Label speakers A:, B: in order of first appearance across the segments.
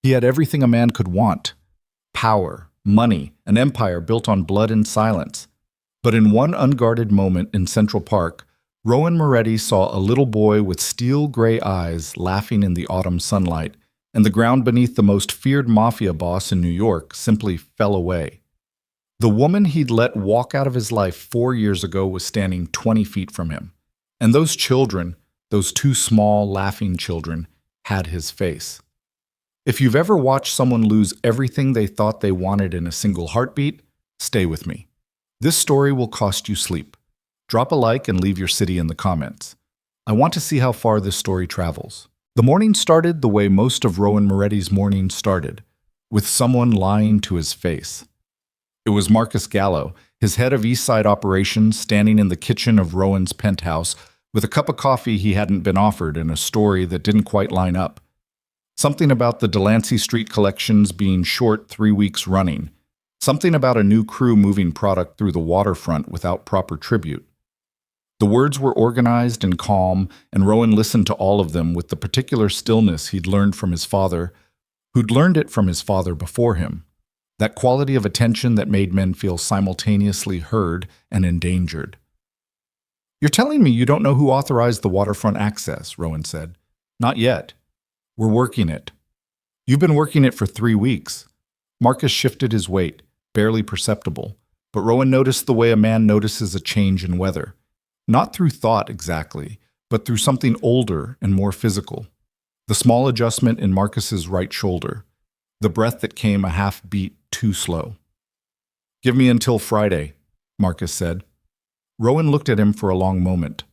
A: He had everything a man could want: power, money, an empire built on blood and silence. But in one unguarded moment in Central Park, Rowan Moretti saw a little boy with steel-gray eyes laughing in the autumn sunlight, and the ground beneath the most feared mafia boss in New York simply fell away. The woman he'd let walk out of his life 4 years ago was standing 20 feet from him. And those children, those two small, laughing children, had his face. If you've ever watched someone lose everything they thought they wanted in a single heartbeat, stay with me. This story will cost you sleep. Drop a like and leave your city in the comments. I want to see how far this story travels. The morning started the way most of Rowan Moretti's mornings started, with someone lying to his face. It was Marcus Gallo, his head of East Side operations, standing in the kitchen of Rowan's penthouse with a cup of coffee he hadn't been offered and a story that didn't quite line up. Something about the Delancey Street collections being short 3 weeks running. Something about a new crew moving product through the waterfront without proper tribute. The words were organized and calm, and Rowan listened to all of them with the particular stillness he'd learned from his father, who'd learned it from his father before him. That quality of attention that made men feel simultaneously heard and endangered. "You're telling me you don't know who authorized the waterfront access," Rowan said. "Not yet. We're working it." "You've been working it for 3 weeks." Marcus shifted his weight, barely perceptible, but Rowan noticed the way a man notices a change in weather. Not through thought exactly, but through something older and more physical. The small adjustment in Marcus's right shoulder. The breath that came a half beat too slow. "Give me until Friday," Marcus said. Rowan looked at him for a long moment.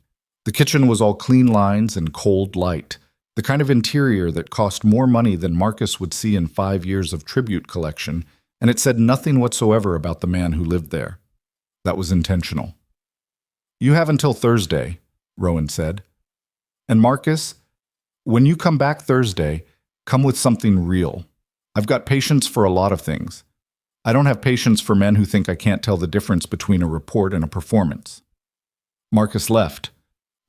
A: The kitchen was all clean lines and cold light, the kind of interior that cost more money than Marcus would see in 5 years of tribute collection, and it said nothing whatsoever about the man who lived there. That was intentional. "You have until Thursday," Rowan said. "And Marcus, when you come back Thursday, come with something real. I've got patience for a lot of things. I don't have patience for men who think I can't tell the difference between a report and a performance." Marcus left.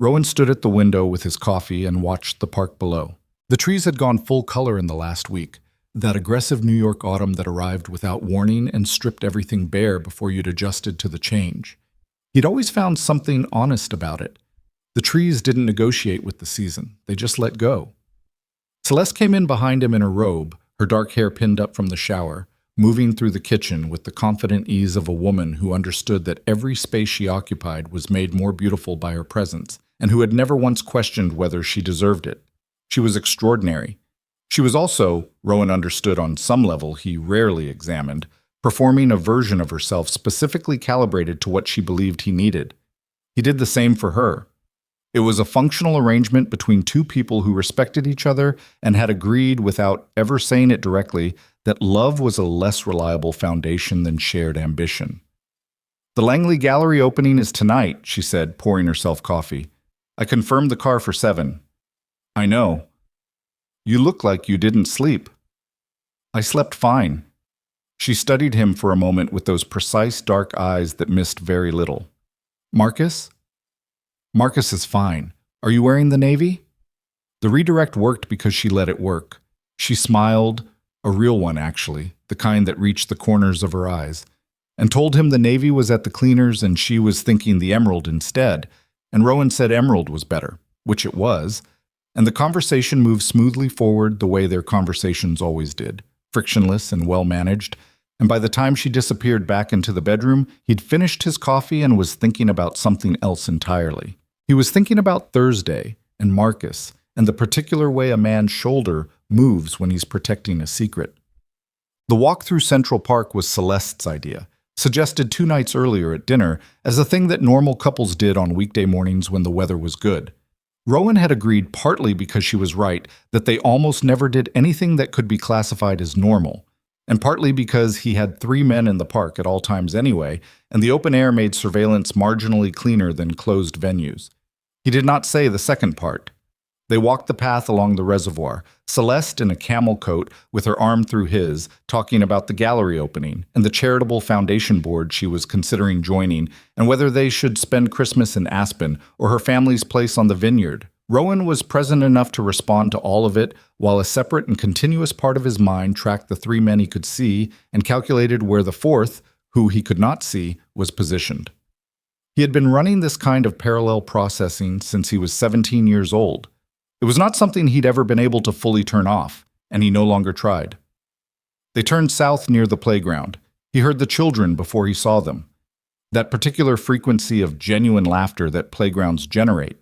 A: Rowan stood at the window with his coffee and watched the park below. The trees had gone full color in the last week, that aggressive New York autumn that arrived without warning and stripped everything bare before you'd adjusted to the change. He'd always found something honest about it. The trees didn't negotiate with the season. They just let go. Celeste came in behind him in a robe, her dark hair pinned up from the shower, moving through the kitchen with the confident ease of a woman who understood that every space she occupied was made more beautiful by her presence, and who had never once questioned whether she deserved it. She was extraordinary. She was also, Rowan understood on some level he rarely examined, performing a version of herself specifically calibrated to what she believed he needed. He did the same for her. It was a functional arrangement between two people who respected each other and had agreed, without ever saying it directly, that love was a less reliable foundation than shared ambition. "The Langley Gallery opening is tonight," she said, pouring herself coffee. "I confirmed the car for 7. "I know. You look like you didn't sleep." "I slept fine." She studied him for a moment with those precise dark eyes that missed very little. "Marcus?" "Marcus is fine. Are you wearing the navy?" The redirect worked because she let it work. She smiled, a real one actually, the kind that reached the corners of her eyes, and told him the navy was at the cleaners and she was thinking the emerald instead, and Rowan said emerald was better, which it was, and the conversation moved smoothly forward the way their conversations always did, frictionless and well-managed, and by the time she disappeared back into the bedroom, he'd finished his coffee and was thinking about something else entirely. He was thinking about Thursday and Marcus and the particular way a man's shoulder moves when he's protecting a secret. The walk through Central Park was Celeste's idea, suggested 2 nights earlier at dinner as a thing that normal couples did on weekday mornings when the weather was good. Rowan had agreed partly because she was right that they almost never did anything that could be classified as normal, and partly because he had 3 men in the park at all times anyway, and the open air made surveillance marginally cleaner than closed venues. He did not say the second part. They walked the path along the reservoir, Celeste in a camel coat with her arm through his, talking about the gallery opening and the charitable foundation board she was considering joining, and whether they should spend Christmas in Aspen or her family's place on the vineyard, Rowan was present enough to respond to all of it, while a separate and continuous part of his mind tracked the three men he could see and calculated where the fourth, who he could not see, was positioned. He had been running this kind of parallel processing since he was 17 years old. It was not something he'd ever been able to fully turn off, and he no longer tried. They turned south near the playground. He heard the children before he saw them. That particular frequency of genuine laughter that playgrounds generate,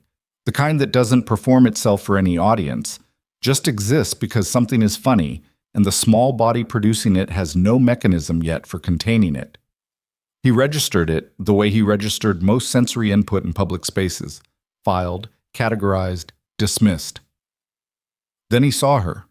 A: the kind that doesn't perform itself for any audience, just exists because something is funny, and the small body producing it has no mechanism yet for containing it. He registered it the way he registered most sensory input in public spaces: filed, categorized, dismissed. Then he saw her.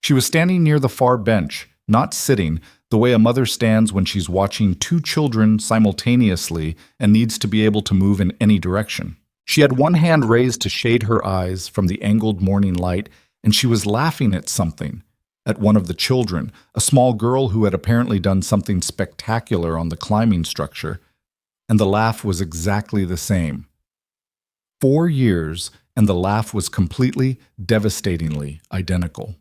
A: She was standing near the far bench, not sitting, the way a mother stands when she's watching two children simultaneously and needs to be able to move in any direction. She had one hand raised to shade her eyes from the angled morning light, and she was laughing at something, at one of the children, a small girl who had apparently done something spectacular on the climbing structure, and the laugh was exactly the same. 4 years, and the laugh was completely, devastatingly identical.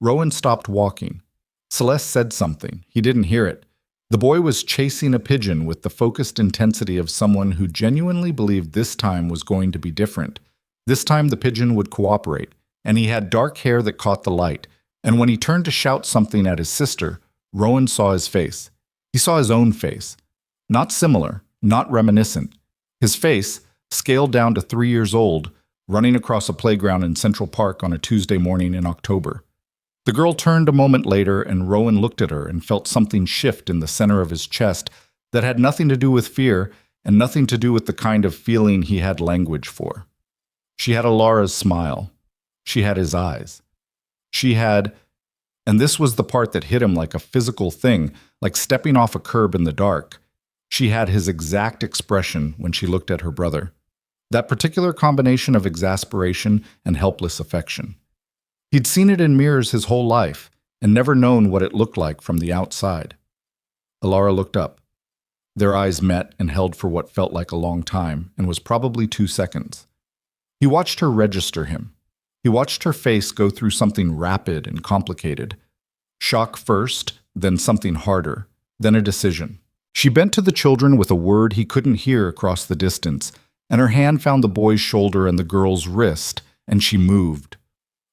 A: Rowan stopped walking. Celeste said something. He didn't hear it. The boy was chasing a pigeon with the focused intensity of someone who genuinely believed this time was going to be different. This time the pigeon would cooperate, and he had dark hair that caught the light. And when he turned to shout something at his sister, Rowan saw his face. He saw his own face. Not similar, not reminiscent. His face, scaled down to 3 years old, running across a playground in Central Park on a Tuesday morning in October. The girl turned a moment later, and Rowan looked at her and felt something shift in the center of his chest that had nothing to do with fear and nothing to do with the kind of feeling he had language for. She had Alara's smile. She had his eyes. She had, and this was the part that hit him like a physical thing, like stepping off a curb in the dark, she had his exact expression when she looked at her brother. That particular combination of exasperation and helpless affection. He'd seen it in mirrors his whole life and never known what it looked like from the outside. Alara looked up. Their eyes met and held for what felt like a long time and was probably 2 seconds. He watched her register him. He watched her face go through something rapid and complicated. Shock first, then something harder, then a decision. She bent to the children with a word he couldn't hear across the distance, and her hand found the boy's shoulder and the girl's wrist, and she moved.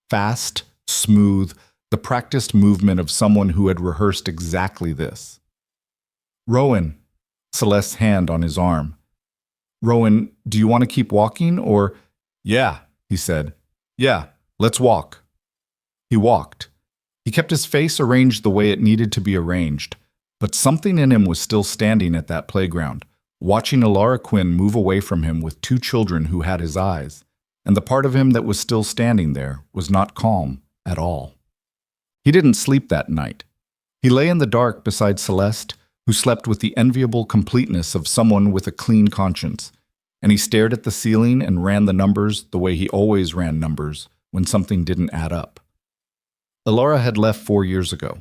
A: Fast, smooth, the practiced movement of someone who had rehearsed exactly this. Rowan, Celeste's hand on his arm. Rowan, do you want to keep walking, or? Yeah, he said. Yeah, let's walk. He walked. He kept his face arranged the way it needed to be arranged, but something in him was still standing at that playground, watching Alara Quinn move away from him with 2 children who had his eyes, and the part of him that was still standing there was not calm at all. He didn't sleep that night. He lay in the dark beside Celeste, who slept with the enviable completeness of someone with a clean conscience, and he stared at the ceiling and ran the numbers the way he always ran numbers when something didn't add up. Alara had left 4 years ago.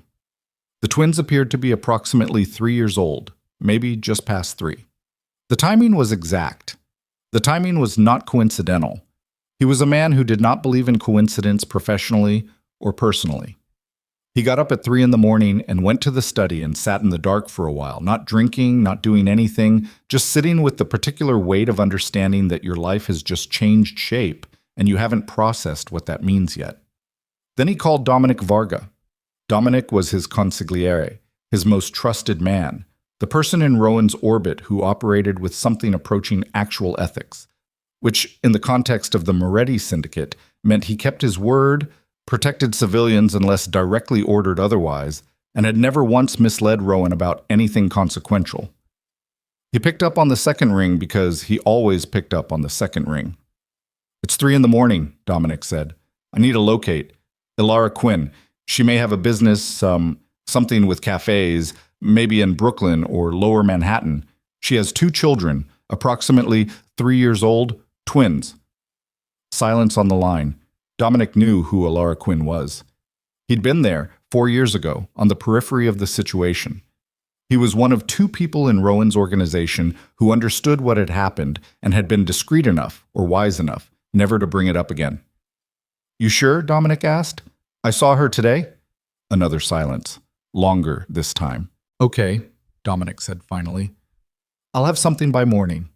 A: The twins appeared to be approximately 3 years old, maybe just past 3. The timing was exact. The timing was not coincidental. He was a man who did not believe in coincidence professionally or personally. He got up at 3 in the morning and went to the study and sat in the dark for a while, not drinking, not doing anything, just sitting with the particular weight of understanding that your life has just changed shape and you haven't processed what that means yet. Then he called Dominic Varga. Dominic was his consigliere, his most trusted man, the person in Rowan's orbit who operated with something approaching actual ethics, which, in the context of the Moretti Syndicate, meant he kept his word, protected civilians unless directly ordered otherwise, and had never once misled Rowan about anything consequential. He picked up on the second ring because he always picked up on the second ring. It's 3 in the morning, Dominic said. I need to locate Alara Quinn. She may have a business, something with cafes, maybe in Brooklyn or Lower Manhattan. She has 2 children, approximately 3 years old, twins. Silence on the line. Dominic knew who Alara Quinn was. He'd been there 4 years ago, on the periphery of the situation. He was one of 2 people in Rowan's organization who understood what had happened and had been discreet enough or wise enough never to bring it up again. You sure? Dominic asked. I saw her today. Another silence, longer this time. Okay, Dominic said finally. I'll have something by morning.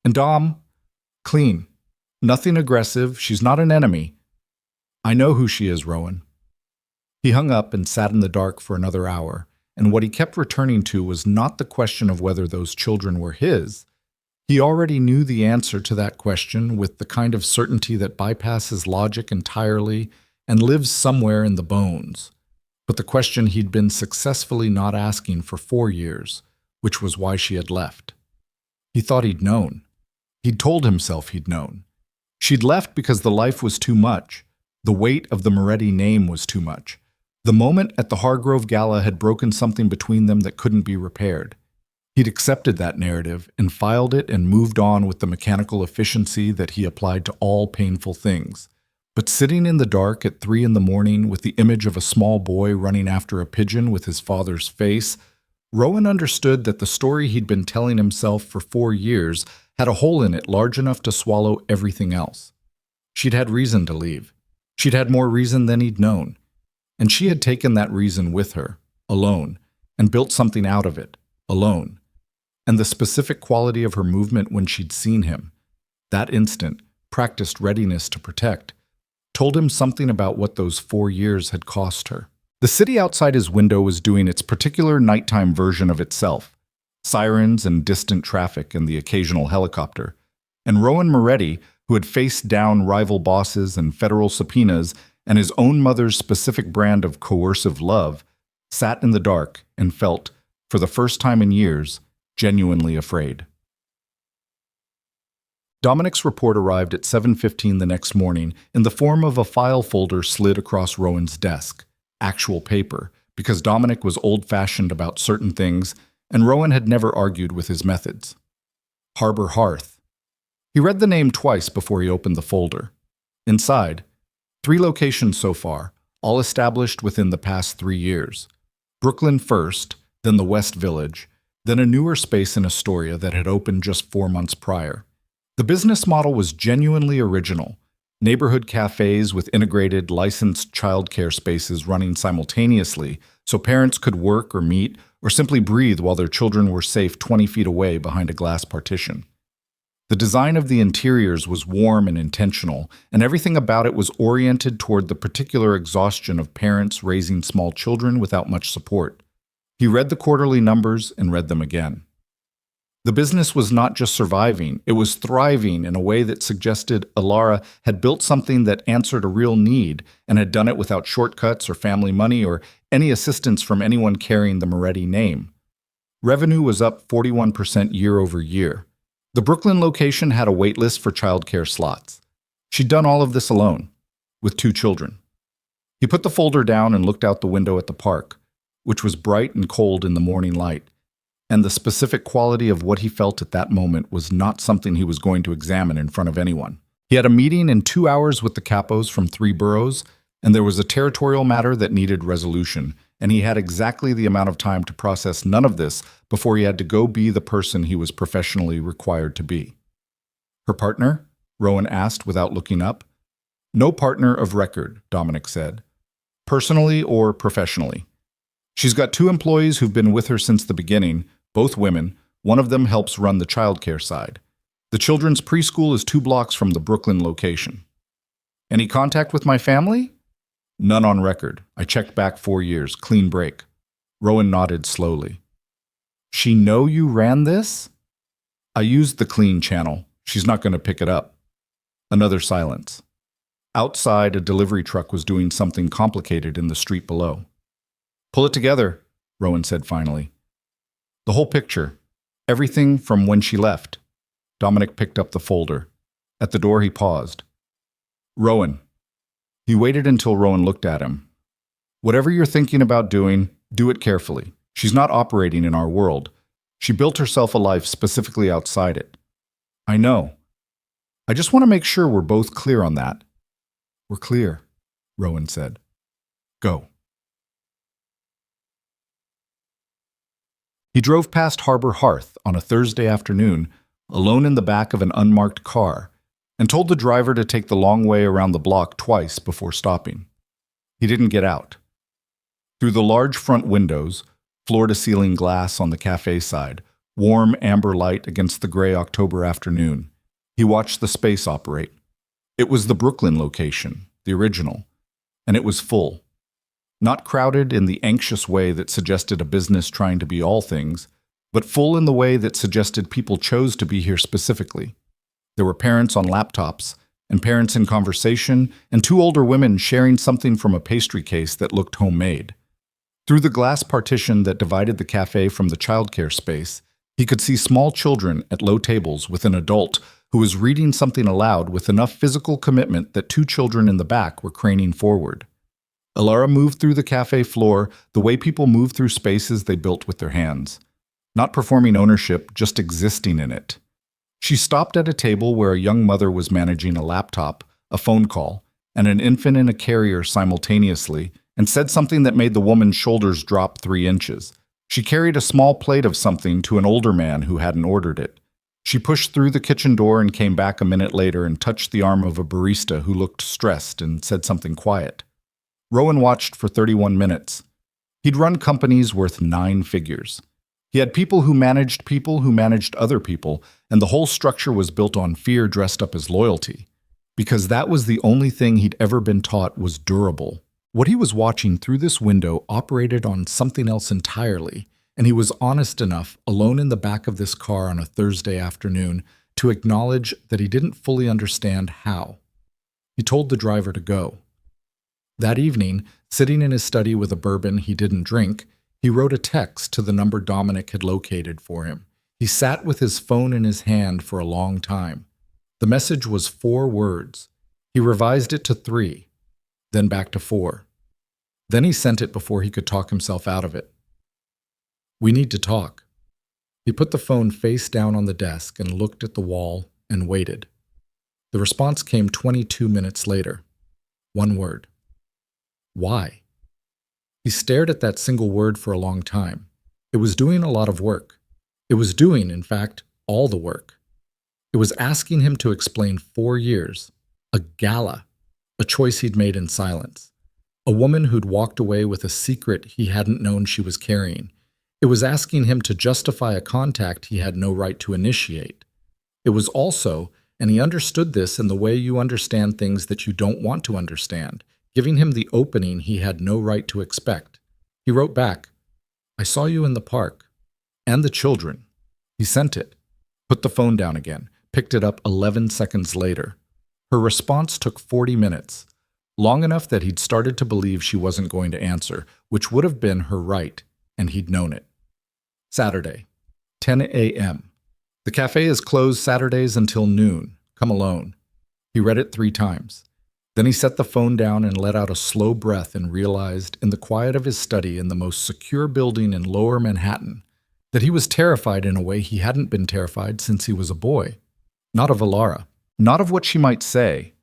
A: And Dom, clean. Nothing aggressive. She's not an enemy. I know who she is, Rowan. He hung up and sat in the dark for another hour, and what he kept returning to was not the question of whether those children were his. He already knew the answer to that question with the kind of certainty that bypasses logic entirely and lives somewhere in the bones. But the question he'd been successfully not asking for 4 years, which was why she had left. He thought he'd known. He'd told himself he'd known. She'd left because the life was too much. The weight of the Moretti name was too much. The moment at the Hargrove Gala had broken something between them that couldn't be repaired. He'd accepted that narrative and filed it and moved on with the mechanical efficiency that he applied to all painful things. But sitting in the dark at 3 a.m. with the image of a small boy running after a pigeon with his father's face, Rowan understood that the story he'd been telling himself for 4 years had a hole in it large enough to swallow everything else. She'd had reason to leave. She'd had more reason than he'd known. And she had taken that reason with her, alone, and built something out of it, alone. And the specific quality of her movement when she'd seen him, that instant, practiced readiness to protect, told him something about what those 4 years had cost her. The city outside his window was doing its particular nighttime version of itself, sirens and distant traffic and the occasional helicopter. And Rowan Moretti, who had faced down rival bosses and federal subpoenas and his own mother's specific brand of coercive love, sat in the dark and felt, for the first time in years, genuinely afraid. Dominic's report arrived at 7:15 the next morning in the form of a file folder slid across Rowan's desk, actual paper, because Dominic was old-fashioned about certain things and Rowan had never argued with his methods. Harbor Hearth. He read the name twice before he opened the folder. Inside, 3 locations so far, all established within the past 3 years. Brooklyn first, then the West Village, then a newer space in Astoria that had opened just 4 months prior. The business model was genuinely original. Neighborhood cafes with integrated, licensed childcare spaces running simultaneously so parents could work or meet or simply breathe while their children were safe 20 feet away behind a glass partition. The design of the interiors was warm and intentional, and everything about it was oriented toward the particular exhaustion of parents raising small children without much support. He read the quarterly numbers and read them again. The business was not just surviving, it was thriving in a way that suggested Alara had built something that answered a real need and had done it without shortcuts or family money or any assistance from anyone carrying the Moretti name. Revenue was up 41% year over year. The Brooklyn location had a wait list for childcare slots. She'd done all of this alone, with 2 children. He put the folder down and looked out the window at the park, which was bright and cold in the morning light. And the specific quality of what he felt at that moment was not something he was going to examine in front of anyone. He had a meeting in 2 hours with the capos from 3 boroughs, and there was a territorial matter that needed resolution, and he had exactly the amount of time to process none of this before he had to go be the person he was professionally required to be. Her partner? Rowan asked without looking up. No partner of record, Dominic said. Personally or professionally. She's got 2 employees who've been with her since the beginning, both women. One of them helps run the childcare side. The children's preschool is 2 blocks from the Brooklyn location. Any contact with my family? None on record. I checked back 4 years, clean break. Rowan nodded slowly. She know you ran this? I used the clean channel. She's not going to pick it up. Another silence. Outside, a delivery truck was doing something complicated in the street below. Pull it together, Rowan said finally. The whole picture. Everything from when she left. Dominic picked up the folder. At the door he paused. Rowan. He waited until Rowan looked at him. Whatever you're thinking about doing, do it carefully. She's not operating in our world. She built herself a life specifically outside it. I know. I just want to make sure we're both clear on that. We're clear, Rowan said. Go. He drove past Harbor Hearth on a Thursday afternoon, alone in the back of an unmarked car, and told the driver to take the long way around the block twice before stopping. He didn't get out. Through the large front windows, floor-to-ceiling glass on the cafe side, warm amber light against the gray October afternoon, he watched the space operate. It was the Brooklyn location, the original, and it was full. Not crowded in the anxious way that suggested a business trying to be all things, but full in the way that suggested people chose to be here specifically. There were parents on laptops, and parents in conversation, and two older women sharing something from a pastry case that looked homemade. Through the glass partition that divided the cafe from the childcare space, he could see small children at low tables with an adult who was reading something aloud with enough physical commitment that two children in the back were craning forward. Alara moved through the cafe floor the way people move through spaces they built with their hands, not performing ownership, just existing in it. She stopped at a table where a young mother was managing a laptop, a phone call, and an infant in a carrier simultaneously, and said something that made the woman's shoulders drop 3 inches. She carried a small plate of something to an older man who hadn't ordered it. She pushed through the kitchen door and came back a minute later and touched the arm of a barista who looked stressed and said something quiet. Rowan watched for 31 minutes. He'd run companies worth 9 figures. He had people who managed other people, and the whole structure was built on fear dressed up as loyalty. Because that was the only thing he'd ever been taught was durable. What he was watching through this window operated on something else entirely, and he was honest enough, alone in the back of this car on a Thursday afternoon, to acknowledge that he didn't fully understand how. He told the driver to go. That evening, sitting in his study with a bourbon he didn't drink, he wrote a text to the number Dominic had located for him. He sat with his phone in his hand for a long time. The message was 4 words. He revised it to 3, then back to 4. Then he sent it before he could talk himself out of it. "We need to talk." He put the phone face down on the desk and looked at the wall and waited. The response came 22 minutes later. 1 word. Why? He stared at that single word for a long time. It was doing a lot of work. It was doing, in fact, all the work. It was asking him to explain 4 years, a gala, a choice he'd made in silence, a woman who'd walked away with a secret he hadn't known she was carrying. It was asking him to justify a contact he had no right to initiate. It was also, and he understood this in the way you understand things that you don't want to understand, giving him the opening he had no right to expect. He wrote back, "I saw you in the park. And the children." He sent it, put the phone down again, picked it up 11 seconds later. Her response took 40 minutes, long enough that he'd started to believe she wasn't going to answer, which would have been her right, and he'd known it. Saturday, 10 a.m. The cafe is closed Saturdays until noon. Come alone. He read it 3 times. Then he set the phone down and let out a slow breath and realized, in the quiet of his study in the most secure building in Lower Manhattan, that he was terrified in a way he hadn't been terrified since he was a boy. Not of Alara, not of what she might say,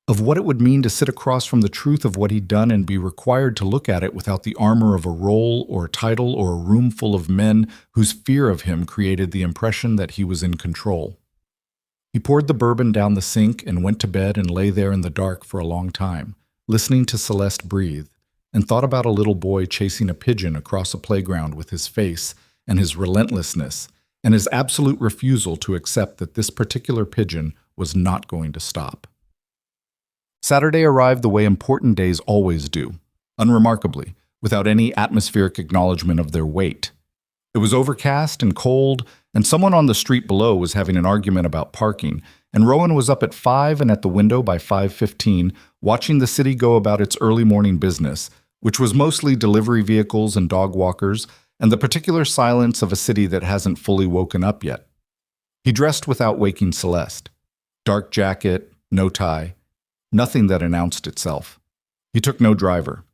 A: of what it would mean to sit across from the truth of what he'd done and be required to look at it without the armor of a role or a title or a room full of men whose fear of him created the impression that he was in control. He poured the bourbon down the sink and went to bed and lay there in the dark for a long time, listening to Celeste breathe, and thought about a little boy chasing a pigeon across a playground with his face and his relentlessness and his absolute refusal to accept that this particular pigeon was not going to stop. Saturday arrived the way important days always do, unremarkably, without any atmospheric acknowledgement of their weight. It was overcast and cold, and someone on the street below was having an argument about parking, and Rowan was up at 5 and at the window by 5:15, watching the city go about its early morning business, which was mostly delivery vehicles and dog walkers, and the particular silence of a city that hasn't fully woken up yet. He dressed without waking Celeste. Dark jacket, no tie, nothing that announced itself. He took no driver.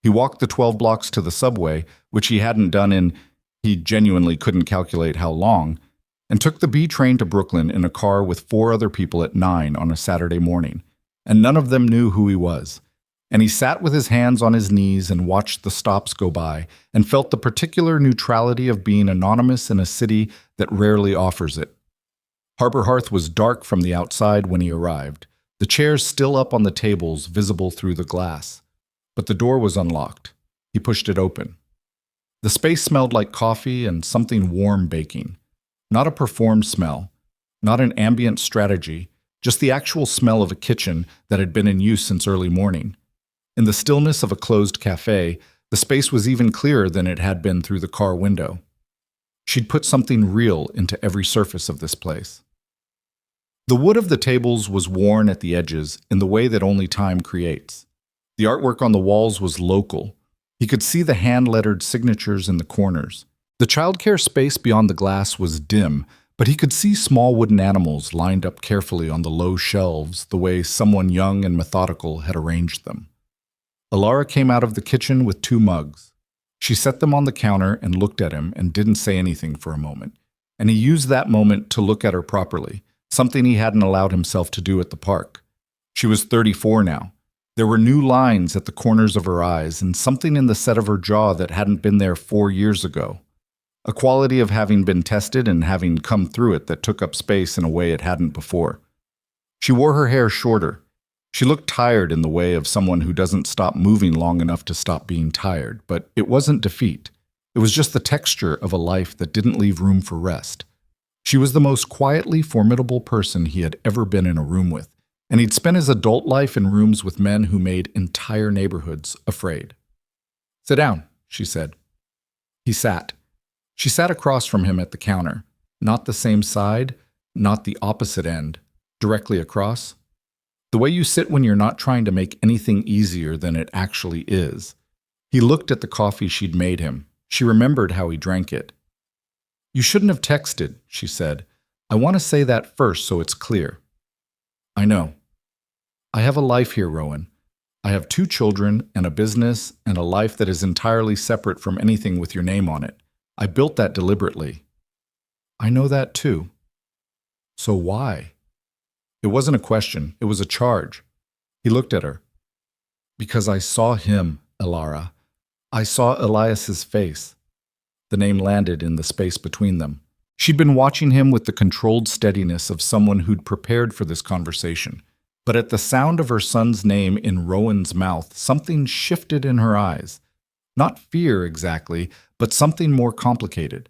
A: He walked the 12 blocks to the subway, which he hadn't done in, he genuinely couldn't calculate how long, and took the B train to Brooklyn in a car with 4 other people at 9 on a Saturday morning, and none of them knew who he was. And he sat with his hands on his knees and watched the stops go by and felt the particular neutrality of being anonymous in a city that rarely offers it. Harbor Hearth was dark from the outside when he arrived, the chairs still up on the tables visible through the glass. But the door was unlocked. He pushed it open. The space smelled like coffee and something warm baking. Not a performed smell, not an ambient strategy, just the actual smell of a kitchen that had been in use since early morning. In the stillness of a closed cafe, the space was even clearer than it had been through the car window. She'd put something real into every surface of this place. The wood of the tables was worn at the edges in the way that only time creates. The artwork on the walls was local. He could see the hand-lettered signatures in the corners. The childcare space beyond the glass was dim, but he could see small wooden animals lined up carefully on the low shelves the way someone young and methodical had arranged them. Alara came out of the kitchen with 2 mugs. She set them on the counter and looked at him and didn't say anything for a moment. And he used that moment to look at her properly, something he hadn't allowed himself to do at the park. She was 34 now. There were new lines at the corners of her eyes and something in the set of her jaw that hadn't been there 4 years ago. A quality of having been tested and having come through it that took up space in a way it hadn't before. She wore her hair shorter. She looked tired in the way of someone who doesn't stop moving long enough to stop being tired, but it wasn't defeat. It was just the texture of a life that didn't leave room for rest. She was the most quietly formidable person he had ever been in a room with, and he'd spent his adult life in rooms with men who made entire neighborhoods afraid. "Sit down," she said. He sat. She sat across from him at the counter, not the same side, not the opposite end, directly across. The way you sit when you're not trying to make anything easier than it actually is. He looked at the coffee she'd made him. She remembered how he drank it. "You shouldn't have texted," she said. "I want to say that first so it's clear." "I know. I have a life here, Rowan. I have 2 children and a business and a life that is entirely separate from anything with your name on it. I built that deliberately." "I know that too." "So why?" It wasn't a question, it was a charge. He looked at her. "Because I saw him, Alara. I saw Elias's face." The name landed in the space between them. She'd been watching him with the controlled steadiness of someone who'd prepared for this conversation. But at the sound of her son's name in Rowan's mouth, something shifted in her eyes. Not fear exactly, but something more complicated.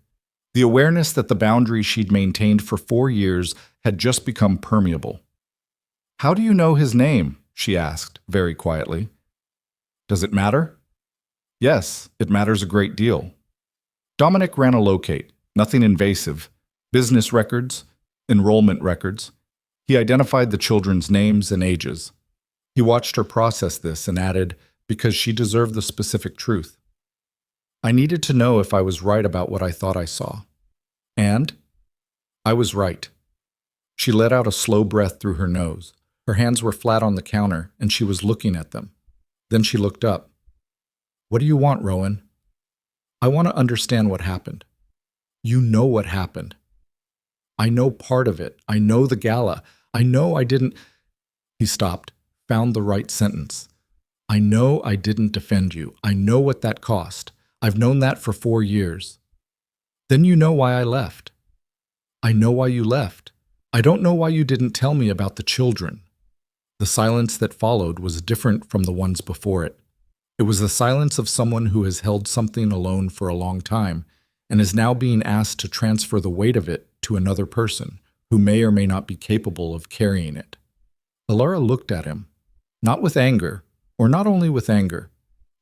A: The awareness that the boundary she'd maintained for 4 years had just become permeable. "How do you know his name?" she asked, very quietly. "Does it matter?" "Yes, it matters a great deal." Dominic ran a locate, nothing invasive, business records, enrollment records. He identified the children's names and ages. He watched her process this and added, because she deserved the specific truth. "I needed to know if I was right about what I thought I saw." And I was right. She let out a slow breath through her nose. Her hands were flat on the counter, and she was looking at them. Then she looked up. "What do you want, Rowan?" "I want to understand what happened." "You know what happened." "I know part of it. I know the gala. I know I didn't—" He stopped, found the right sentence. "I know I didn't defend you. I know what that cost. I've known that for 4 years." "Then you know why I left." "I know why you left. I don't know why you didn't tell me about the children." The silence that followed was different from the ones before it. It was the silence of someone who has held something alone for a long time and is now being asked to transfer the weight of it to another person who may or may not be capable of carrying it. Alara looked at him, not with anger, or not only with anger,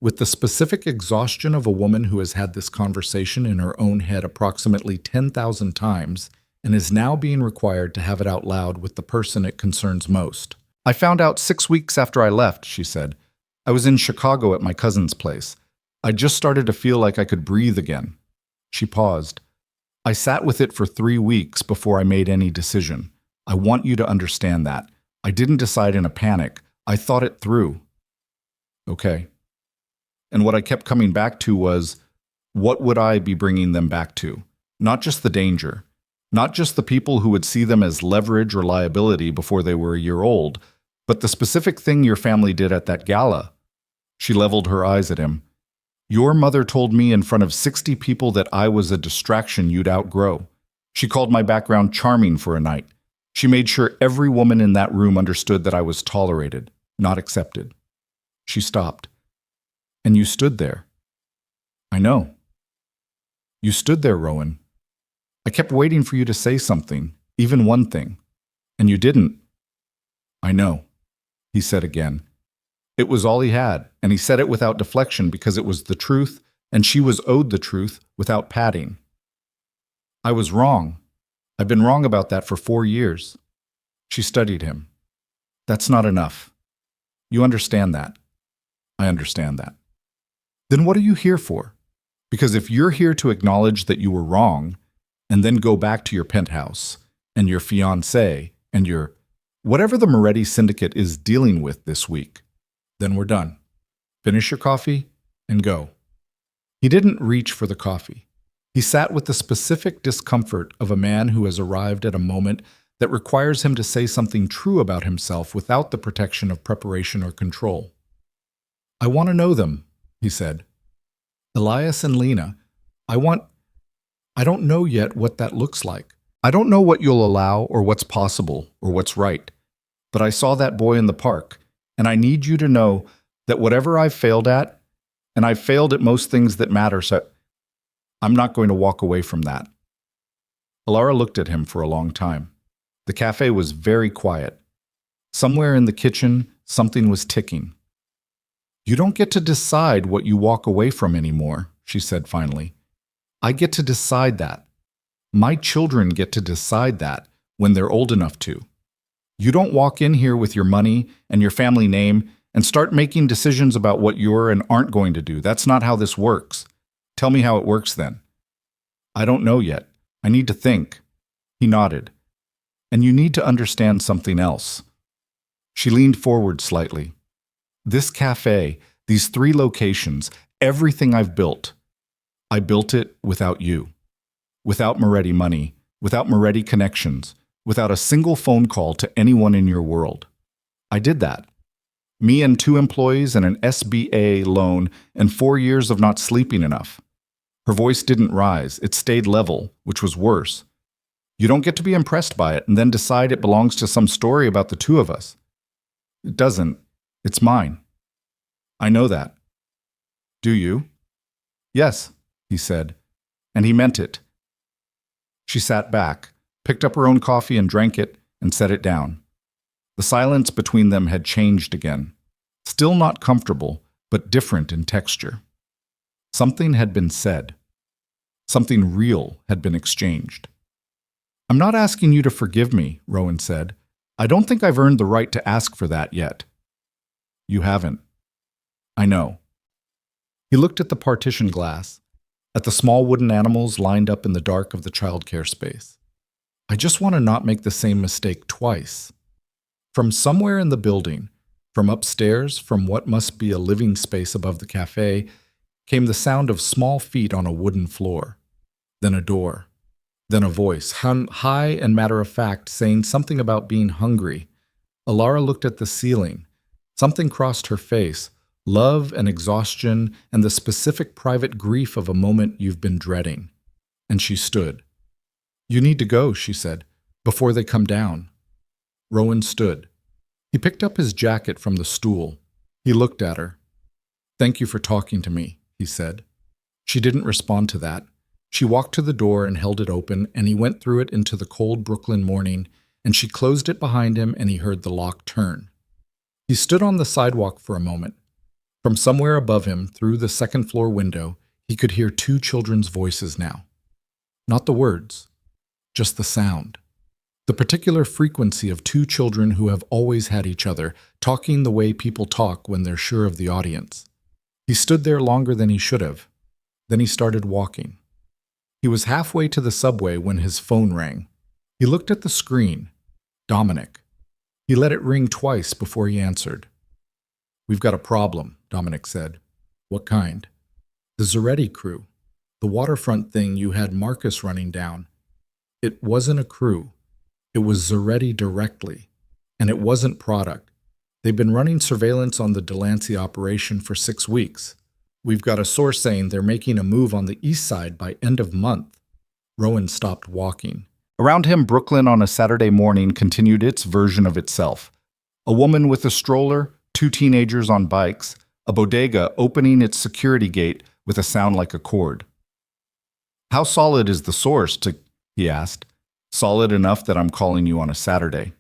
A: with the specific exhaustion of a woman who has had this conversation in her own head approximately 10,000 times and is now being required to have it out loud with the person it concerns most. "I found out 6 weeks after I left," she said. "I was in Chicago at my cousin's place. I just started to feel like I could breathe again." She paused. "I sat with it for 3 weeks before I made any decision. I want you to understand that. I didn't decide in a panic. I thought it through." "Okay." And what I kept coming back to was, what would I be bringing them back to? Not just the danger. Not just the people who would see them as leverage or liability before they were a year old, but the specific thing your family did at that gala. She leveled her eyes at him. "Your mother told me in front of 60 people that I was a distraction you'd outgrow. She called my background charming for a night. She made sure every woman in that room understood that I was tolerated, not accepted. She stopped. And you stood there. I know. You stood there, Rowan. I kept waiting for you to say something, even one thing. And you didn't. I know, he said again. It was all he had, and he said it without deflection because it was the truth, and she was owed the truth without padding. I was wrong. I've been wrong about that for 4 years. She studied him. That's not enough. You understand that. I understand that. Then what are you here for? Because if you're here to acknowledge that you were wrong, and then go back to your penthouse, and your fiancé, and your whatever the Moretti Syndicate is dealing with this week, then we're done. Finish your coffee and go. He didn't reach for the coffee. He sat with the specific discomfort of a man who has arrived at a moment that requires him to say something true about himself without the protection of preparation or control. I want to know them, he said. Elias and Lena, I don't know yet what that looks like. I don't know what you'll allow or what's possible or what's right. But I saw that boy in the park, and I need you to know that whatever I've failed at, and I've failed at most things that matter, so I'm not going to walk away from that. Alara looked at him for a long time. The cafe was very quiet. Somewhere in the kitchen, something was ticking. You don't get to decide what you walk away from anymore, she said finally. I get to decide that. My children get to decide that when they're old enough to. You don't walk in here with your money and your family name and start making decisions about what you're and aren't going to do. That's not how this works. Tell me how it works then. I don't know yet. I need to think. He nodded. And you need to understand something else. She leaned forward slightly. This cafe, these 3 locations, everything I've built, I built it without you. Without Moretti money, without Moretti connections, without a single phone call to anyone in your world. I did that. Me and 2 employees and an SBA loan and 4 years of not sleeping enough. Her voice didn't rise. It stayed level, which was worse. You don't get to be impressed by it and then decide it belongs to some story about the 2 of us. It doesn't. It's mine. I know that. Do you? Yes, he said, and he meant it. She sat back, picked up her own coffee and drank it, and set it down. The silence between them had changed again. Still not comfortable, but different in texture. Something had been said. Something real had been exchanged. I'm not asking you to forgive me, Rowan said. I don't think I've earned the right to ask for that yet. You haven't. I know. He looked at the partition glass, at the small wooden animals lined up in the dark of the childcare space. I just want to not make the same mistake twice. From somewhere in the building, from upstairs, from what must be a living space above the cafe, came the sound of small feet on a wooden floor. Then a door. Then a voice, high and matter-of-fact, saying something about being hungry. Alara looked at the ceiling. Something crossed her face, love and exhaustion and the specific private grief of a moment you've been dreading. And she stood. You need to go, she said, before they come down. Rowan stood. He picked up his jacket from the stool. He looked at her. Thank you for talking to me, he said. She didn't respond to that. She walked to the door and held it open, and he went through it into the cold Brooklyn morning, and she closed it behind him, and he heard the lock turn. He stood on the sidewalk for a moment. From somewhere above him, through the second-floor window, he could hear 2 children's voices now. Not the words, just the sound. The particular frequency of 2 children who have always had each other, talking the way people talk when they're sure of the audience. He stood there longer than he should have. Then he started walking. He was halfway to the subway when his phone rang. He looked at the screen. Dominic. He let it ring twice before he answered. We've got a problem, Dominic said. What kind? The Zaretti crew. The waterfront thing you had Marcus running down. It wasn't a crew. It was Zaretti directly. And it wasn't product. They've been running surveillance on the Delancey operation for 6 weeks. We've got a source saying they're making a move on the east side by end of month. Rowan stopped walking. Around him, Brooklyn on a Saturday morning continued its version of itself. A woman with a stroller, two teenagers on bikes, a bodega opening its security gate with a sound like a chord. "How solid is the source?" he asked. "Solid enough that I'm calling you on a Saturday."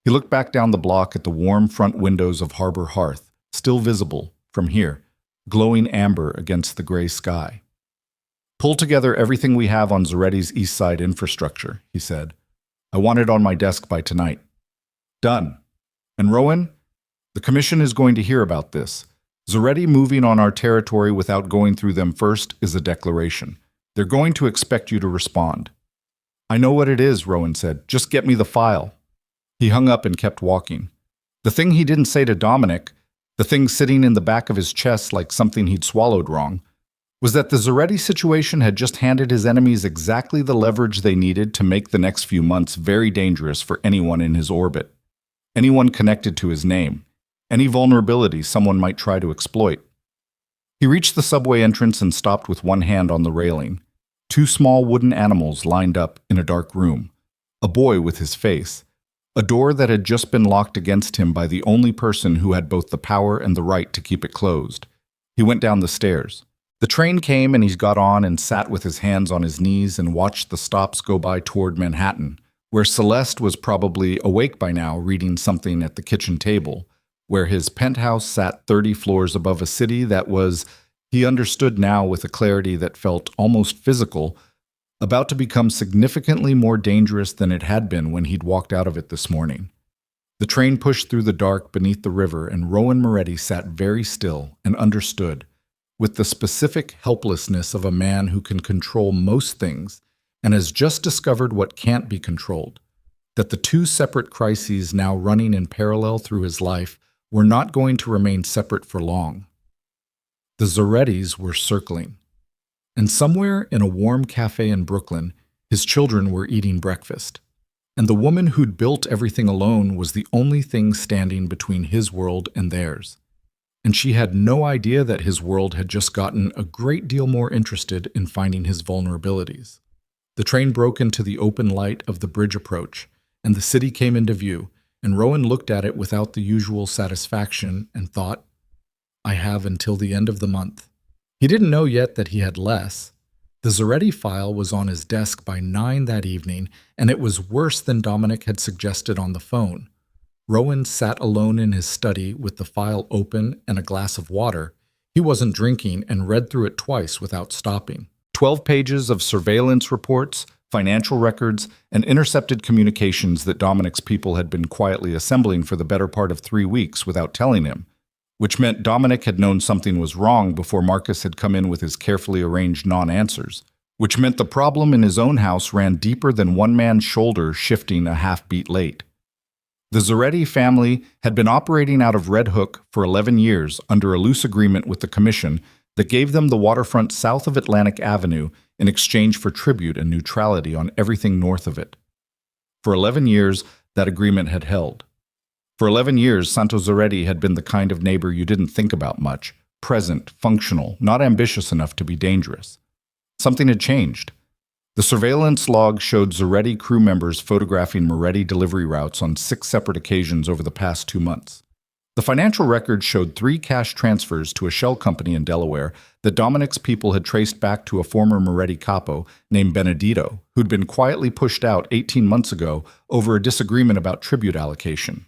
A: He looked back down the block at the warm front windows of Harbor Hearth, still visible from here, glowing amber against the gray sky. "Pull together everything we have on Zaretti's East Side infrastructure," he said. "I want it on my desk by tonight." "Done. And Rowan, the commission is going to hear about this. Zaretti moving on our territory without going through them first is a declaration. They're going to expect you to respond." "I know what it is," Rowan said. "Just get me the file." He hung up and kept walking. The thing he didn't say to Dominic, the thing sitting in the back of his chest like something he'd swallowed wrong, was that the Zaretti situation had just handed his enemies exactly the leverage they needed to make the next few months very dangerous for anyone in his orbit, anyone connected to his name, any vulnerability someone might try to exploit. He reached the subway entrance and stopped with one hand on the railing. Two small wooden animals lined up in a dark room, a boy with his face, a door that had just been locked against him by the only person who had both the power and the right to keep it closed. He went down the stairs. The train came and he got on and sat with his hands on his knees and watched the stops go by toward Manhattan, where Celeste was probably awake by now reading something at the kitchen table, where his penthouse sat 30 floors above a city that was, he understood now with a clarity that felt almost physical, about to become significantly more dangerous than it had been when he'd walked out of it this morning. The train pushed through the dark beneath the river, and Rowan Moretti sat very still and understood, with the specific helplessness of a man who can control most things and has just discovered what can't be controlled, that the two separate crises now running in parallel through his life were not going to remain separate for long. The Zarettis were circling, and somewhere in a warm cafe in Brooklyn, his children were eating breakfast, and the woman who'd built everything alone was the only thing standing between his world and theirs. And she had no idea that his world had just gotten a great deal more interested in finding his vulnerabilities. The train broke into the open light of the bridge approach, and the city came into view, and Rowan looked at it without the usual satisfaction and thought, "I have until the end of the month." He didn't know yet that he had less. The Zaretti file was on his desk by 9 that evening, and it was worse than Dominic had suggested on the phone. Rowan sat alone in his study with the file open and a glass of water. He wasn't drinking and read through it twice without stopping. 12 pages of surveillance reports, financial records, and intercepted communications that Dominic's people had been quietly assembling for the better part of 3 weeks without telling him, which meant Dominic had known something was wrong before Marcus had come in with his carefully arranged non-answers, which meant the problem in his own house ran deeper than one man's shoulder shifting a half-beat late. The Zaretti family had been operating out of Red Hook for 11 years under a loose agreement with the commission that gave them the waterfront south of Atlantic Avenue in exchange for tribute and neutrality on everything north of it. For 11 years, that agreement had held. For 11 years, Santo Zaretti had been the kind of neighbor you didn't think about much, present, functional, not ambitious enough to be dangerous. Something had changed. The surveillance log showed Zaretti crew members photographing Moretti delivery routes on 6 separate occasions over the past 2 months. The financial records showed 3 cash transfers to a shell company in Delaware that Dominic's people had traced back to a former Moretti capo named Benedito, who'd been quietly pushed out 18 months ago over a disagreement about tribute allocation.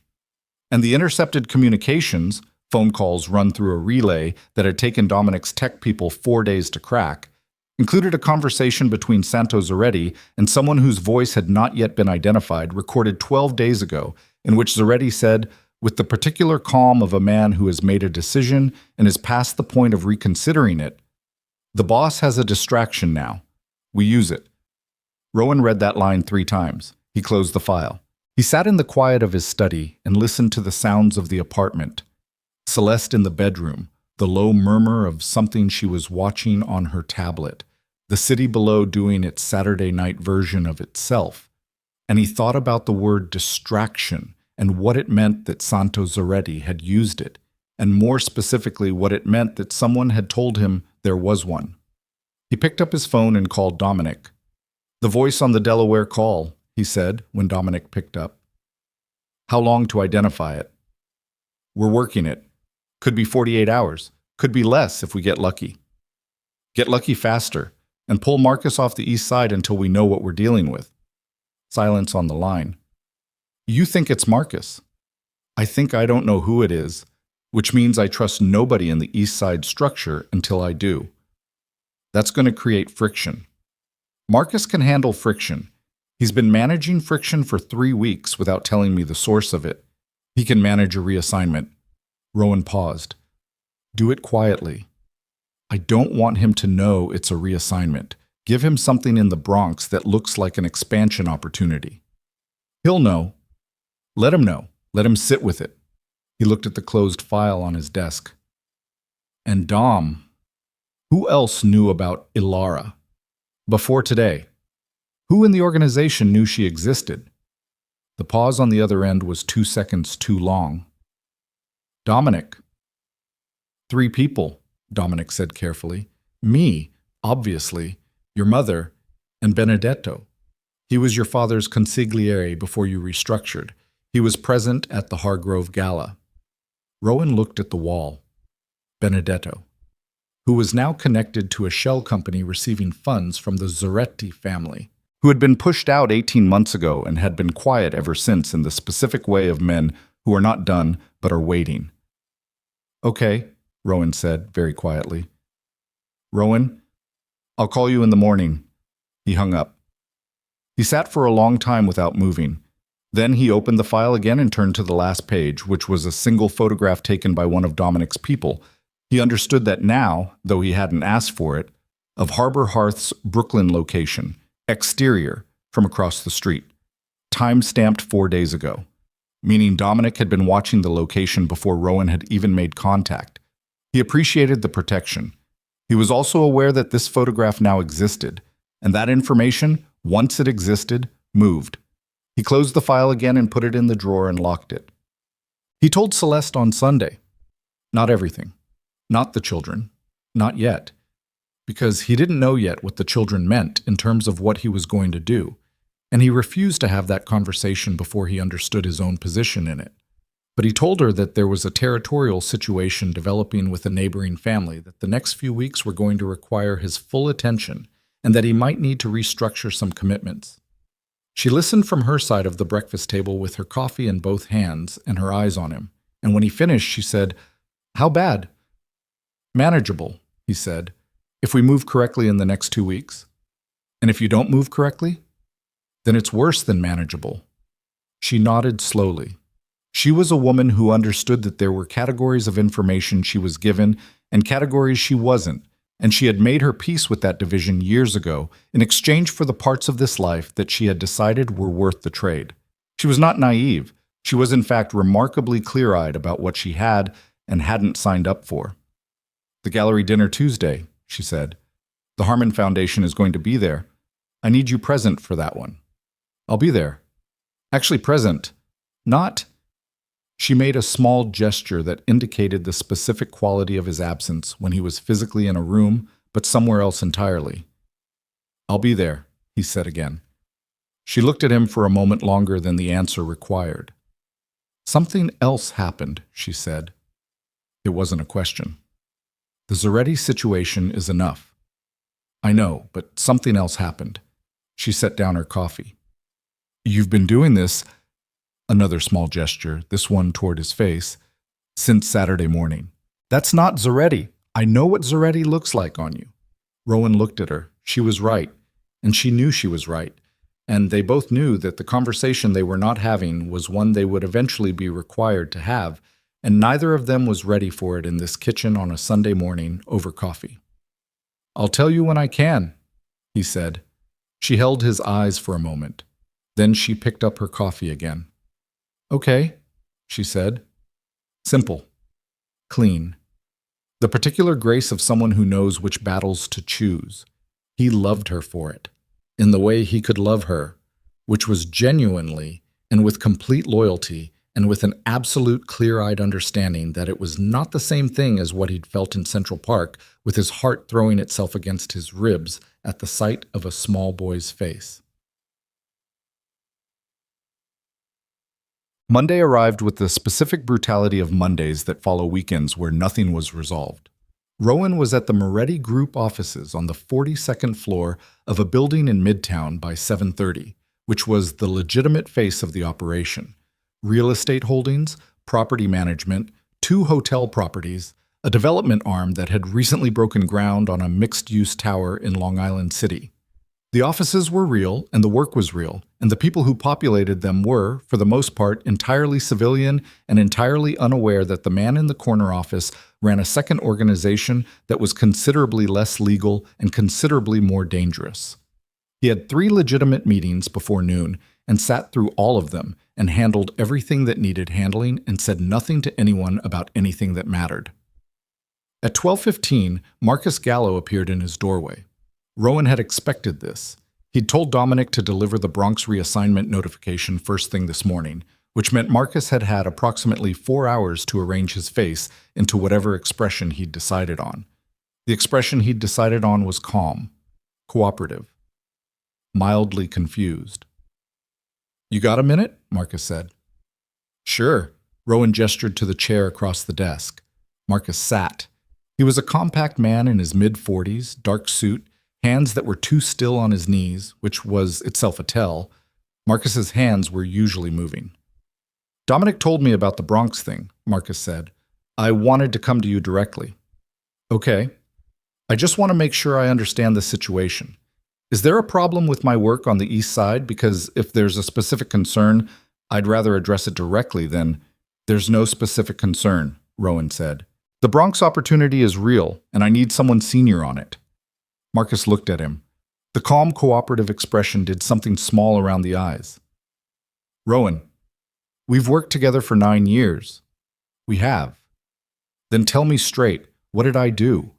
A: And the intercepted communications, phone calls run through a relay that had taken Dominic's tech people 4 days to crack, included a conversation between Santo Zaretti and someone whose voice had not yet been identified, recorded 12 days ago, in which Zaretti said, with the particular calm of a man who has made a decision and is past the point of reconsidering it, "The boss has a distraction now. We use it." Rowan read that line 3 times. He closed the file. He sat in the quiet of his study and listened to the sounds of the apartment. Celeste in the bedroom, the low murmur of something she was watching on her tablet, the city below doing its Saturday night version of itself. And he thought about the word distraction and what it meant that Santo Zaretti had used it, and more specifically what it meant that someone had told him there was one. He picked up his phone and called Dominic. The voice on the Delaware call, he said when Dominic picked up. How long to identify it? We're working it. Could be 48 hours. Could be less if we get lucky. Get lucky faster and pull Marcus off the east side until we know what we're dealing with. Silence on the line. You think it's Marcus. I think I don't know who it is, which means I trust nobody in the east side structure until I do. That's going to create friction. Marcus can handle friction. He's been managing friction for 3 weeks without telling me the source of it. He can manage a reassignment. Rowan paused. Do it quietly. I don't want him to know it's a reassignment. Give him something in the Bronx that looks like an expansion opportunity. He'll know. Let him know. Let him sit with it. He looked at the closed file on his desk. And Dom. Who else knew about Ilara? Before today. Who in the organization knew she existed? The pause on the other end was 2 seconds too long. Dominic. 3 people, Dominic said carefully. Me, obviously, your mother, and Benedetto. He was your father's consigliere before you restructured. He was present at the Hargrove Gala. Rowan looked at the wall. Benedetto, who was now connected to a shell company receiving funds from the Zoretti family, who had been pushed out 18 months ago and had been quiet ever since in the specific way of men who are not done but are waiting. Okay, Rowan said very quietly. Rowan, I'll call you in the morning. He hung up. He sat for a long time without moving. Then he opened the file again and turned to the last page, which was a single photograph taken by one of Dominic's people. He understood that now, though he hadn't asked for it, of Harbor Hearth's Brooklyn location, exterior, from across the street. Time stamped 4 days ago, meaning Dominic had been watching the location before Rowan had even made contact. He appreciated the protection. He was also aware that this photograph now existed, and that information, once it existed, moved. He closed the file again and put it in the drawer and locked it. He told Celeste on Sunday. Not everything. Not the children. Not yet. Because he didn't know yet what the children meant in terms of what he was going to do, and he refused to have that conversation before he understood his own position in it. But he told her that there was a territorial situation developing with a neighboring family that the next few weeks were going to require his full attention and that he might need to restructure some commitments. She listened from her side of the breakfast table with her coffee in both hands and her eyes on him, and when he finished, she said, How bad? Manageable, he said, if we move correctly in the next 2 weeks. And if you don't move correctly? Then it's worse than manageable. She nodded slowly. She was a woman who understood that there were categories of information she was given and categories she wasn't, and she had made her peace with that division years ago in exchange for the parts of this life that she had decided were worth the trade. She was not naive. She was in fact remarkably clear-eyed about what she had and hadn't signed up for. The gallery dinner Tuesday, she said. The Harmon Foundation is going to be there. I need you present for that one. I'll be there. Actually present. Not... She made a small gesture that indicated the specific quality of his absence when he was physically in a room, but somewhere else entirely. I'll be there, he said again. She looked at him for a moment longer than the answer required. Something else happened, she said. It wasn't a question. The Zoretti situation is enough. I know, but something else happened. She set down her coffee. You've been doing this... Another small gesture, this one toward his face, since Saturday morning. That's not Zoretti. I know what Zoretti looks like on you. Rowan looked at her. She was right, and she knew she was right, and they both knew that the conversation they were not having was one they would eventually be required to have, and neither of them was ready for it in this kitchen on a Sunday morning over coffee. I'll tell you when I can, he said. She held his eyes for a moment. Then she picked up her coffee again. Okay, she said. Simple. Clean. The particular grace of someone who knows which battles to choose. He loved her for it, in the way he could love her, which was genuinely and with complete loyalty and with an absolute clear-eyed understanding that it was not the same thing as what he'd felt in Central Park, with his heart throwing itself against his ribs at the sight of a small boy's face. Monday arrived with the specific brutality of Mondays that follow weekends where nothing was resolved. Rowan was at the Moretti Group offices on the 42nd floor of a building in Midtown by 7:30, which was the legitimate face of the operation. Real estate holdings, property management, 2 hotel properties, a development arm that had recently broken ground on a mixed-use tower in Long Island City. The offices were real, and the work was real, and the people who populated them were, for the most part, entirely civilian and entirely unaware that the man in the corner office ran a second organization that was considerably less legal and considerably more dangerous. He had 3 legitimate meetings before noon and sat through all of them and handled everything that needed handling and said nothing to anyone about anything that mattered. At 12:15, Marcus Gallo appeared in his doorway. Rowan had expected this. He'd told Dominic to deliver the Bronx reassignment notification first thing this morning, which meant Marcus had had approximately 4 hours to arrange his face into whatever expression he'd decided on. The expression he'd decided on was calm, cooperative, mildly confused. "You got a minute?" Marcus said. "Sure." Rowan gestured to the chair across the desk. Marcus sat. He was a compact man in his mid-40s, dark suit, hands that were too still on his knees, which was itself a tell. Marcus's hands were usually moving. "Dominic told me about the Bronx thing," Marcus said. "I wanted to come to you directly." "Okay. I just want to make sure I understand the situation. Is there a problem with my work on the East Side? Because if there's a specific concern, I'd rather address it directly than—" "There's no specific concern," Rowan said. "The Bronx opportunity is real, and I need someone senior on it." Marcus looked at him. The calm, cooperative expression did something small around the eyes. "Rowan, we've worked together for 9 years." "We have." "Then tell me straight, what did I do?"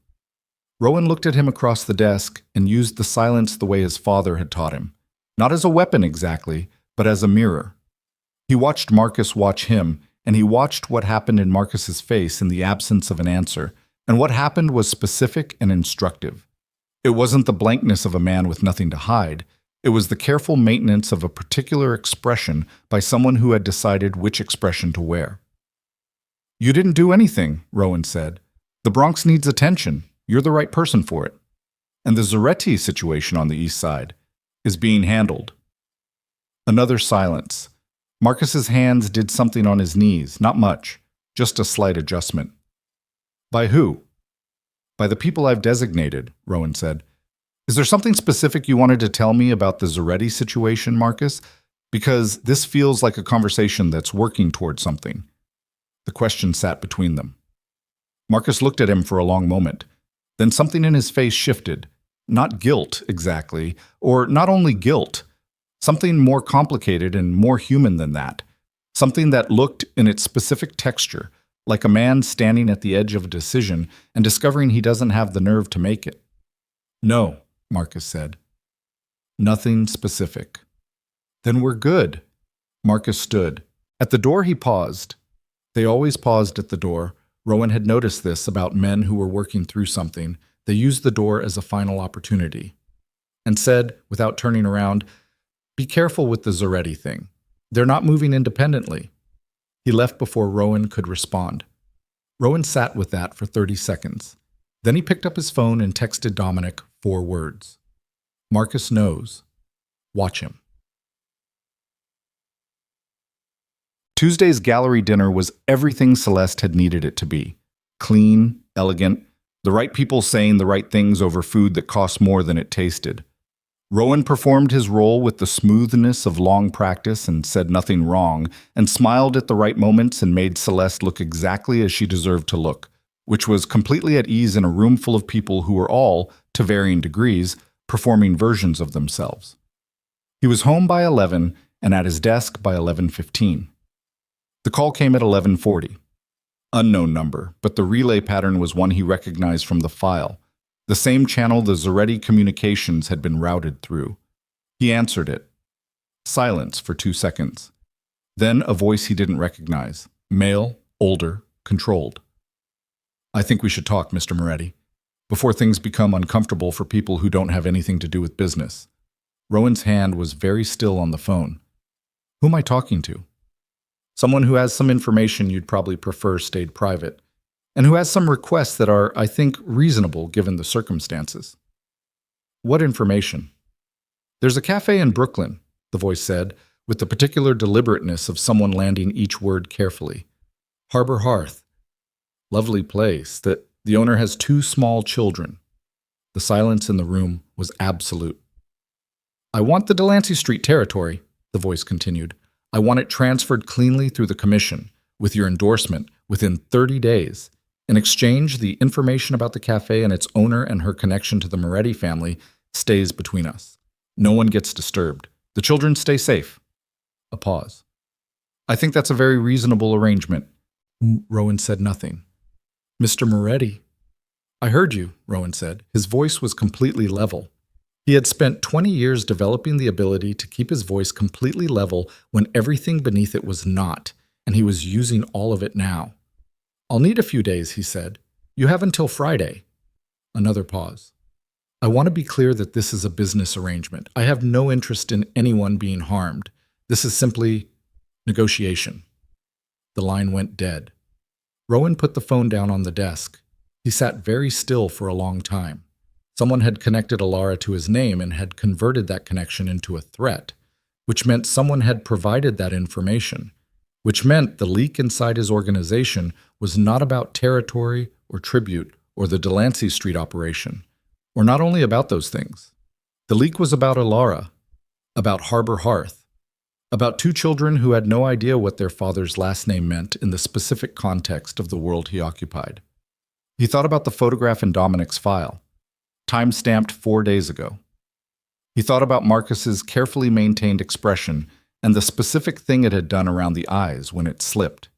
A: Rowan looked at him across the desk and used the silence the way his father had taught him. Not as a weapon exactly, but as a mirror. He watched Marcus watch him, and he watched what happened in Marcus's face in the absence of an answer, and what happened was specific and instructive. It wasn't the blankness of a man with nothing to hide. It was the careful maintenance of a particular expression by someone who had decided which expression to wear. "You didn't do anything," Rowan said. "The Bronx needs attention. You're the right person for it. And the Zaretti situation on the East Side is being handled." Another silence. Marcus's hands did something on his knees, not much, just a slight adjustment. "By who?" "By the people I've designated," Rowan said. "Is there something specific you wanted to tell me about the Zaretti situation, Marcus? Because this feels like a conversation that's working toward something." The question sat between them. Marcus looked at him for a long moment. Then something in his face shifted. Not guilt, exactly, or not only guilt. Something more complicated and more human than that. Something that looked, in its specific texture, like a man standing at the edge of a decision and discovering he doesn't have the nerve to make it. "No," Marcus said. "Nothing specific." "Then we're good." Marcus stood. At the door he paused. They always paused at the door. Rowan had noticed this about men who were working through something. They used the door as a final opportunity. And said, without turning around, "Be careful with the Zaretti thing. They're not moving independently." He left before Rowan could respond. Rowan sat with that for 30 seconds. Then he picked up his phone and texted Dominic 4 words. "Marcus knows. Watch him." Tuesday's gallery dinner was everything Celeste had needed it to be. Clean, elegant, the right people saying the right things over food that cost more than it tasted. Rowan performed his role with the smoothness of long practice and said nothing wrong, and smiled at the right moments and made Celeste look exactly as she deserved to look, which was completely at ease in a room full of people who were all, to varying degrees, performing versions of themselves. He was home by 11 and at his desk by 11:15. The call came at 11:40. Unknown number, but the relay pattern was one he recognized from the file. The same channel the Zaretti communications had been routed through. He answered it. Silence for 2 seconds. Then a voice he didn't recognize. Male, older, controlled. "I think we should talk, Mr. Moretti, before things become uncomfortable for people who don't have anything to do with business." Rowan's hand was very still on the phone. "Who am I talking to?" Someone who has some information you'd probably prefer stayed private, and who has some requests that are, I think, reasonable given the circumstances. What information? There's a cafe in Brooklyn, the voice said, with the particular deliberateness of someone landing each word carefully. Harbor Hearth. Lovely place. The owner has 2 small children. The silence in the room was absolute. I want the Delancey Street territory, the voice continued. I want it transferred cleanly through the commission, with your endorsement, within 30 days. In exchange, the information about the cafe and its owner and her connection to the Moretti family stays between us. No one gets disturbed. The children stay safe. A pause. I think that's a very reasonable arrangement. Rowan said nothing. Mr. Moretti. I heard you, Rowan said. His voice was completely level. He had spent 20 years developing the ability to keep his voice completely level when everything beneath it was not, and he was using all of it now. I'll need a few days, he said. You have until Friday. Another pause. I want to be clear that this is a business arrangement. I have no interest in anyone being harmed. This is simply negotiation. The line went dead. Rowan put the phone down on the desk. He sat very still for a long time. Someone had connected Alara to his name and had converted that connection into a threat, which meant someone had provided that information, which meant the leak inside his organization was not about territory or tribute or the Delancey Street operation, or not only about those things. The leak was about Alara, about Harbor Hearth, about 2 children who had no idea what their father's last name meant in the specific context of the world he occupied. He thought about the photograph in Dominic's file, time-stamped 4 days ago. He thought about Marcus's carefully maintained expression and the specific thing it had done around the eyes when it slipped.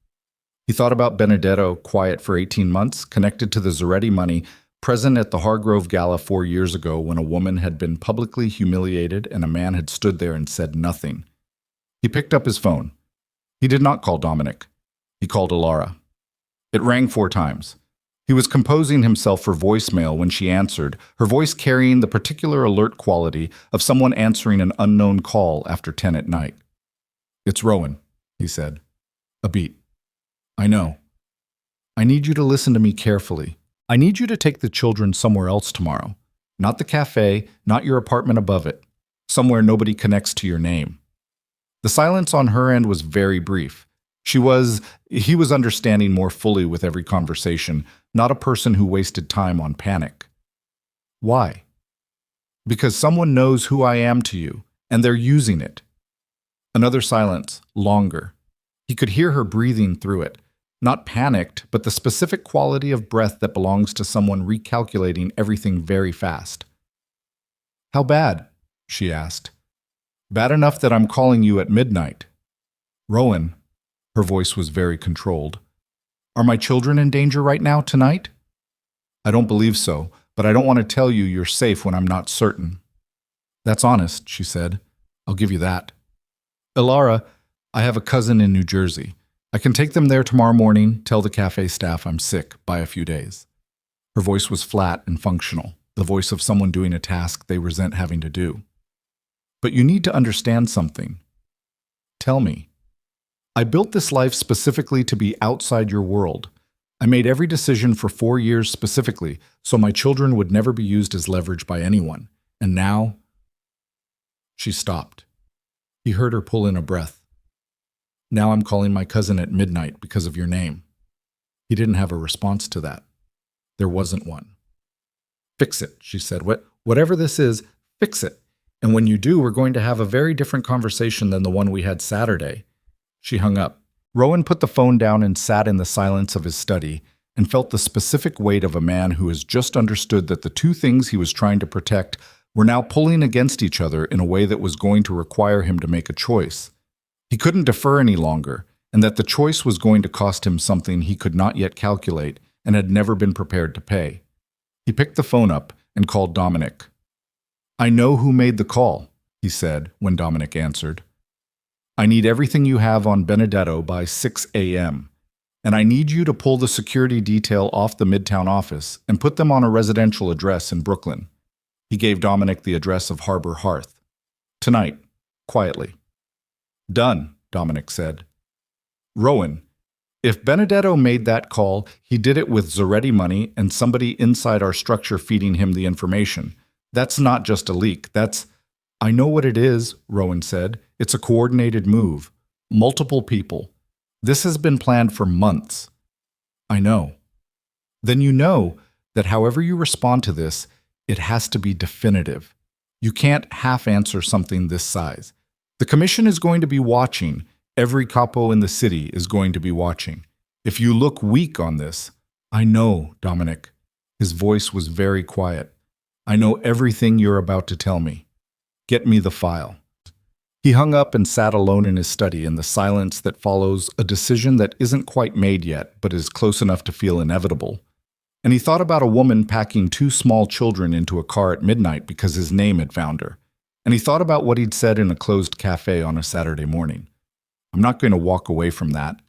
A: He thought about Benedetto, quiet for 18 months, connected to the Zoretti money, present at the Hargrove Gala 4 years ago when a woman had been publicly humiliated and a man had stood there and said nothing. He picked up his phone. He did not call Dominic. He called Alara. It rang 4 times. He was composing himself for voicemail when she answered, her voice carrying the particular alert quality of someone answering an unknown call after 10 at night. It's Rowan, he said. A beat. I know. I need you to listen to me carefully. I need you to take the children somewhere else tomorrow. Not the cafe, not your apartment above it. Somewhere nobody connects to your name. The silence on her end was very brief. He was understanding more fully with every conversation, not a person who wasted time on panic. Why? Because someone knows who I am to you, and they're using it. Another silence, longer. He could hear her breathing through it. Not panicked, but the specific quality of breath that belongs to someone recalculating everything very fast. How bad? She asked. Bad enough that I'm calling you at midnight. Rowan, her voice was very controlled. Are my children in danger right now, tonight? I don't believe so, but I don't want to tell you you're safe when I'm not certain. That's honest, she said. I'll give you that. Alara, I have a cousin in New Jersey. I can take them there tomorrow morning, tell the cafe staff I'm sick, by a few days. Her voice was flat and functional, the voice of someone doing a task they resent having to do. But you need to understand something. Tell me. I built this life specifically to be outside your world. I made every decision for 4 years specifically, so my children would never be used as leverage by anyone. And now... She stopped. He heard her pull in a breath. Now I'm calling my cousin at midnight because of your name. He didn't have a response to that. There wasn't one. Fix it, she said. Whatever this is, fix it. And when you do, we're going to have a very different conversation than the one we had Saturday. She hung up. Rowan put the phone down and sat in the silence of his study and felt the specific weight of a man who has just understood that the 2 things he was trying to protect were now pulling against each other in a way that was going to require him to make a choice. He couldn't defer any longer, and that the choice was going to cost him something he could not yet calculate and had never been prepared to pay. He picked the phone up and called Dominic. I know who made the call, he said when Dominic answered. I need everything you have on Benedetto by 6 a.m., and I need you to pull the security detail off the Midtown office and put them on a residential address in Brooklyn. He gave Dominic the address of Harbor Hearth. Tonight, quietly. Done, Dominic said. Rowan, if Benedetto made that call, he did it with Zaretti money and somebody inside our structure feeding him the information. That's not just a leak. I know what it is, Rowan said. It's a coordinated move. Multiple people. This has been planned for months. I know. Then you know that however you respond to this, it has to be definitive. You can't half-answer something this size. The commission is going to be watching. Every capo in the city is going to be watching. If you look weak on this, I know, Dominic. His voice was very quiet. I know everything you're about to tell me. Get me the file. He hung up and sat alone in his study in the silence that follows a decision that isn't quite made yet, but is close enough to feel inevitable. And he thought about a woman packing two small children into a car at midnight because his name had found her. And he thought about what he'd said in a closed cafe on a Saturday morning. I'm not going to walk away from that.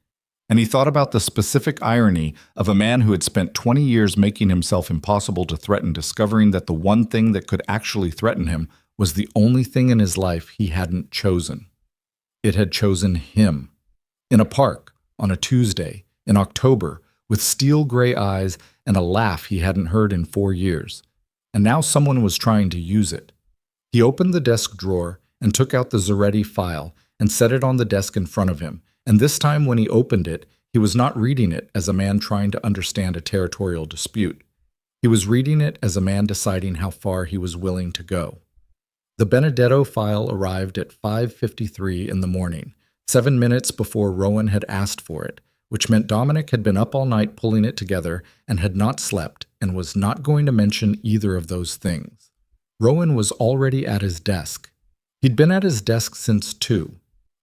A: And he thought about the specific irony of a man who had spent 20 years making himself impossible to threaten, discovering that the one thing that could actually threaten him was the only thing in his life he hadn't chosen. It had chosen him. In a park, on a Tuesday, in October, with steel gray eyes and a laugh he hadn't heard in 4 years. And now someone was trying to use it. He opened the desk drawer and took out the Zaretti file and set it on the desk in front of him. And this time when he opened it, he was not reading it as a man trying to understand a territorial dispute. He was reading it as a man deciding how far he was willing to go. The Benedetto file arrived at 5:53 in the morning, 7 minutes before Rowan had asked for it, which meant Dominic had been up all night pulling it together and had not slept and was not going to mention either of those things. Rowan was already at his desk. He'd been at his desk since 2.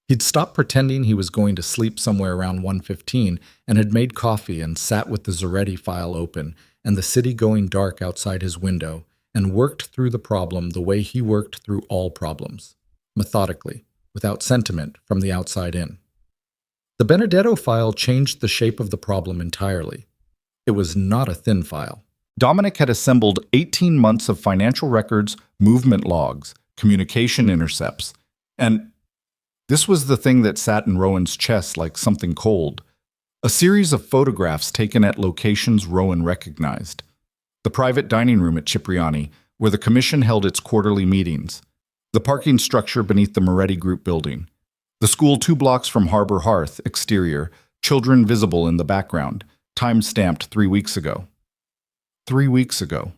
A: He'd stopped pretending he was going to sleep somewhere around 1:15 and had made coffee and sat with the Zaretti file open and the city going dark outside his window and worked through the problem the way he worked through all problems, methodically, without sentiment, from the outside in. The Benedetto file changed the shape of the problem entirely. It was not a thin file. Dominic had assembled 18 months of financial records, movement logs, communication intercepts, and this was the thing that sat in Rowan's chest like something cold. A series of photographs taken at locations Rowan recognized. The private dining room at Cipriani, where the commission held its quarterly meetings. The parking structure beneath the Moretti Group building. The school 2 blocks from Harbor Hearth, exterior, children visible in the background, time-stamped 3 weeks ago. 3 weeks ago.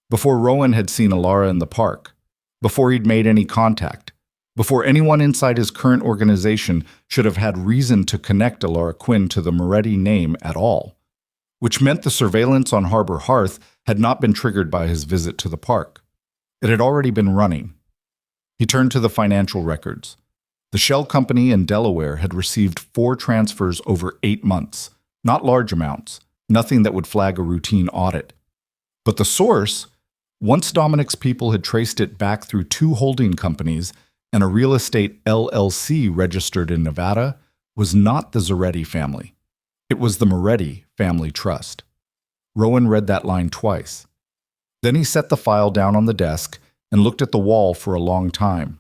A: Before Rowan had seen Alara in the park. Before he'd made any contact. Before anyone inside his current organization should have had reason to connect Alara Quinn to the Moretti name at all. Which meant the surveillance on Harbor Hearth had not been triggered by his visit to the park. It had already been running. He turned to the financial records. The shell company in Delaware had received 4 transfers over 8 months, not large amounts, nothing that would flag a routine audit. But the source, once Dominic's people had traced it back through 2 holding companies and a real estate LLC registered in Nevada, was not the Zaretti family. It was the Moretti Family Trust. Rowan read that line twice. Then he set the file down on the desk and looked at the wall for a long time.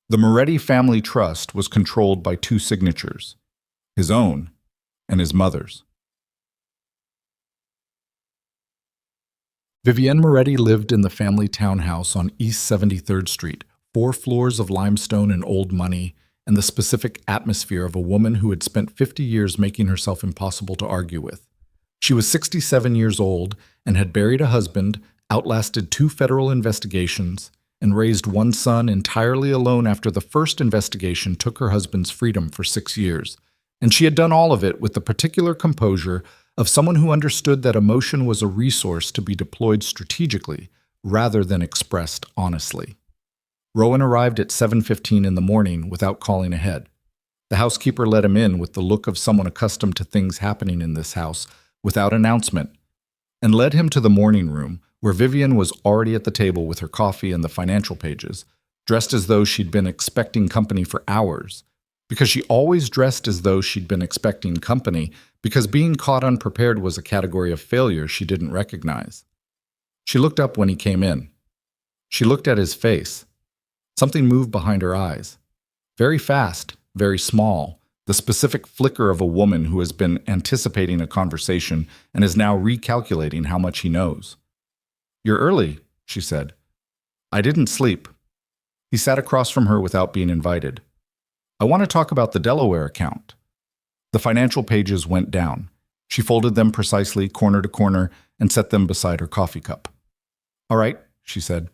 A: The Moretti Family Trust was controlled by 2 signatures, his own and his mother's. Vivienne Moretti lived in the family townhouse on East 73rd Street, 4 floors of limestone and old money, and the specific atmosphere of a woman who had spent 50 years making herself impossible to argue with. She was 67 years old and had buried a husband, outlasted 2 federal investigations, and raised 1 son entirely alone after the first investigation took her husband's freedom for 6 years. And she had done all of it with the particular composure of someone who understood that emotion was a resource to be deployed strategically rather than expressed honestly. Rowan arrived at 7:15 in the morning without calling ahead. The housekeeper let him in with the look of someone accustomed to things happening in this house without announcement, and led him to the morning room, where Vivienne was already at the table with her coffee and the financial pages, dressed as though she'd been expecting company for hours, because she always dressed as though she'd been expecting company, because being caught unprepared was a category of failure she didn't recognize. She looked up when he came in. She looked at his face. Something moved behind her eyes. Very fast, very small, the specific flicker of a woman who has been anticipating a conversation and is now recalculating how much he knows. "You're early," she said. "I didn't sleep." He sat across from her without being invited. "I want to talk about the Delaware account." The financial pages went down. She folded them precisely, corner to corner, and set them beside her coffee cup. "All right," she said.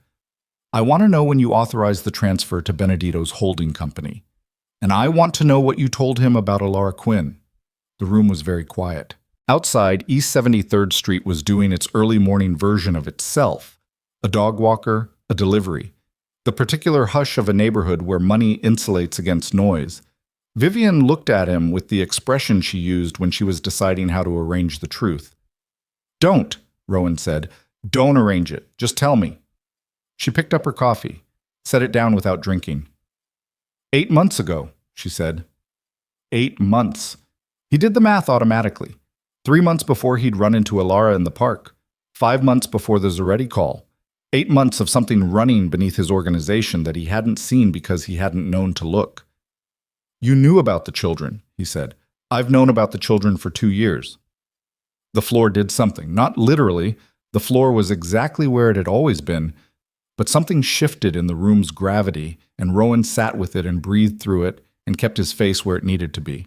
A: "I want to know when you authorized the transfer to Benedito's holding company. And I want to know what you told him about Alara Quinn." The room was very quiet. Outside, East 73rd Street was doing its early morning version of itself. A dog walker, a delivery. The particular hush of a neighborhood where money insulates against noise. Vivian looked at him with the expression she used when she was deciding how to arrange the truth. "Don't," Rowan said. "Don't arrange it. Just tell me." She picked up her coffee, set it down without drinking. 8 months ago, she said. 8 months. He did the math automatically. 3 months before he'd run into Alara in the park. 5 months before the Zaretti call. 8 months of something running beneath his organization that he hadn't seen because he hadn't known to look. "You knew about the children," he said. "I've known about the children for 2 years." The floor did something. Not literally. The floor was exactly where it had always been, but something shifted in the room's gravity, and Rowan sat with it and breathed through it and kept his face where it needed to be.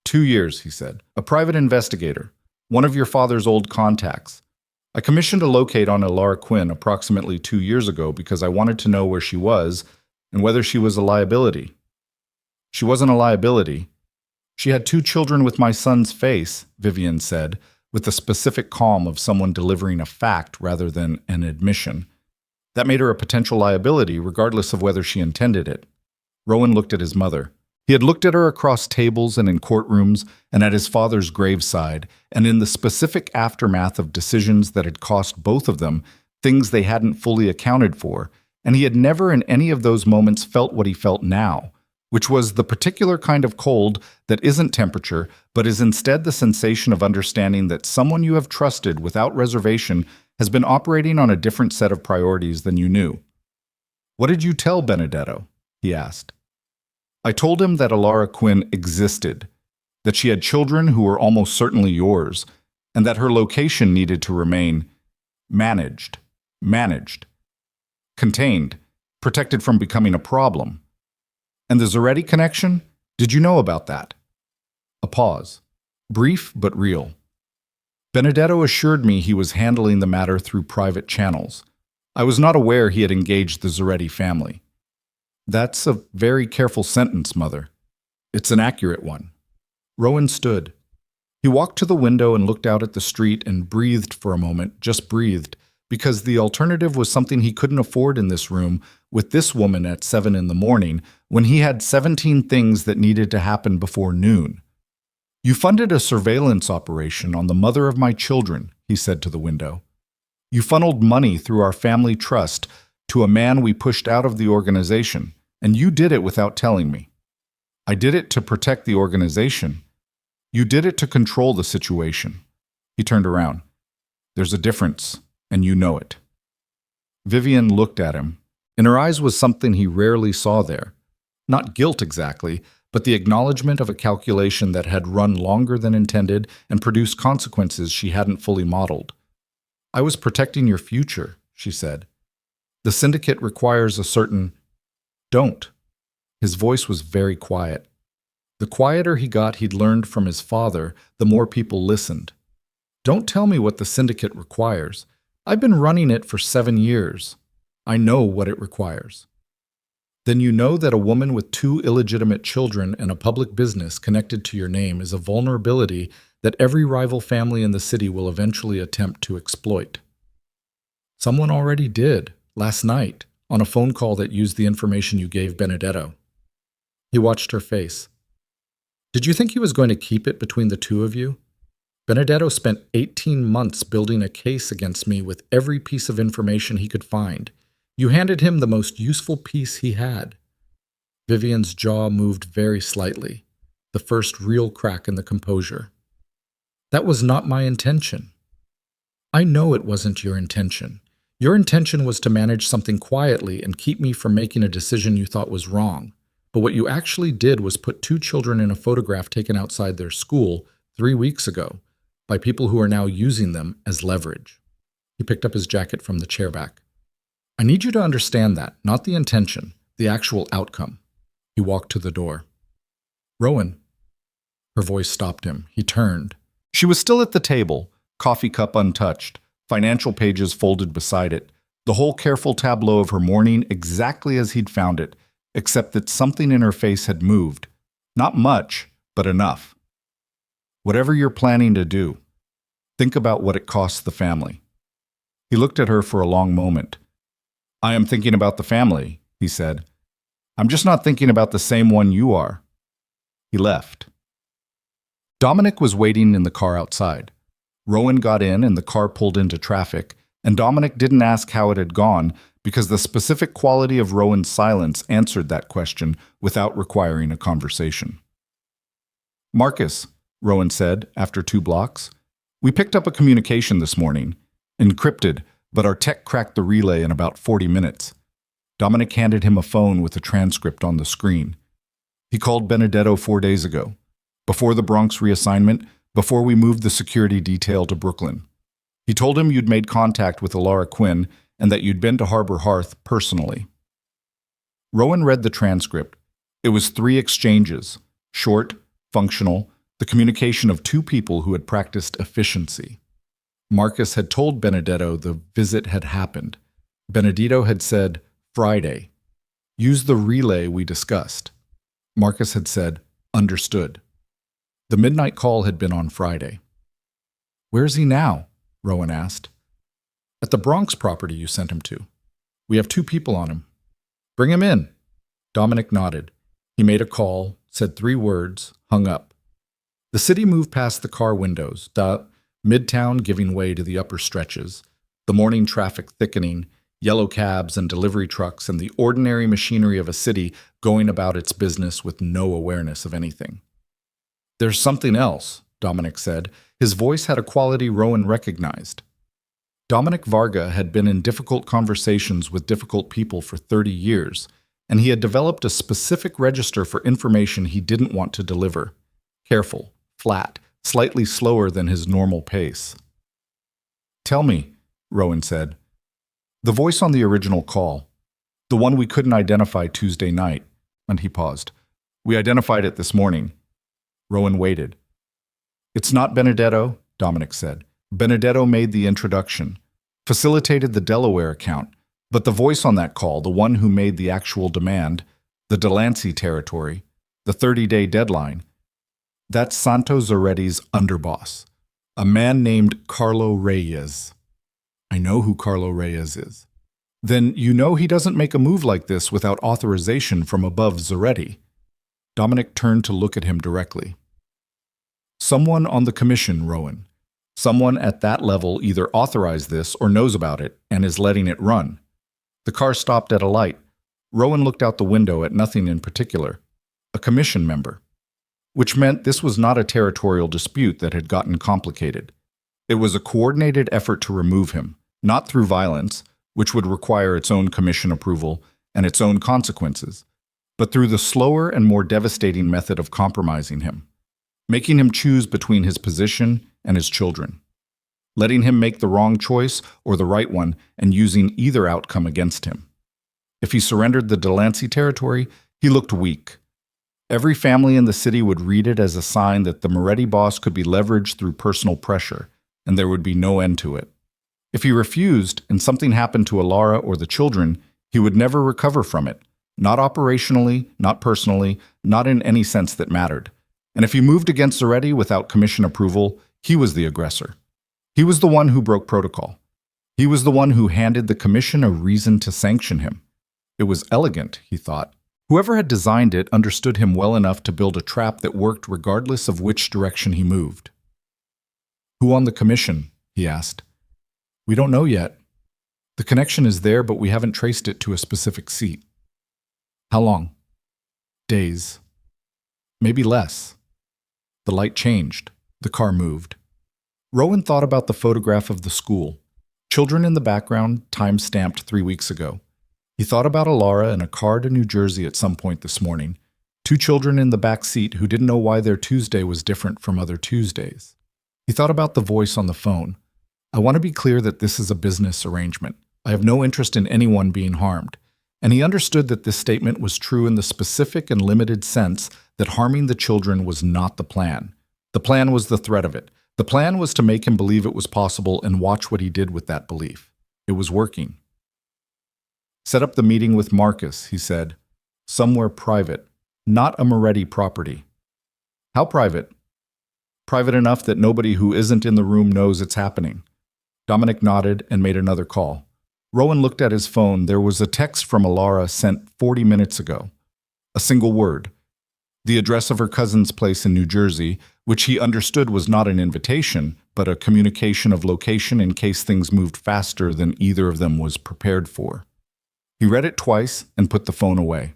A: 2 years, he said. "A private investigator. One of your father's old contacts. I commissioned a locate on Alara Quinn approximately 2 years ago because I wanted to know where she was and whether she was a liability. She wasn't a liability. She had 2 children with my son's face," Vivian said, with the specific calm of someone delivering a fact rather than an admission. That made her a potential liability, regardless of whether she intended it. Rowan looked at his mother. He had looked at her across tables and in courtrooms and at his father's graveside, and in the specific aftermath of decisions that had cost both of them things they hadn't fully accounted for, and he had never in any of those moments felt what he felt now, which was the particular kind of cold that isn't temperature, but is instead the sensation of understanding that someone you have trusted without reservation has been operating on a different set of priorities than you knew. "What did you tell Benedetto?" he asked. "I told him that Alara Quinn existed, that she had children who were almost certainly yours, and that her location needed to remain managed, contained, protected from becoming a problem. And the Zaretti connection? Did you know about that?" A pause. Brief but real. "Benedetto assured me he was handling the matter through private channels. I was not aware he had engaged the Zaretti family." "That's a very careful sentence, Mother." "It's an accurate one." Rowan stood. He walked to the window and looked out at the street and breathed for a moment, just breathed, because the alternative was something he couldn't afford in this room with this woman at 7 in the morning when he had 17 things that needed to happen before noon. "You funded a surveillance operation on the mother of my children," he said to the window. "You funneled money through our family trust to a man we pushed out of the organization, and you did it without telling me. I did it to protect the organization. You did it to control the situation." He turned around. "There's a difference, and you know it." Vivian looked at him. In her eyes was something he rarely saw there. Not guilt exactly, but the acknowledgement of a calculation that had run longer than intended and produced consequences she hadn't fully modeled. "I was protecting your future," she said. "The syndicate requires a certain—" "Don't." His voice was very quiet. The quieter he got he'd learned from his father, the more people listened. "Don't tell me what the syndicate requires. I've been running it for 7 years. I know what it requires." "Then you know that a woman with 2 illegitimate children and a public business connected to your name is a vulnerability that every rival family in the city will eventually attempt to exploit." "Someone already did, last night, on a phone call that used the information you gave Benedetto." He watched her face. "Did you think he was going to keep it between the 2 of you? Benedetto spent 18 months building a case against me with every piece of information he could find. You handed him the most useful piece he had." Vivian's jaw moved very slightly, the first real crack in the composure. "That was not my intention." "I know it wasn't your intention. Your intention was to manage something quietly and keep me from making a decision you thought was wrong. But what you actually did was put two children in a photograph taken outside their school 3 weeks ago by people who are now using them as leverage. He picked up his jacket from the chair back. I need you to understand that, not the intention, the actual outcome. He walked to the door. Rowan. Her voice stopped him. He turned. She was still at the table, coffee cup untouched, financial pages folded beside it, the whole careful tableau of her morning exactly as he'd found it, except that something in her face had moved. Not much, but enough. Whatever you're planning to do, think about what it costs the family. He looked at her for a long moment. I am thinking about the family, he said. I'm just not thinking about the same one you are. He left. Dominic was waiting in the car outside. Rowan got in and the car pulled into traffic, and Dominic didn't ask how it had gone because the specific quality of Rowan's silence answered that question without requiring a conversation. Marcus, Rowan said after 2 blocks, we picked up a communication this morning, encrypted, but our tech cracked the relay in about 40 minutes. Dominic handed him a phone with a transcript on the screen. He called Benedetto 4 days ago, before the Bronx reassignment, before we moved the security detail to Brooklyn. He told him you'd made contact with Alara Quinn and that you'd been to Harbor Hearth personally. Rowan read the transcript. It was 3 exchanges, short, functional, the communication of 2 people who had practiced efficiency. Marcus had told Benedetto the visit had happened. Benedetto had said, Friday. Use the relay we discussed. Marcus had said, understood. The midnight call had been on Friday. Where is he now? Rowan asked. At the Bronx property you sent him to. We have 2 people on him. Bring him in. Dominic nodded. He made a call, said 3 words, hung up. The city moved past the car windows, Midtown giving way to the upper stretches, the morning traffic thickening, yellow cabs and delivery trucks, and the ordinary machinery of a city going about its business with no awareness of anything. There's something else, Dominic said. His voice had a quality Rowan recognized. Dominic Varga had been in difficult conversations with difficult people for 30 years, and he had developed a specific register for information he didn't want to deliver. Careful, flat, slightly slower than his normal pace. Tell me, Rowan said. The voice on the original call, the one we couldn't identify Tuesday night, and he paused. We identified it this morning. Rowan waited. It's not Benedetto, Dominic said. Benedetto made the introduction, facilitated the Delaware account, but the voice on that call, the one who made the actual demand, the Delancey territory, the 30-day deadline, that's Santo Zoretti's underboss, a man named Carlo Reyes. I know who Carlo Reyes is. Then you know he doesn't make a move like this without authorization from above Zoretti. Dominic turned to look at him directly. Someone on the commission, Rowan. Someone at that level either authorized this or knows about it and is letting it run. The car stopped at a light. Rowan looked out the window at nothing in particular. A commission member. Which meant this was not a territorial dispute that had gotten complicated. It was a coordinated effort to remove him, not through violence, which would require its own commission approval and its own consequences, but through the slower and more devastating method of compromising him, making him choose between his position and his children, letting him make the wrong choice or the right one and using either outcome against him. If he surrendered the Delancey territory, he looked weak. Every family in the city would read it as a sign that the Moretti boss could be leveraged through personal pressure, and there would be no end to it. If he refused and something happened to Alara or the children, he would never recover from it, not operationally, not personally, not in any sense that mattered. And if he moved against Zoretti without commission approval, he was the aggressor. He was the one who broke protocol. He was the one who handed the commission a reason to sanction him. It was elegant, he thought. Whoever had designed it understood him well enough to build a trap that worked regardless of which direction he moved. Who on the commission? He asked. We don't know yet. The connection is there, but we haven't traced it to a specific seat. How long? Days. Maybe less. The light changed. The car moved. Rowan thought about the photograph of the school. Children in the background, time-stamped 3 weeks ago. He thought about Alara in a car to New Jersey at some point this morning, two children in the back seat who didn't know why their Tuesday was different from other Tuesdays. He thought about the voice on the phone. I want to be clear that this is a business arrangement. I have no interest in anyone being harmed. And he understood that this statement was true in the specific and limited sense that harming the children was not the plan. The plan was the threat of it. The plan was to make him believe it was possible and watch what he did with that belief. It was working. Set up the meeting with Marcus, he said. Somewhere private, not a Moretti property. How private? Private enough that nobody who isn't in the room knows it's happening. Dominic nodded and made another call. Rowan looked at his phone. There was a text from Alara sent 40 minutes ago. A single word. The address of her cousin's place in New Jersey, which he understood was not an invitation, but a communication of location in case things moved faster than either of them was prepared for. He read it twice and put the phone away.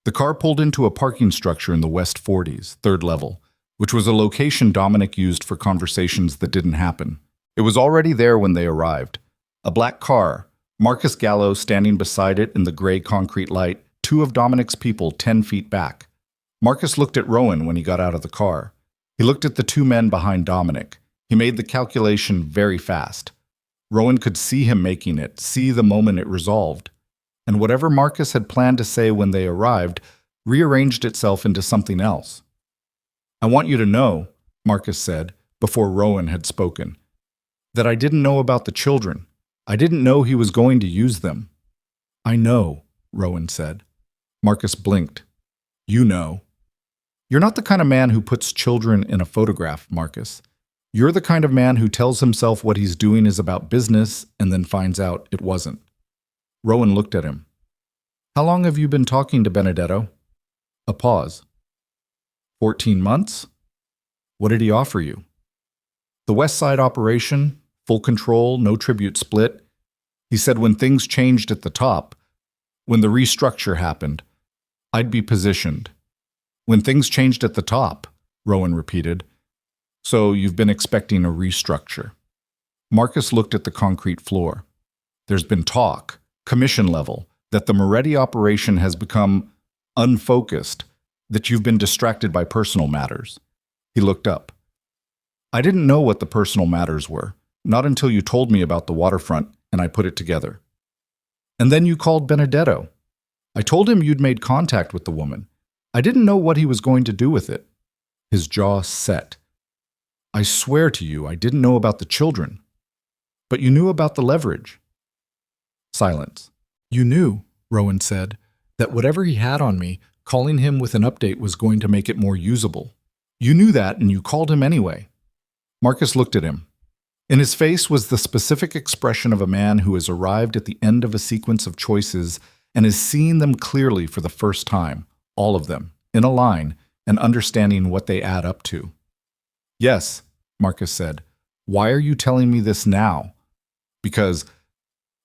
A: The car pulled into a parking structure in the West 40s, third level, which was a location Dominic used for conversations that didn't happen. It was already there when they arrived. A black car, Marcus Gallo standing beside it in the gray concrete light, two of Dominic's people 10 feet back. Marcus looked at Rowan when he got out of the car. He looked at the two men behind Dominic. He made the calculation very fast. Rowan could see him making it, see the moment it resolved. And whatever Marcus had planned to say when they arrived rearranged itself into something else. I want you to know, Marcus said, before Rowan had spoken, that I didn't know about the children. I didn't know he was going to use them. I know, Rowan said. Marcus blinked. You know. You're not the kind of man who puts children in a photograph, Marcus. You're the kind of man who tells himself what he's doing is about business and then finds out it wasn't. Rowan looked at him. How long have you been talking to Benedetto? A pause. 14 months? What did he offer you? The West Side operation, full control, no tribute split. He said when things changed at the top, when the restructure happened, I'd be positioned. When things changed at the top, Rowan repeated. So you've been expecting a restructure. Marcus looked at the concrete floor. There's been talk, commission level, that the Moretti operation has become unfocused, that you've been distracted by personal matters. He looked up. I didn't know what the personal matters were, not until you told me about the waterfront and I put it together. And then you called Benedetto. I told him you'd made contact with the woman. I didn't know what he was going to do with it. His jaw set. I swear to you, I didn't know about the children. But you knew about the leverage. Silence. You knew, Rowan said, that whatever he had on me, calling him with an update was going to make it more usable. You knew that and you called him anyway. Marcus looked at him. In his face was the specific expression of a man who has arrived at the end of a sequence of choices and is seeing them clearly for the first time, all of them, in a line, and understanding what they add up to. Yes, Marcus said. Why are you telling me this now? Because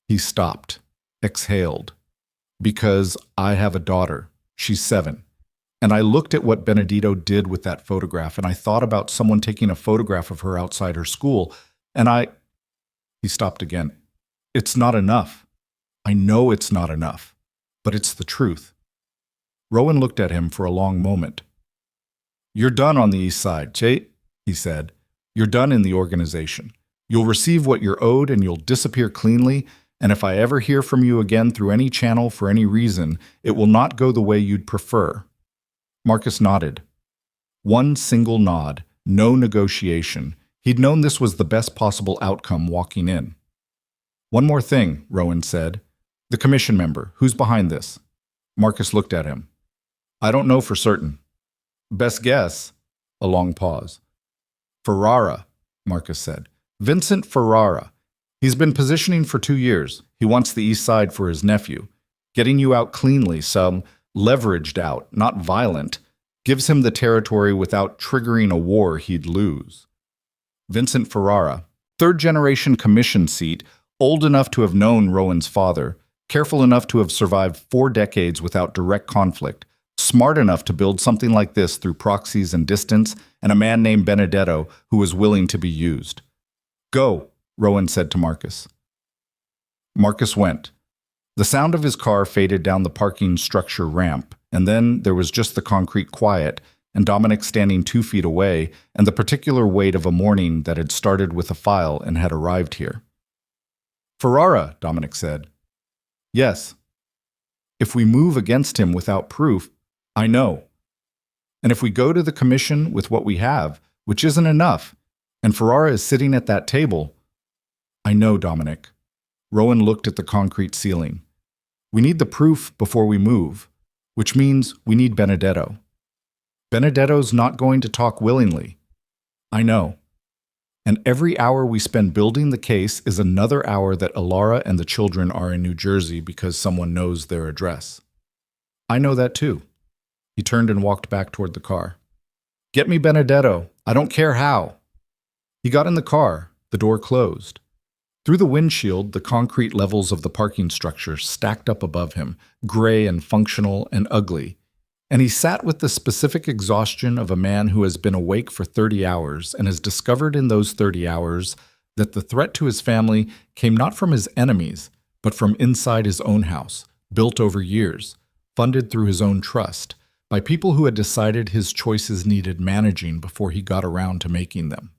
A: he stopped, exhaled. Because I have a daughter. She's 7. And I looked at what Benedetto did with that photograph, and I thought about someone taking a photograph of her outside her school, and He stopped again. It's not enough. I know it's not enough, but it's the truth. Rowan looked at him for a long moment. You're done on the East Side, Chait, he said. You're done in the organization. You'll receive what you're owed and you'll disappear cleanly, and if I ever hear from you again through any channel for any reason, it will not go the way you'd prefer. Marcus nodded. One single nod, no negotiation. He'd known this was the best possible outcome walking in. One more thing, Rowan said. The commission member, who's behind this? Marcus looked at him. I don't know for certain. Best guess? A long pause. Ferrara, Marcus said. Vincent Ferrara. He's been positioning for 2 years. He wants the East Side for his nephew. Getting you out cleanly, some leveraged out, not violent, gives him the territory without triggering a war he'd lose. Vincent Ferrara, third-generation commission seat, old enough to have known Rowan's father, careful enough to have survived 4 decades without direct conflict, smart enough to build something like this through proxies and distance, and a man named Benedetto who was willing to be used. Go, Rowan said to Marcus. Marcus went. The sound of his car faded down the parking structure ramp, and then there was just the concrete quiet, and Dominic standing 2 feet away, and the particular weight of a morning that had started with a file and had arrived here. "Ferrara," Dominic said. "Yes." "If we move against him without proof, I know. And if we go to the commission with what we have, which isn't enough, and Ferrara is sitting at that table, I know, Dominic." Rowan looked at the concrete ceiling. "We need the proof before we move, which means we need Benedetto. Benedetto's not going to talk willingly. I know. And every hour we spend building the case is another hour that Alara and the children are in New Jersey because someone knows their address. I know that too." He turned and walked back toward the car. "Get me Benedetto. I don't care how." He got in the car. The door closed. Through the windshield, the concrete levels of the parking structure stacked up above him, gray and functional and ugly. And he sat with the specific exhaustion of a man who has been awake for 30 hours and has discovered in those 30 hours that the threat to his family came not from his enemies, but from inside his own house, built over years, funded through his own trust, by people who had decided his choices needed managing before he got around to making them.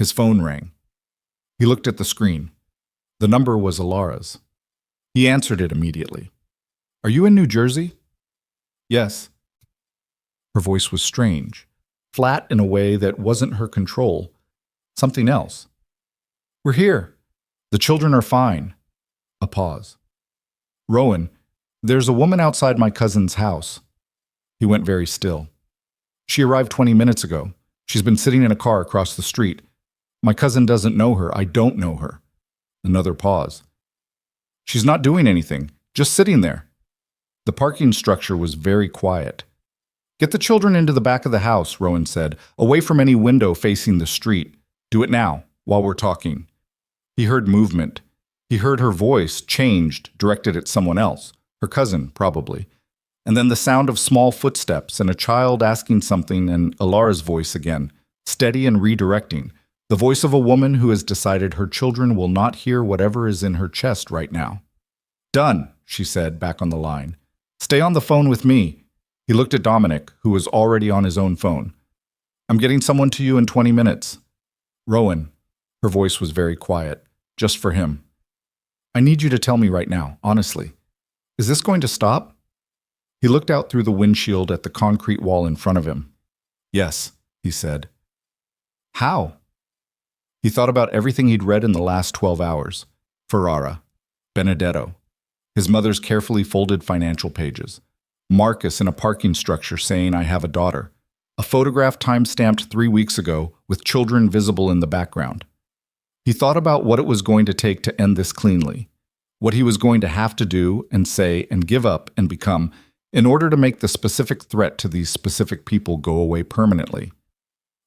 A: His phone rang. He looked at the screen. The number was Alara's. He answered it immediately. "Are you in New Jersey?" "Yes." Her voice was strange, flat in a way that wasn't her control, something else. "We're here. The children are fine." A pause. "Rowan, there's a woman outside my cousin's house." He went very still. "She arrived 20 minutes ago. She's been sitting in a car across the street. My cousin doesn't know her. I don't know her." Another pause. "She's not doing anything, just sitting there." The parking structure was very quiet. "Get the children into the back of the house," Rowan said, "away from any window facing the street. Do it now, while we're talking." He heard movement. He heard her voice, changed, directed at someone else, her cousin, probably. And then the sound of small footsteps and a child asking something and Alara's voice again, steady and redirecting. The voice of a woman who has decided her children will not hear whatever is in her chest right now. "Done," she said, back on the line. "Stay on the phone with me." He looked at Dominic, who was already on his own phone. "I'm getting someone to you in 20 minutes. "Rowan," her voice was very quiet, just for him. "I need you to tell me right now, honestly. Is this going to stop?" He looked out through the windshield at the concrete wall in front of him. "Yes," he said. "How?" He thought about everything he'd read in the last 12 hours. Ferrara, Benedetto, his mother's carefully folded financial pages, Marcus in a parking structure saying, "I have a daughter," a photograph time-stamped 3 weeks ago with children visible in the background. He thought about what it was going to take to end this cleanly, what he was going to have to do and say and give up and become in order to make the specific threat to these specific people go away permanently.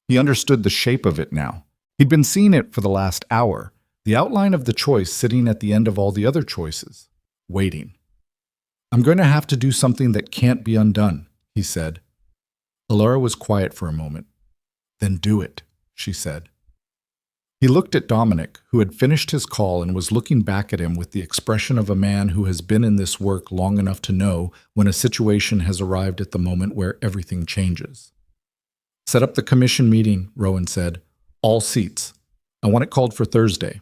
A: He understood the shape of it now. He'd been seeing it for the last hour, the outline of the choice sitting at the end of all the other choices, waiting. "I'm going to have to do something that can't be undone," he said. Alara was quiet for a moment. "Then do it," she said. He looked at Dominic, who had finished his call and was looking back at him with the expression of a man who has been in this work long enough to know when a situation has arrived at the moment where everything changes. "Set up the commission meeting," Rowan said. "All seats. I want it called for Thursday."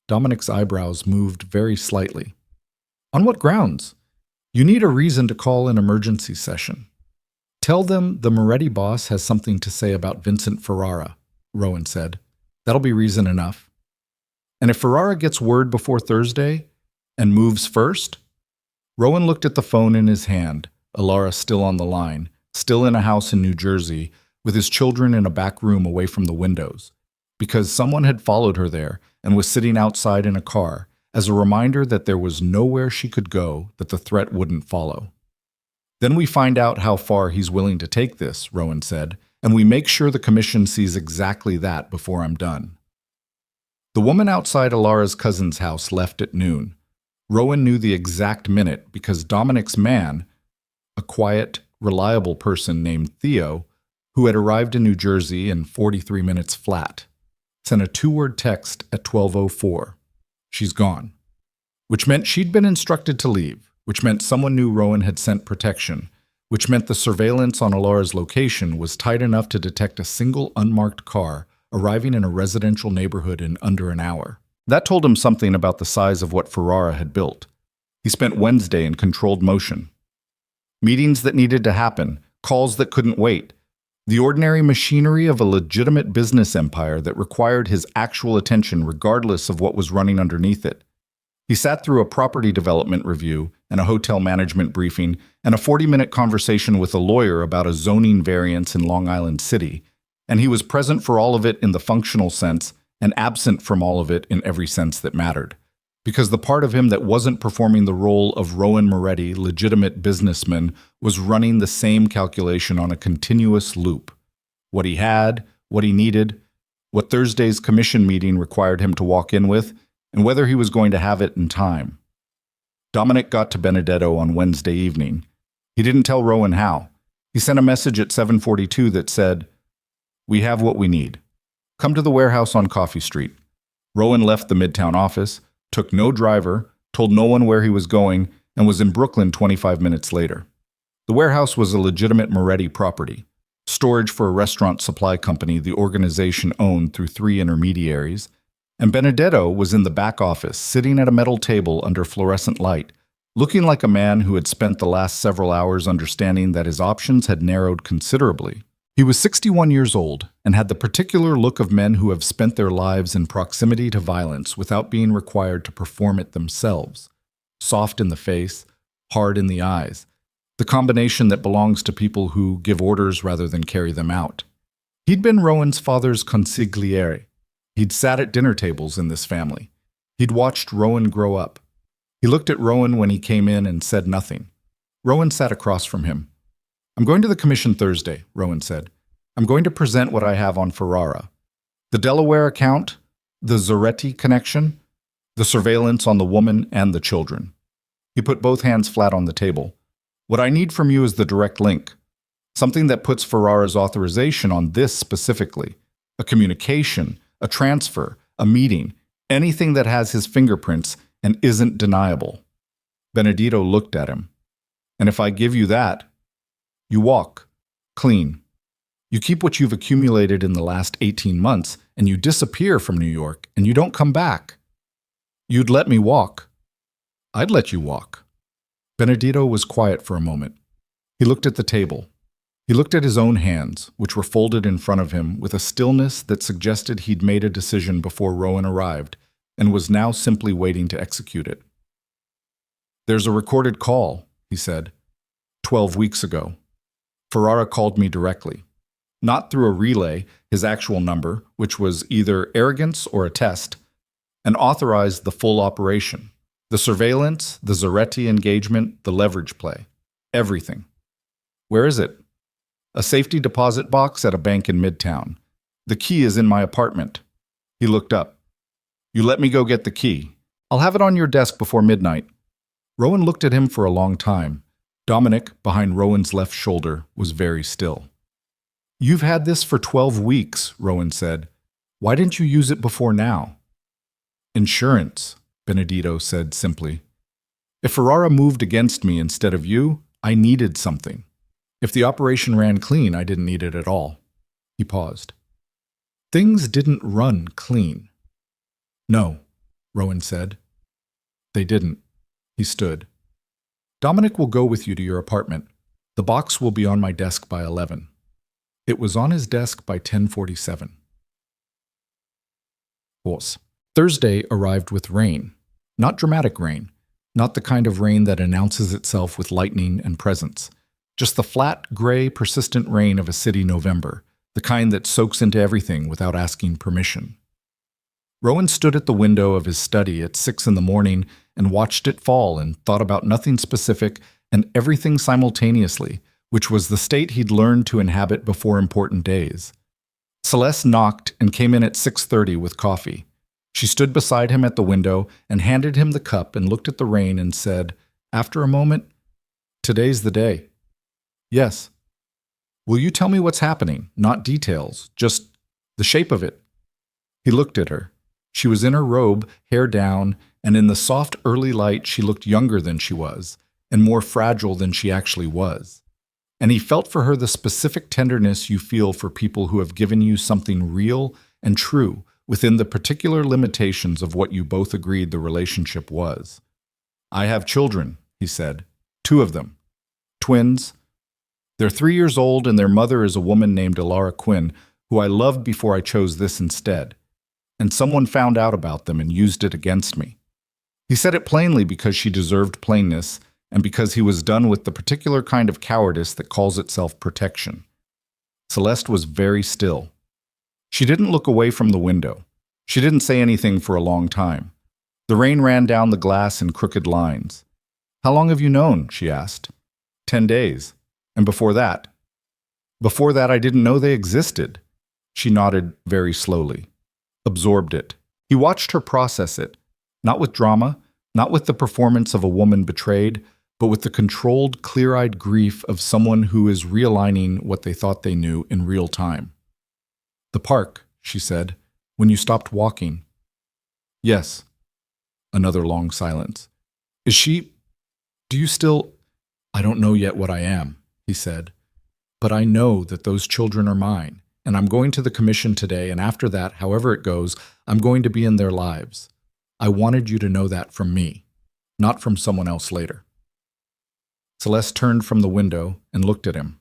A: Dominic's eyebrows moved very slightly. "On what grounds?" "You need a reason to call an emergency session. Tell them the Mafia Boss has something to say about Vincent Ferrara," Rowan said. "That'll be reason enough." "And if Ferrara gets word before Thursday and moves first?" Rowan looked at the phone in his hand, Alara still on the line, still in a house in New Jersey, with his children in a back room away from the windows, because someone had followed her there and was sitting outside in a car, as a reminder that there was nowhere she could go that the threat wouldn't follow. "Then we find out how far he's willing to take this," Rowan said, "and we make sure the commission sees exactly that before I'm done." The woman outside Alara's cousin's house left at noon. Rowan knew the exact minute because Dominic's man, a quiet, reliable person named Theo, who had arrived in New Jersey in 43 minutes flat, sent a 2-word text at 12:04. "She's gone." which meant she'd been instructed to leave, which meant someone knew Rowan had sent protection, which meant the surveillance on Alara's location was tight enough to detect a single unmarked car arriving in a residential neighborhood in under an hour. That told him something about the size of what Ferrara had built. He spent Wednesday in controlled motion. Meetings that needed to happen, calls that couldn't wait, the ordinary machinery of a legitimate business empire that required his actual attention regardless of what was running underneath it. He sat through a property development review and a hotel management briefing and a 40-minute conversation with a lawyer about a zoning variance in Long Island City, and he was present for all of it in the functional sense and absent from all of it in every sense that mattered. Because the part of him that wasn't performing the role of Rowan Moretti, legitimate businessman, was running the same calculation on a continuous loop. What he had, what he needed, what Thursday's commission meeting required him to walk in with, and whether he was going to have it in time. Dominic got to Benedetto on Wednesday evening. He didn't tell Rowan how. He sent a message at 7:42 that said, "We have what we need. Come to the warehouse on Coffee Street." Rowan left the Midtown office, took no driver, told no one where he was going, and was in Brooklyn 25 minutes later. The warehouse was a legitimate Moretti property, storage for a restaurant supply company the organization owned through 3 intermediaries, and Benedetto was in the back office, sitting at a metal table under fluorescent light, looking like a man who had spent the last several hours understanding that his options had narrowed considerably. He was 61 years old and had the particular look of men who have spent their lives in proximity to violence without being required to perform it themselves. Soft in the face, hard in the eyes, the combination that belongs to people who give orders rather than carry them out. He'd been Rowan's father's consigliere. He'd sat at dinner tables in this family. He'd watched Rowan grow up. He looked at Rowan when he came in and said nothing. Rowan sat across from him. "I'm going to the commission Thursday," Rowan said. "I'm going to present what I have on Ferrara. The Delaware account, the Zoretti connection, the surveillance on the woman and the children." He put both hands flat on the table. "What I need from you is the direct link. Something that puts Ferrara's authorization on this specifically. A communication, a transfer, a meeting, anything that has his fingerprints and isn't deniable." Benedetto looked at him. "And if I give you that, you walk, clean. You keep what you've accumulated in the last 18 months, and you disappear from New York, and you don't come back. You'd let me walk." "I'd let you walk." Benedetto was quiet for a moment. He looked at the table. He looked at his own hands, which were folded in front of him with a stillness that suggested he'd made a decision before Rowan arrived, and was now simply waiting to execute it. "There's a recorded call," he said, 12 weeks ago. Ferrara called me directly. Not through a relay, his actual number, which was either arrogance or a test, and authorized the full operation. The surveillance, the Zoretti engagement, the leverage play. Everything. "Where is it?" "A safety deposit box at a bank in Midtown. The key is in my apartment." He looked up. "You let me go get the key. I'll have it on your desk before midnight." Rowan looked at him for a long time. Dominic, behind Rowan's left shoulder, was very still. "You've had this for 12 weeks, Rowan said. "Why didn't you use it before now?" "Insurance," Benedetto said simply. "If Ferrara moved against me instead of you, I needed something. If the operation ran clean, I didn't need it at all." He paused. "Things didn't run clean." "No," Rowan said. "They didn't." He stood. "Dominic will go with you to your apartment. The box will be on my desk by 11. It was on his desk by 10:47. Boss. Thursday arrived with rain. Not dramatic rain. Not the kind of rain that announces itself with lightning and presence. Just the flat, gray, persistent rain of a city November, the kind that soaks into everything without asking permission. Rowan stood at the window of his study at 6 in the morning and watched it fall and thought about nothing specific and everything simultaneously, which was the state he'd learned to inhabit before important days. Celeste knocked and came in at 6:30 with coffee. She stood beside him at the window and handed him the cup and looked at the rain and said, after a moment, "Today's the day." "Yes." "Will you tell me what's happening? Not details, just the shape of it." He looked at her. She was in her robe, hair down, and in the soft early light she looked younger than she was, and more fragile than she actually was. And he felt for her the specific tenderness you feel for people who have given you something real and true within the particular limitations of what you both agreed the relationship was. "I have children," he said. "2 of them. Twins. They're 3 years old, and their mother is a woman named Elara Quinn, who I loved before I chose this instead. And someone found out about them and used it against me." He said it plainly because she deserved plainness, and because he was done with the particular kind of cowardice that calls itself protection. Celeste was very still. She didn't look away from the window. She didn't say anything for a long time. The rain ran down the glass in crooked lines. "How long have you known?" she asked. 10 days. "And before that?" "Before that, I didn't know they existed." She nodded very slowly. Absorbed it. He watched her process it, not with drama, not with the performance of a woman betrayed, but with the controlled, clear-eyed grief of someone who is realigning what they thought they knew in real time. "The park," she said, "when you stopped walking." "Yes." Another long silence. "Is she... Do you still... I don't know yet what I am," he said. "But I know that those children are mine, and I'm going to the commission today, and after that, however it goes, I'm going to be in their lives. I wanted you to know that from me, not from someone else later." Celeste turned from the window and looked at him.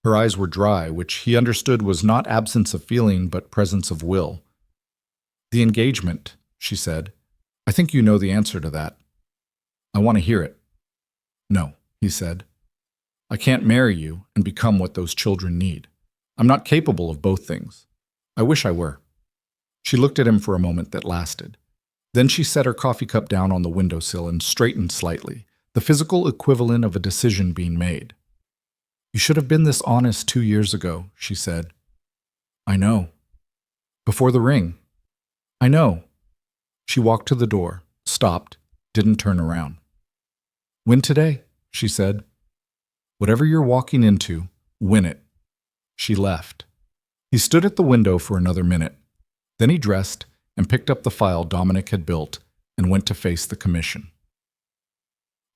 A: Her eyes were dry, which he understood was not absence of feeling, but presence of will. "The engagement," she said. "I think you know the answer to that." "I want to hear it." "No," he said. "I can't marry you and become what those children need. I'm not capable of both things. I wish I were." She looked at him for a moment that lasted. Then she set her coffee cup down on the windowsill and straightened slightly, the physical equivalent of a decision being made. "You should have been this honest 2 years ago," she said. "I know." "Before the ring." "I know." She walked to the door, stopped, didn't turn around. "Win today," she said. "Whatever you're walking into, win it." She left. He stood at the window for another minute. Then he dressed and picked up the file Dominic had built and went to face the commission.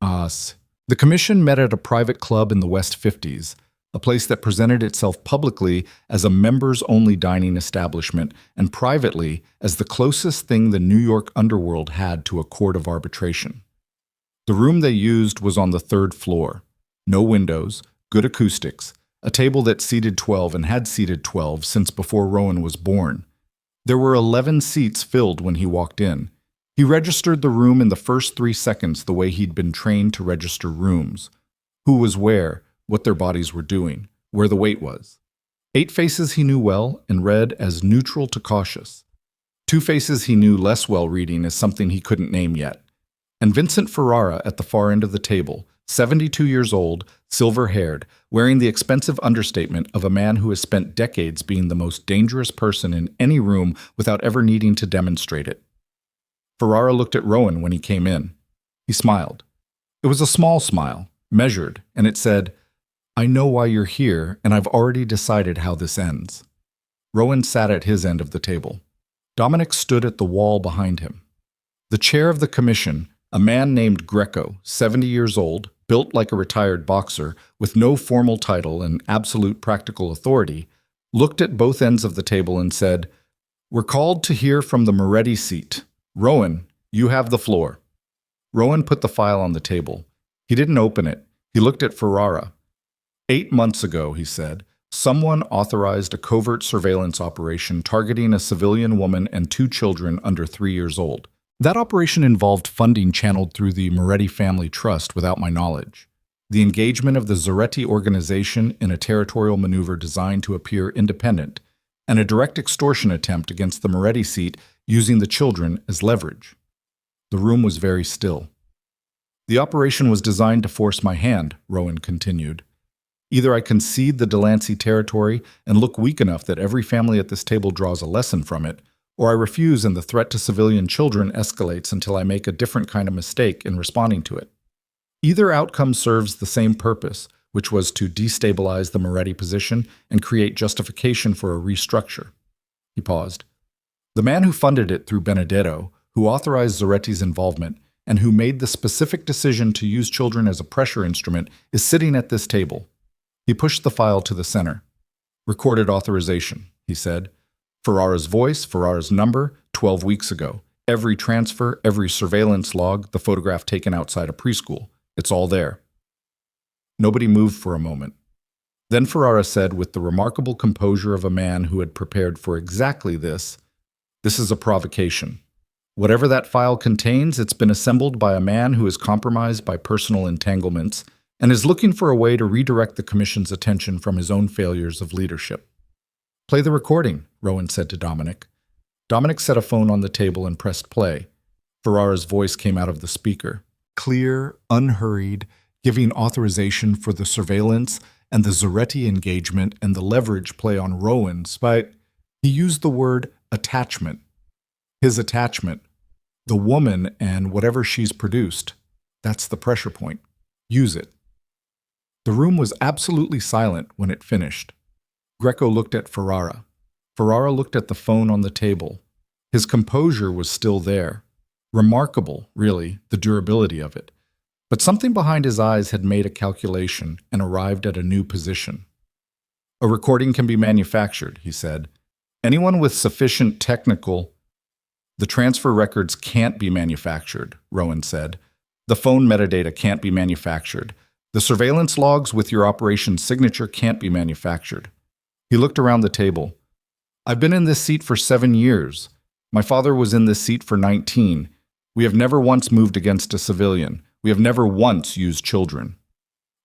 A: The commission met at a private club in the West 50s, a place that presented itself publicly as a members-only dining establishment and privately as the closest thing the New York underworld had to a court of arbitration. The room they used was on the 3rd floor. No windows, good acoustics, a table that seated 12 and had seated 12 since before Rowan was born. There were 11 seats filled when he walked in. He registered the room in the first 3 seconds the way he'd been trained to register rooms. Who was where, what their bodies were doing, where the weight was. 8 faces he knew well and read as neutral to cautious. 2 faces he knew less well, reading as something he couldn't name yet. And Vincent Ferrara at the far end of the table, 72 years old, silver-haired, wearing the expensive understatement of a man who has spent decades being the most dangerous person in any room without ever needing to demonstrate it. Ferrara looked at Rowan when he came in. He smiled. It was a small smile, measured, and it said, "I know why you're here, and I've already decided how this ends." Rowan sat at his end of the table. Dominic stood at the wall behind him. The chair of the commission, a man named Greco, 70 years old, built like a retired boxer, with no formal title and absolute practical authority, looked at both ends of the table and said, "We're called to hear from the Moretti seat. Rowan, you have the floor." Rowan put the file on the table. He didn't open it. He looked at Ferrara. 8 months ago, he said, someone authorized a covert surveillance operation targeting a civilian woman and 2 children under 3 years old. That operation involved funding channeled through the Moretti Family Trust without my knowledge. The engagement of the Zaretti organization in a territorial maneuver designed to appear independent, and a direct extortion attempt against the Moretti seat using the children as leverage. The room was very still. "The operation was designed to force my hand," Rowan continued. "Either I concede the Delancey territory and look weak enough that every family at this table draws a lesson from it, or I refuse and the threat to civilian children escalates until I make a different kind of mistake in responding to it. Either outcome serves the same purpose, which was to destabilize the Moretti position and create justification for a restructure." He paused. "The man who funded it through Benedetto, who authorized Zoretti's involvement, and who made the specific decision to use children as a pressure instrument, is sitting at this table. He pushed the file to the center. Recorded authorization, he said. Ferrara's voice, Ferrara's number, 12 weeks ago. Every transfer, every surveillance log, the photograph taken outside a preschool. It's all there. Nobody moved for a moment. Then Ferrara said, with the remarkable composure of a man who had prepared for exactly this, "This is a provocation. Whatever that file contains, it's been assembled by a man who is compromised by personal entanglements and is looking for a way to redirect the Commission's attention from his own failures of leadership." "Play the recording," Rowan said to Dominic. Dominic set a phone on the table and pressed play. Ferrara's voice came out of the speaker, clear, unhurried, giving authorization for the surveillance and the Zoretti engagement and the leverage play on Rowan's, but he used the word attachment. His attachment. The woman and whatever she's produced. That's the pressure point. Use it. The room was absolutely silent when it finished. Greco looked at Ferrara. Ferrara looked at the phone on the table. His composure was still there. Remarkable, really, the durability of it. But something behind his eyes had made a calculation and arrived at a new position. "A recording can be manufactured," he said. "Anyone with sufficient technical—" "The transfer records can't be manufactured," Rowan said. "The phone metadata can't be manufactured. The surveillance logs with your operation's signature can't be manufactured." He looked around the table. "I've been in this seat for 7 years. My father was in this seat for 19. We have never once moved against a civilian. We have never once used children."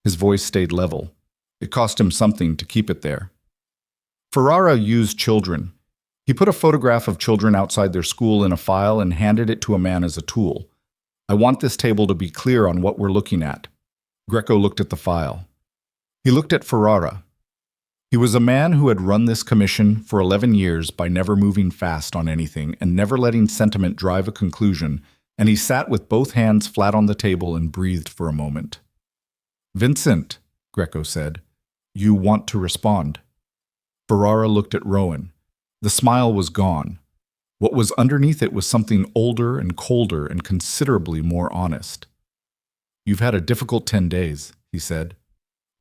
A: His voice stayed level. It cost him something to keep it there. Ferrara used children. He put a photograph of children outside their school in a file and handed it to a man as a tool. "I want this table to be clear on what we're looking at." Greco looked at the file. He looked at Ferrara. He was a man who had run this commission for 11 years by never moving fast on anything and never letting sentiment drive a conclusion, and he sat with both hands flat on the table and breathed for a moment. "Vincent," Greco said, "you want to respond." Ferrara looked at Rowan. The smile was gone. What was underneath it was something older and colder and considerably more honest. "You've had a difficult 10 days, he said.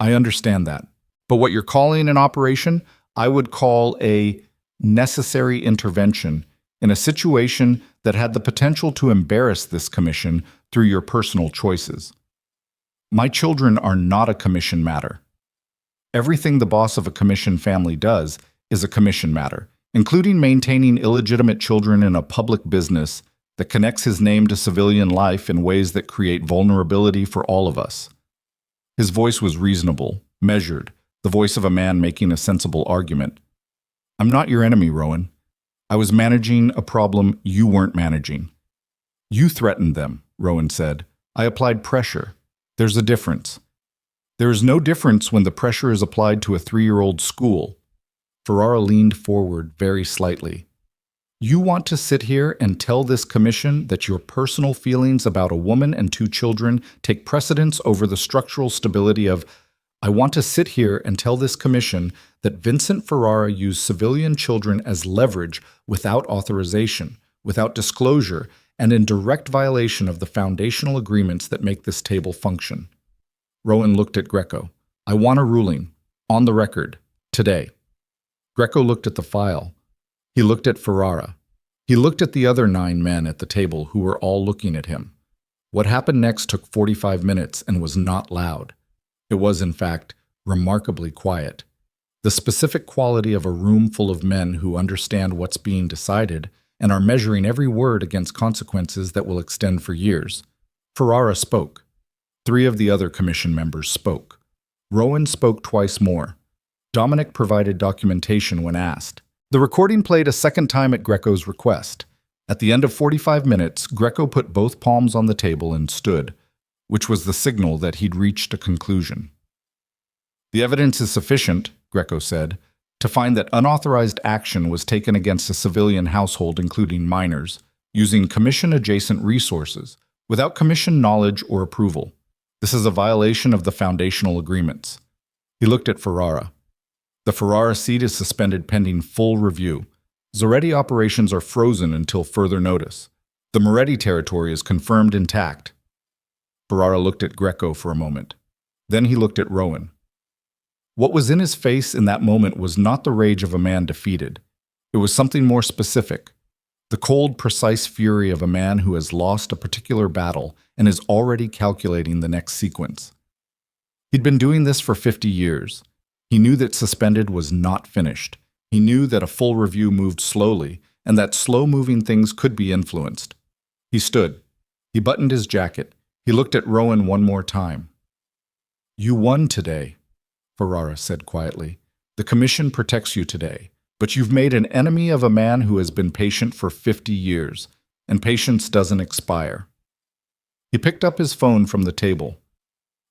A: "I understand that. But what you're calling an operation, I would call a necessary intervention in a situation that had the potential to embarrass this commission through your personal choices. My children are not a commission matter. Everything the boss of a commission family does is a commission matter, including maintaining illegitimate children in a public business that connects his name to civilian life in ways that create vulnerability for all of us." His voice was reasonable, measured, the voice of a man making a sensible argument. "I'm not your enemy, Rowan. I was managing a problem you weren't managing." "You threatened them," Rowan said. "I applied pressure. There's a difference." "There is no difference when the pressure is applied to a 3-year-old school." Ferrara leaned forward very slightly. "You want to sit here and tell this commission that your personal feelings about a woman and 2 children take precedence over the structural stability of— I want to sit here and tell this commission that Vincent Ferrara used civilian children as leverage without authorization, without disclosure, and in direct violation of the foundational agreements that make this table function." Rowan looked at Greco. "I want a ruling, on the record, today." Greco looked at the file. He looked at Ferrara. He looked at the other 9 men at the table who were all looking at him. What happened next took 45 minutes and was not loud. It was, in fact, remarkably quiet. The specific quality of a room full of men who understand what's being decided and are measuring every word against consequences that will extend for years. Ferrara spoke. 3 of the other commission members spoke. Rowan spoke twice more. Dominic provided documentation when asked. The recording played a second time at Greco's request. At the end of 45 minutes, Greco put both palms on the table and stood, which was the signal that he'd reached a conclusion. "The evidence is sufficient," Greco said, "to find that unauthorized action was taken against a civilian household, including minors, using commission-adjacent resources, without commission knowledge or approval. This is a violation of the foundational agreements." He looked at Ferrara. "The Ferrara seat is suspended pending full review. Zoretti operations are frozen until further notice. The Moretti territory is confirmed intact. Ferrara looked at Greco for a moment. Then he looked at Rowan. What was in his face in that moment was not the rage of a man defeated. It was something more specific. The cold, precise fury of a man who has lost a particular battle and is already calculating the next sequence. He'd been doing this for 50 years. He knew that Suspended was not finished. He knew that a full review moved slowly, and that slow-moving things could be influenced. He stood. He buttoned his jacket. He looked at Rowan one more time. "You won today," Ferrara said quietly. "The commission protects you today, but you've made an enemy of a man who has been patient for 50 years, and patience doesn't expire." He picked up his phone from the table.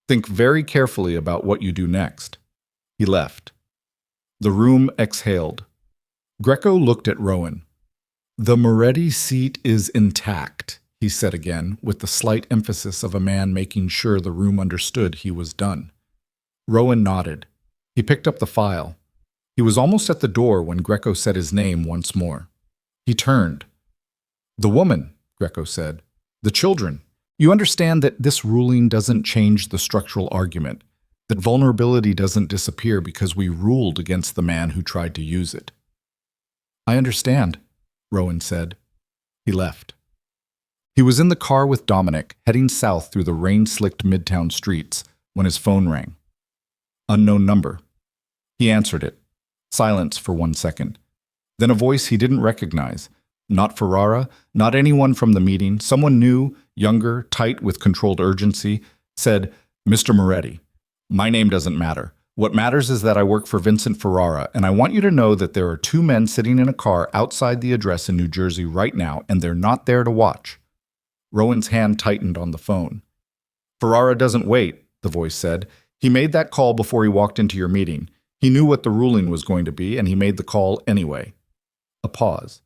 A: "Think very carefully about what you do next." He left. The room exhaled. Greco looked at Rowan. "The Moretti seat is intact," he said again, with the slight emphasis of a man making sure the room understood he was done. Rowan nodded. He picked up the file. He was almost at the door when Greco said his name once more. He turned. "The woman," Greco said. "The children. You understand that this ruling doesn't change the structural argument, that vulnerability doesn't disappear because we ruled against the man who tried to use it." "I understand," Rowan said. He left. He was in the car with Dominic, heading south through the rain-slicked midtown streets, when his phone rang. Unknown number. He answered it. Silence for 1 second. Then a voice he didn't recognize. Not Ferrara, not anyone from the meeting. Someone new, younger, tight with controlled urgency, said, "Mr. Moretti, my name doesn't matter. What matters is that I work for Vincent Ferrara, and I want you to know that there are 2 men sitting in a car outside the address in New Jersey right now, and they're not there to watch." Rowan's hand tightened on the phone. "Ferrara doesn't wait," the voice said. "He made that call before he walked into your meeting. He knew what the ruling was going to be, and he made the call anyway." A pause.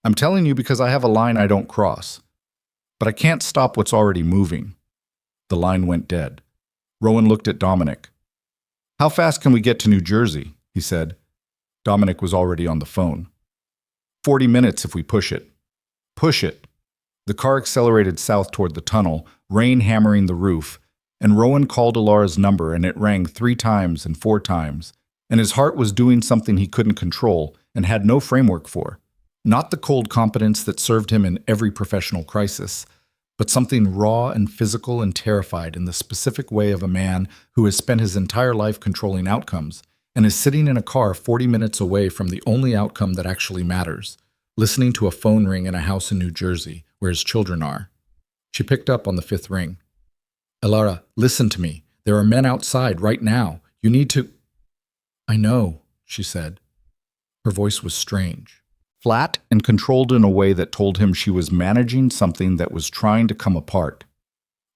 A: "I'm telling you because I have a line I don't cross. But I can't stop what's already moving." The line went dead. Rowan looked at Dominic. "How fast can we get to New Jersey?" he said. Dominic was already on the phone. 40 minutes if we push it." "Push it." The car accelerated south toward the tunnel, rain hammering the roof, and Rowan called Alara's number and it rang 3 times and 4 times, and his heart was doing something he couldn't control and had no framework for. Not the cold competence that served him in every professional crisis, but something raw and physical and terrified in the specific way of a man who has spent his entire life controlling outcomes and is sitting in a car 40 minutes away from the only outcome that actually matters, listening to a phone ring in a house in New Jersey where his children are. She picked up on the 5th ring. "Alara, listen to me. There are men outside right now. You need to—" "I know," she said. Her voice was strange, flat and controlled in a way that told him she was managing something that was trying to come apart.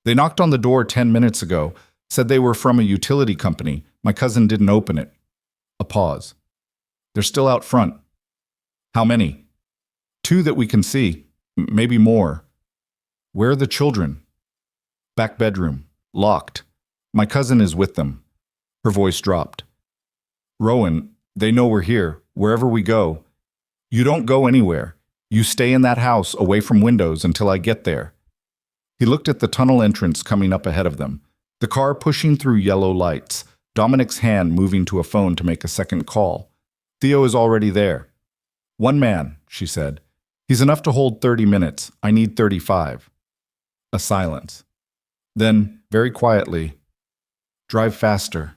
A: "They knocked on the door 10 minutes ago, said they were from a utility company. My cousin didn't open it." A pause. "They're still out front." "How many?" "2 that we can see. Maybe more." "Where are the children?" "Back bedroom. Locked. My cousin is with them." Her voice dropped. "Rowan, they know we're here, wherever we go. You don't go anywhere. You stay in that house, away from windows, until I get there." He looked at the tunnel entrance coming up ahead of them, the car pushing through yellow lights, Dominic's hand moving to a phone to make a second call. "Theo is already there." "1 man," she said. "He's enough to hold 30 minutes. I need 35. A silence. Then, very quietly, "Drive faster."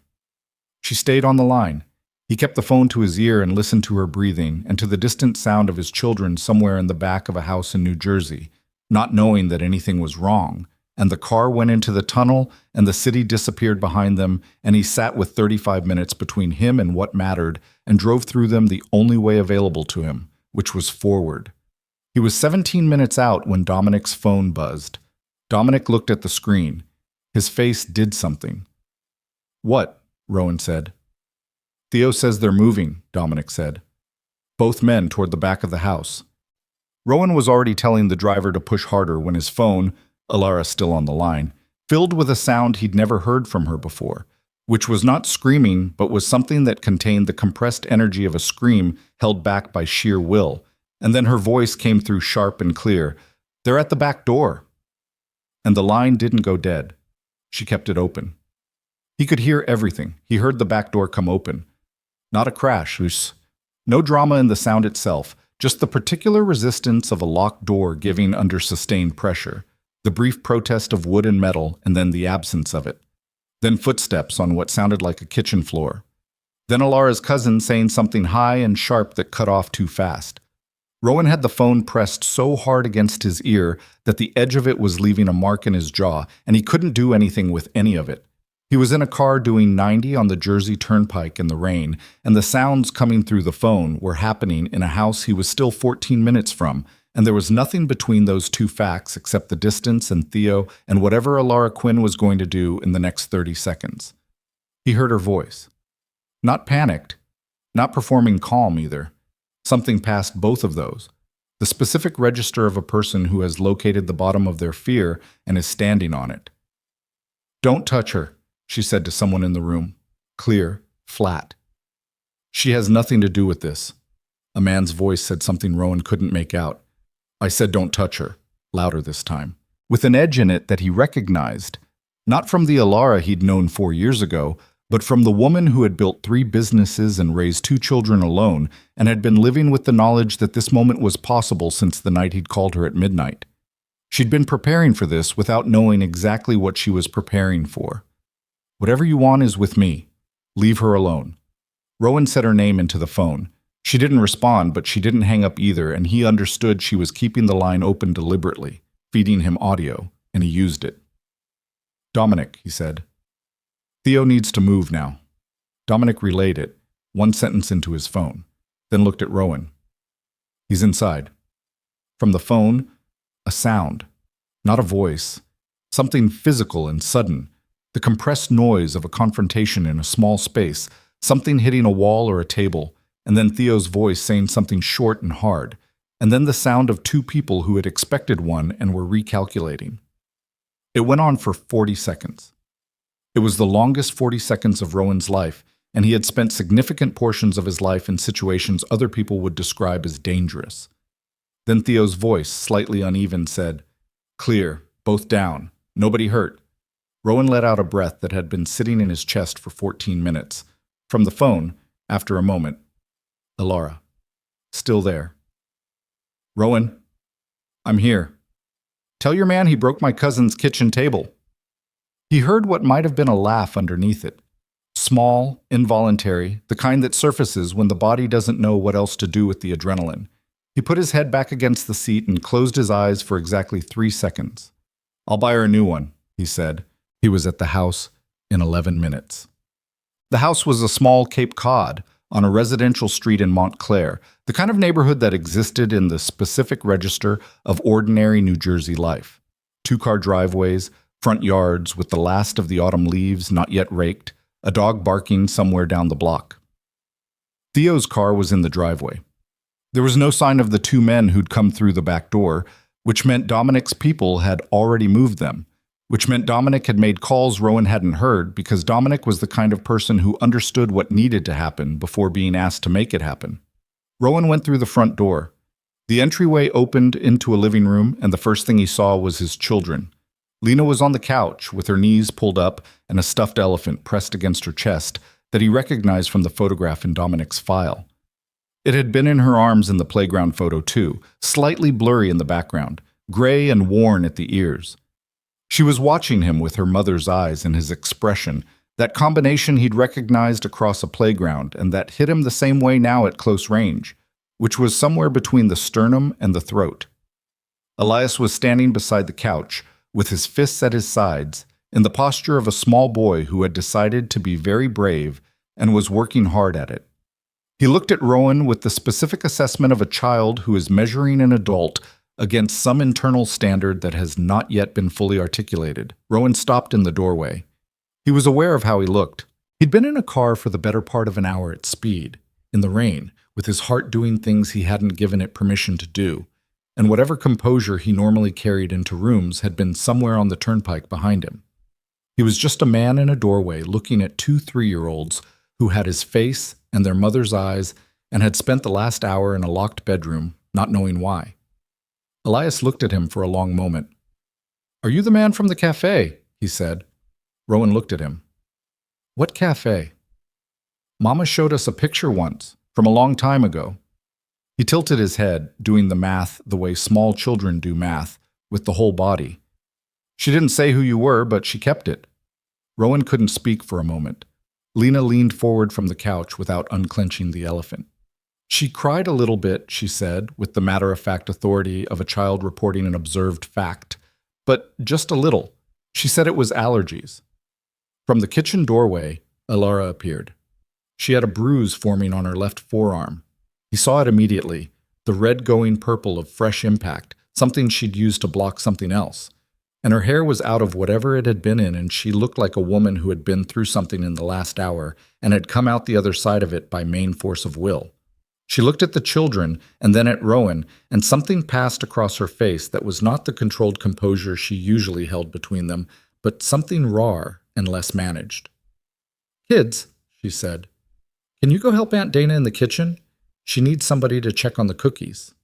A: She stayed on the line. He kept the phone to his ear and listened to her breathing and to the distant sound of his children somewhere in the back of a house in New Jersey, not knowing that anything was wrong. And the car went into the tunnel, and the city disappeared behind them, and he sat with 35 minutes between him and what mattered, and drove through them the only way available to him, which was forward. He was 17 minutes out when Dominic's phone buzzed. Dominic looked at the screen. His face did something. "What?" Rowan said. "Theo says they're moving," Dominic said. Both men toward the back of the house. Rowan was already telling the driver to push harder when his phone, Alara still on the line, filled with a sound he'd never heard from her before, which was not screaming but was something that contained the compressed energy of a scream held back by sheer will, and then her voice came through sharp and clear. They're at the back door. And the line didn't go dead. She kept it open. He could hear everything. He heard the back door come open. Not a crash, no drama in the sound itself, just the particular resistance of a locked door giving under sustained pressure, the brief protest of wood and metal, and then the absence of it. Then footsteps on what sounded like a kitchen floor. Then Alara's cousin saying something high and sharp that cut off too fast. Rowan had the phone pressed so hard against his ear that the edge of it was leaving a mark in his jaw, and he couldn't do anything with any of it. He was in a car doing 90 on the Jersey Turnpike in the rain, and the sounds coming through the phone were happening in a house he was still 14 minutes from, and there was nothing between those two facts except the distance and Theo and whatever Alara Quinn was going to do in the next 30 seconds. He heard her voice. Not panicked, not performing calm either. Something past both of those. The specific register of a person who has located the bottom of their fear and is standing on it. "Don't touch her," she said to someone in the room. Clear, flat. "She has nothing to do with this." A man's voice said something Rowan couldn't make out. "I said don't touch her," louder this time, with an edge in it that he recognized, not from the Alara he'd known 4 years ago, but from the woman who had built 3 businesses and raised 2 children alone and had been living with the knowledge that this moment was possible since the night he'd called her at midnight. She'd been preparing for this without knowing exactly what she was preparing for. "Whatever you want is with me. Leave her alone." Rowan said her name into the phone. She didn't respond, but she didn't hang up either, and he understood she was keeping the line open deliberately, feeding him audio, and he used it. "Dominic," he said. "Theo needs to move now." Dominic relayed it, one sentence into his phone, then looked at Rowan. "He's inside." From the phone, a sound, not a voice, something physical and sudden, the compressed noise of a confrontation in a small space, something hitting a wall or a table, and then Theo's voice saying something short and hard, and then the sound of 2 people who had expected one and were recalculating. It went on for 40 seconds. It was the longest 40 seconds of Rowan's life, and he had spent significant portions of his life in situations other people would describe as dangerous. Then Theo's voice, slightly uneven, said, "Clear, both down, nobody hurt." Rowan let out a breath that had been sitting in his chest for 14 minutes. From the phone, after a moment, "Alara, still there." "Rowan, I'm here. Tell your man he broke my cousin's kitchen table." He heard what might have been a laugh underneath it. Small, involuntary, the kind that surfaces when the body doesn't know what else to do with the adrenaline. He put his head back against the seat and closed his eyes for exactly 3 seconds. "I'll buy her a new one," he said. He was at the house in 11 minutes. The house was a small Cape Cod on a residential street in Montclair, the kind of neighborhood that existed in the specific register of ordinary New Jersey life. 2-car driveways, front yards with the last of the autumn leaves not yet raked, a dog barking somewhere down the block. Theo's car was in the driveway. There was no sign of the 2 men who'd come through the back door, which meant Dominic's people had already moved them, which meant Dominic had made calls Rowan hadn't heard because Dominic was the kind of person who understood what needed to happen before being asked to make it happen. Rowan went through the front door. The entryway opened into a living room, and the first thing he saw was his children. Lena was on the couch with her knees pulled up and a stuffed elephant pressed against her chest that he recognized from the photograph in Dominic's file. It had been in her arms in the playground photo too, slightly blurry in the background, gray and worn at the ears. She was watching him with her mother's eyes and his expression, that combination he'd recognized across a playground and that hit him the same way now at close range, which was somewhere between the sternum and the throat. Elias was standing beside the couch, with his fists at his sides, in the posture of a small boy who had decided to be very brave and was working hard at it. He looked at Rowan with the specific assessment of a child who is measuring an adult against some internal standard that has not yet been fully articulated. Rowan stopped in the doorway. He was aware of how he looked. He'd been in a car for the better part of an hour at speed, in the rain, with his heart doing things he hadn't given it permission to do, and whatever composure he normally carried into rooms had been somewhere on the turnpike behind him. He was just a man in a doorway looking at 2 3-year-olds who had his face and their mother's eyes and had spent the last hour in a locked bedroom, not knowing why. Elias looked at him for a long moment. "Are you the man from the cafe?" he said. Rowan looked at him. "What cafe?" "Mama showed us a picture once, from a long time ago." He tilted his head, doing the math the way small children do math, with the whole body. "She didn't say who you were, but she kept it." Rowan couldn't speak for a moment. Lena leaned forward from the couch without unclenching the elephant. "She cried a little bit," she said, with the matter-of-fact authority of a child reporting an observed fact. "But just a little. She said it was allergies." From the kitchen doorway, Elara appeared. She had a bruise forming on her left forearm. He saw it immediately, the red going purple of fresh impact, something she'd used to block something else. And her hair was out of whatever it had been in, and she looked like a woman who had been through something in the last hour and had come out the other side of it by main force of will. She looked at the children and then at Rowan, and something passed across her face that was not the controlled composure she usually held between them, but something raw and less managed. "Kids," she said, "can you go help Aunt Dana in the kitchen? She needs somebody to check on the cookies."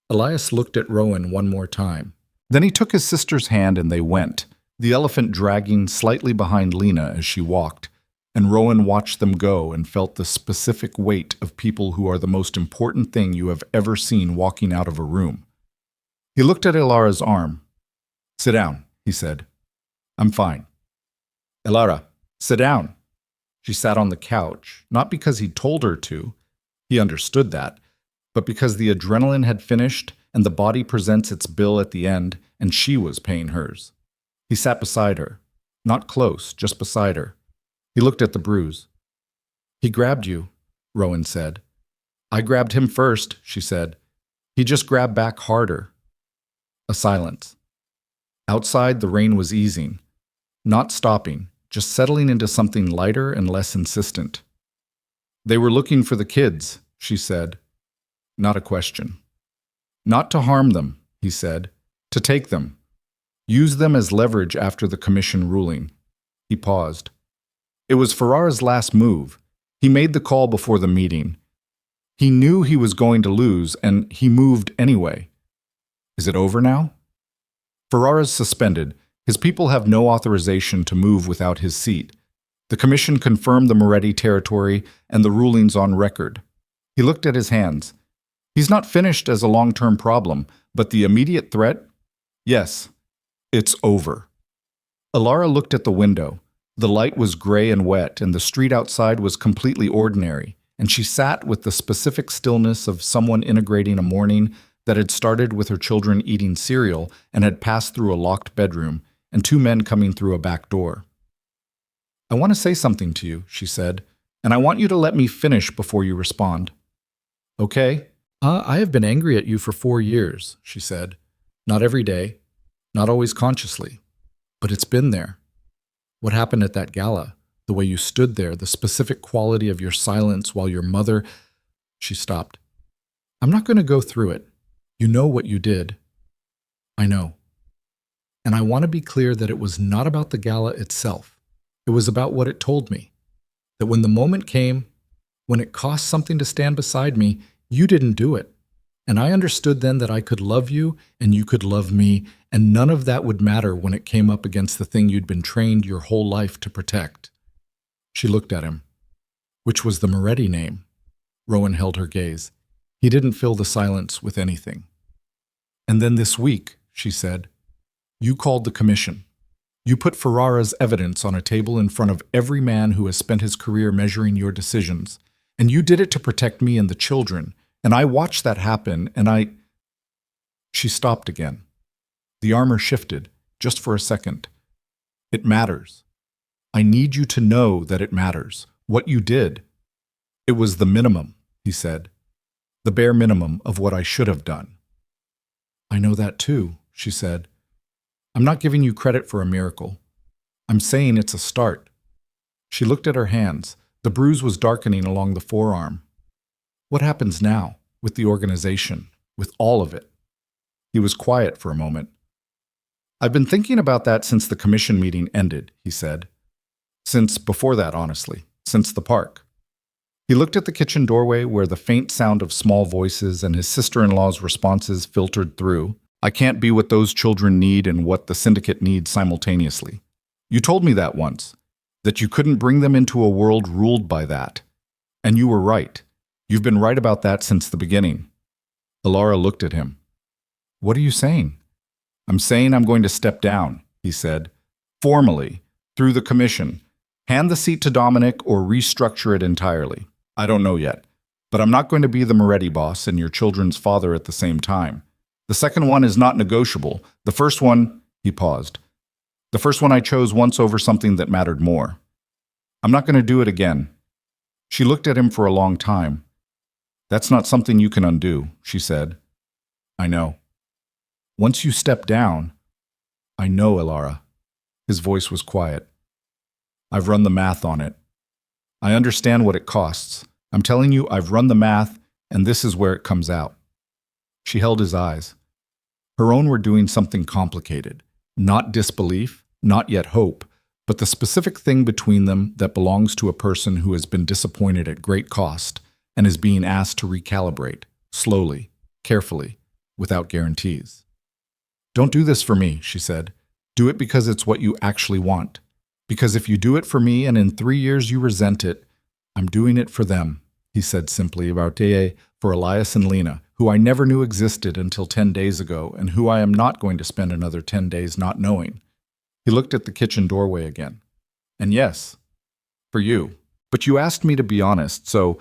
A: Elias looked at Rowan one more time. Then he took his sister's hand and they went, the elephant dragging slightly behind Lena as she walked, and Rowan watched them go and felt the specific weight of people who are the most important thing you have ever seen walking out of a room. He looked at Elara's arm. "Sit down," he said. "I'm fine." "Elara, sit down." She sat on the couch, not because he told her to, he understood that, but because the adrenaline had finished and the body presents its bill at the end, and she was paying hers. He sat beside her, not close, just beside her. He looked at the bruise. "He grabbed you," Rowan said. "I grabbed him first," she said. "He just grabbed back harder." A silence. Outside, the rain was easing, not stopping, just settling into something lighter and less insistent. "They were looking for the kids," she said. Not a question. "Not to harm them," he said. "To take them. Use them as leverage after the commission ruling." He paused. It was Ferrara's last move. He made the call before the meeting. He knew he was going to lose, and he moved anyway. Is it over now? Ferrara's suspended. His people have no authorization to move without his seat. The commission confirmed the Moretti territory and the rulings on record. He looked at his hands. He's not finished as a long-term problem, but the immediate threat? Yes, it's over. Elara looked at the window. The light was gray and wet, and the street outside was completely ordinary, and she sat with the specific stillness of someone integrating a morning that had started with her children eating cereal and had passed through a locked bedroom, and two men coming through a back door. "I want to say something to you," she said, "and I want you to let me finish before you respond." "Okay?" I have been angry at you for 4 years," she said. "Not every day, not always consciously, but it's been there. What happened at that gala, the way you stood there, the specific quality of your silence while your mother—" She stopped. "I'm not going to go through it. You know what you did." "I know. And I want to be clear that it was not about the gala itself. It was about what it told me. That when the moment came, when it cost something to stand beside me, you didn't do it. And I understood then that I could love you and you could love me, and none of that would matter when it came up against the thing you'd been trained your whole life to protect." She looked at him. Which was the Moretti name. Rowan held her gaze. He didn't fill the silence with anything. "And then this week," she said, "you called the commission. You put Ferrara's evidence on a table in front of every man who has spent his career measuring your decisions. And you did it to protect me and the children. And I watched that happen, and I—" She stopped again. The armor shifted, just for a second. "It matters. I need you to know that it matters. What you did. It was the minimum," he said. "The bare minimum of what I should have done." "I know that too," she said. "I'm not giving you credit for a miracle. I'm saying it's a start." She looked at her hands. The bruise was darkening along the forearm. "What happens now, with the organization, with all of it?" He was quiet for a moment. "I've been thinking about that since the commission meeting ended," he said. "Since before that, honestly. Since the park." He looked at the kitchen doorway where the faint sound of small voices and his sister-in-law's responses filtered through. I can't be what those children need and what the syndicate needs simultaneously. You told me that once, that you couldn't bring them into a world ruled by that. And you were right. You've been right about that since the beginning. Alara looked at him. What are you saying? I'm saying I'm going to step down, he said. Formally, through the commission. Hand the seat to Dominic or restructure it entirely. I don't know yet. But I'm not going to be the Moretti boss and your children's father at the same time. The second one is not negotiable. The first one, he paused. The first one I chose once over something that mattered more. I'm not going to do it again. She looked at him for a long time. That's not something you can undo, she said. I know. Once you step down, I know, Alara. His voice was quiet. I've run the math on it. I understand what it costs. I'm telling you, I've run the math, and this is where it comes out. She held his eyes. Her own were doing something complicated. Not disbelief, not yet hope, but the specific thing between them that belongs to a person who has been disappointed at great cost and is being asked to recalibrate, slowly, carefully, without guarantees. Don't do this for me, she said. Do it because it's what you actually want. Because if you do it for me and in 3 years you resent it, I'm doing it for them, he said simply, for Elias and Lena, who I never knew existed until 10 days ago and who I am not going to spend another 10 days not knowing. He looked at the kitchen doorway again. And yes, for you. But you asked me to be honest, so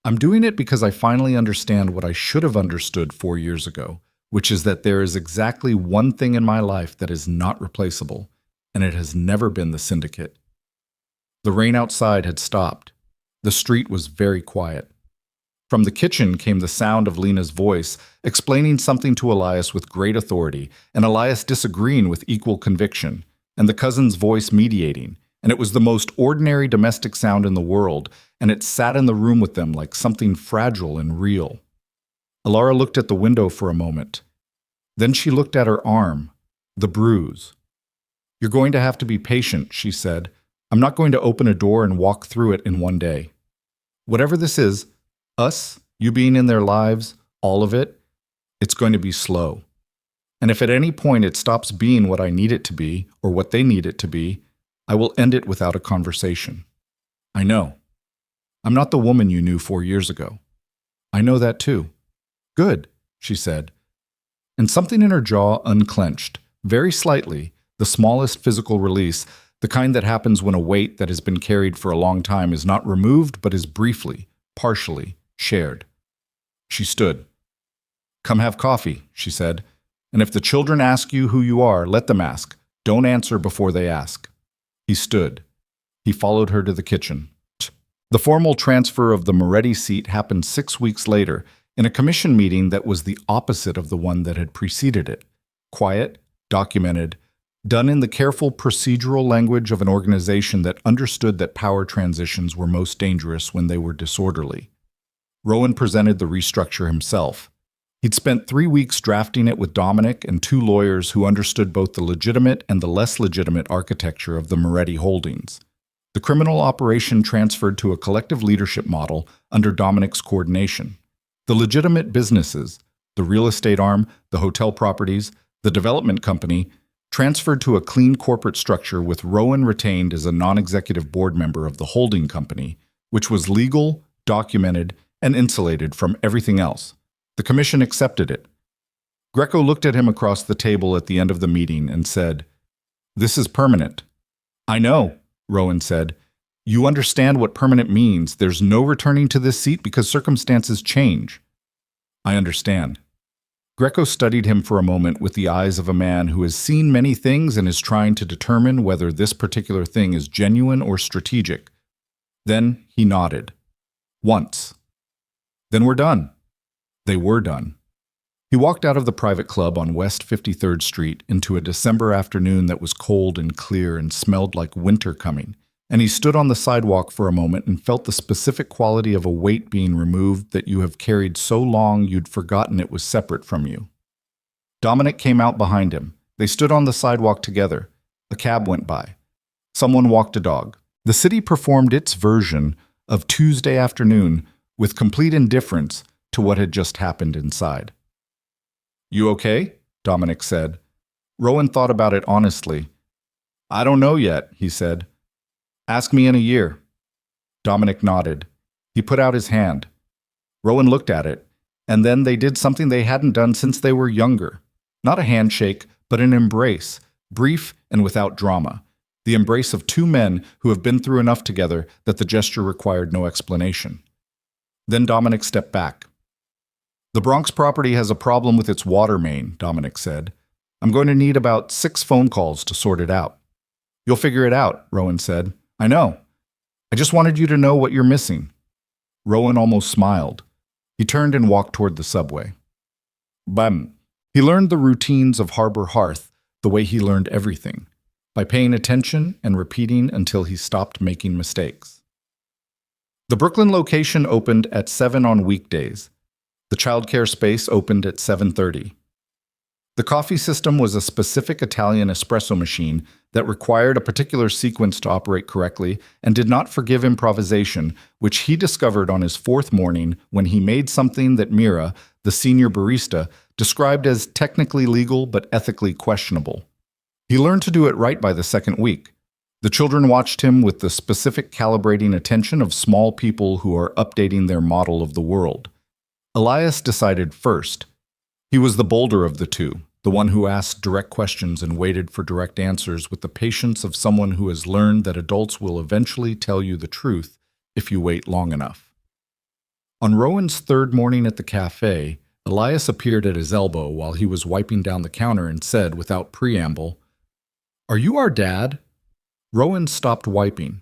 A: I'm doing it because I finally understand what I should have understood 4 years ago, which is that there is exactly one thing in my life that is not replaceable, and it has never been the syndicate. The rain outside had stopped. The street was very quiet. From the kitchen came the sound of Lena's voice, explaining something to Elias with great authority, and Elias disagreeing with equal conviction, and the cousin's voice mediating, and it was the most ordinary domestic sound in the world, and it sat in the room with them like something fragile and real. Alara looked at the window for a moment. Then she looked at her arm, the bruise. You're going to have to be patient, she said. I'm not going to open a door and walk through it in one day. Whatever this is, us, you being in their lives, all of it, it's going to be slow. And if at any point it stops being what I need it to be, or what they need it to be, I will end it without a conversation. I know. I'm not the woman you knew 4 years ago. I know that too. Good, she said. And something in her jaw unclenched, very slightly, the smallest physical release, the kind that happens when a weight that has been carried for a long time is not removed but is briefly, partially, shared. She stood. Come have coffee, she said. And if the children ask you who you are, let them ask. Don't answer before they ask. He stood. He followed her to the kitchen. The formal transfer of the Moretti seat happened 6 weeks later, in a commission meeting that was the opposite of the one that had preceded it. Quiet, documented, done in the careful procedural language of an organization that understood that power transitions were most dangerous when they were disorderly. Rowan presented the restructure himself. He'd spent 3 weeks drafting it with Dominic and 2 lawyers who understood both the legitimate and the less legitimate architecture of the Moretti holdings. The criminal operation transferred to a collective leadership model under Dominic's coordination. The legitimate businesses, the real estate arm, the hotel properties, the development company, transferred to a clean corporate structure with Rowan retained as a non-executive board member of the holding company, which was legal, documented, and insulated from everything else. The commission accepted it. Greco looked at him across the table at the end of the meeting and said, "This is permanent." "I know," Rowan said. "You understand what permanent means. There's no returning to this seat because circumstances change." "I understand." Greco studied him for a moment with the eyes of a man who has seen many things and is trying to determine whether this particular thing is genuine or strategic. Then he nodded. Once. "Then we're done." They were done. He walked out of the private club on West 53rd Street into a December afternoon that was cold and clear and smelled like winter coming, and he stood on the sidewalk for a moment and felt the specific quality of a weight being removed that you have carried so long you'd forgotten it was separate from you. Dominic came out behind him. They stood on the sidewalk together. A cab went by. Someone walked a dog. The city performed its version of Tuesday afternoon with complete indifference to what had just happened inside. "You okay?" Dominic said. Rowan thought about it honestly. "I don't know yet," he said. "Ask me in a year." Dominic nodded. He put out his hand. Rowan looked at it, and then they did something they hadn't done since they were younger. Not a handshake, but an embrace, brief and without drama. The embrace of two men who have been through enough together that the gesture required no explanation. Then Dominic stepped back. "The Bronx property has a problem with its water main," Dominic said. "I'm going to need about 6 phone calls to sort it out." "You'll figure it out," Rowan said. "I know. I just wanted you to know what you're missing." Rowan almost smiled. He turned and walked toward the subway. Bam! He learned the routines of Harbor Hearth the way he learned everything, by paying attention and repeating until he stopped making mistakes. The Brooklyn location opened at 7 on weekdays. The childcare space opened at 7:30. The coffee system was a specific Italian espresso machine that required a particular sequence to operate correctly and did not forgive improvisation, which he discovered on his 4th morning when he made something that Mira, the senior barista, described as technically legal but ethically questionable. He learned to do it right by the 2nd week. The children watched him with the specific calibrating attention of small people who are updating their model of the world. Elias decided first. He was the bolder of the two, the one who asked direct questions and waited for direct answers with the patience of someone who has learned that adults will eventually tell you the truth if you wait long enough. On Rowan's 3rd morning at the cafe, Elias appeared at his elbow while he was wiping down the counter and said, without preamble, "Are you our dad?" Rowan stopped wiping.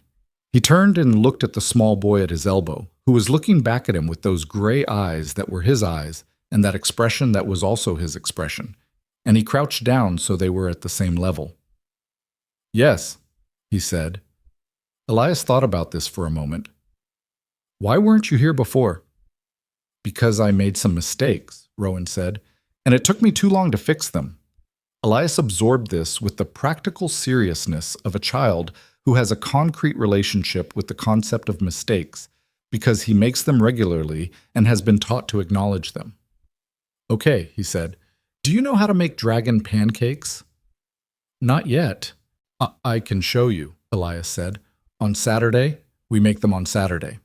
A: He turned and looked at the small boy at his elbow, who was looking back at him with those gray eyes that were his eyes and that expression that was also his expression, and he crouched down so they were at the same level. "Yes," he said. Elias thought about this for a moment. "Why weren't you here before?" "Because I made some mistakes," Rowan said, "and it took me too long to fix them." Elias absorbed this with the practical seriousness of a child who has a concrete relationship with the concept of mistakes because he makes them regularly and has been taught to acknowledge them. "Okay," he said. "Do you know how to make dragon pancakes?" "Not yet." I can show you," Elias said. "On Saturday, we make them on Saturday."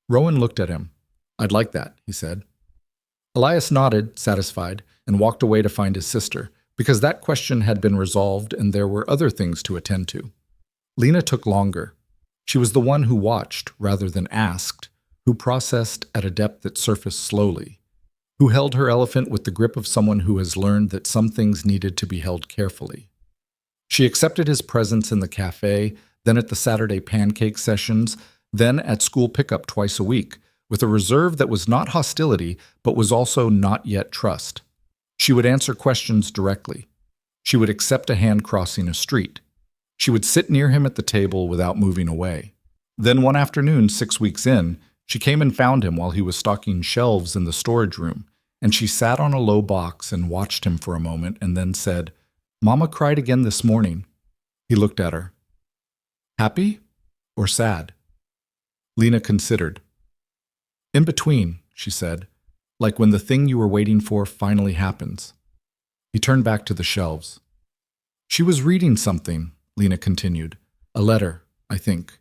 A: Rowan looked at him. "I'd like that," he said. Elias nodded, satisfied, and walked away to find his sister, because that question had been resolved and there were other things to attend to. Lena took longer. She was the one who watched rather than asked, who processed at a depth that surfaced slowly, who held her elephant with the grip of someone who has learned that some things needed to be held carefully. She accepted his presence in the cafe, then at the Saturday pancake sessions, then at school pickup twice a week, with a reserve that was not hostility, but was also not yet trust. She would answer questions directly. She would accept a hand crossing a street. She would sit near him at the table without moving away. Then one afternoon, 6 weeks in, she came and found him while he was stocking shelves in the storage room, and she sat on a low box and watched him for a moment and then said, "Mama cried again this morning." He looked at her. "Happy or sad?" Lena considered. "In between," she said, "like when the thing you were waiting for finally happens." He turned back to the shelves. "She was reading something," Lena continued. "A letter, I think,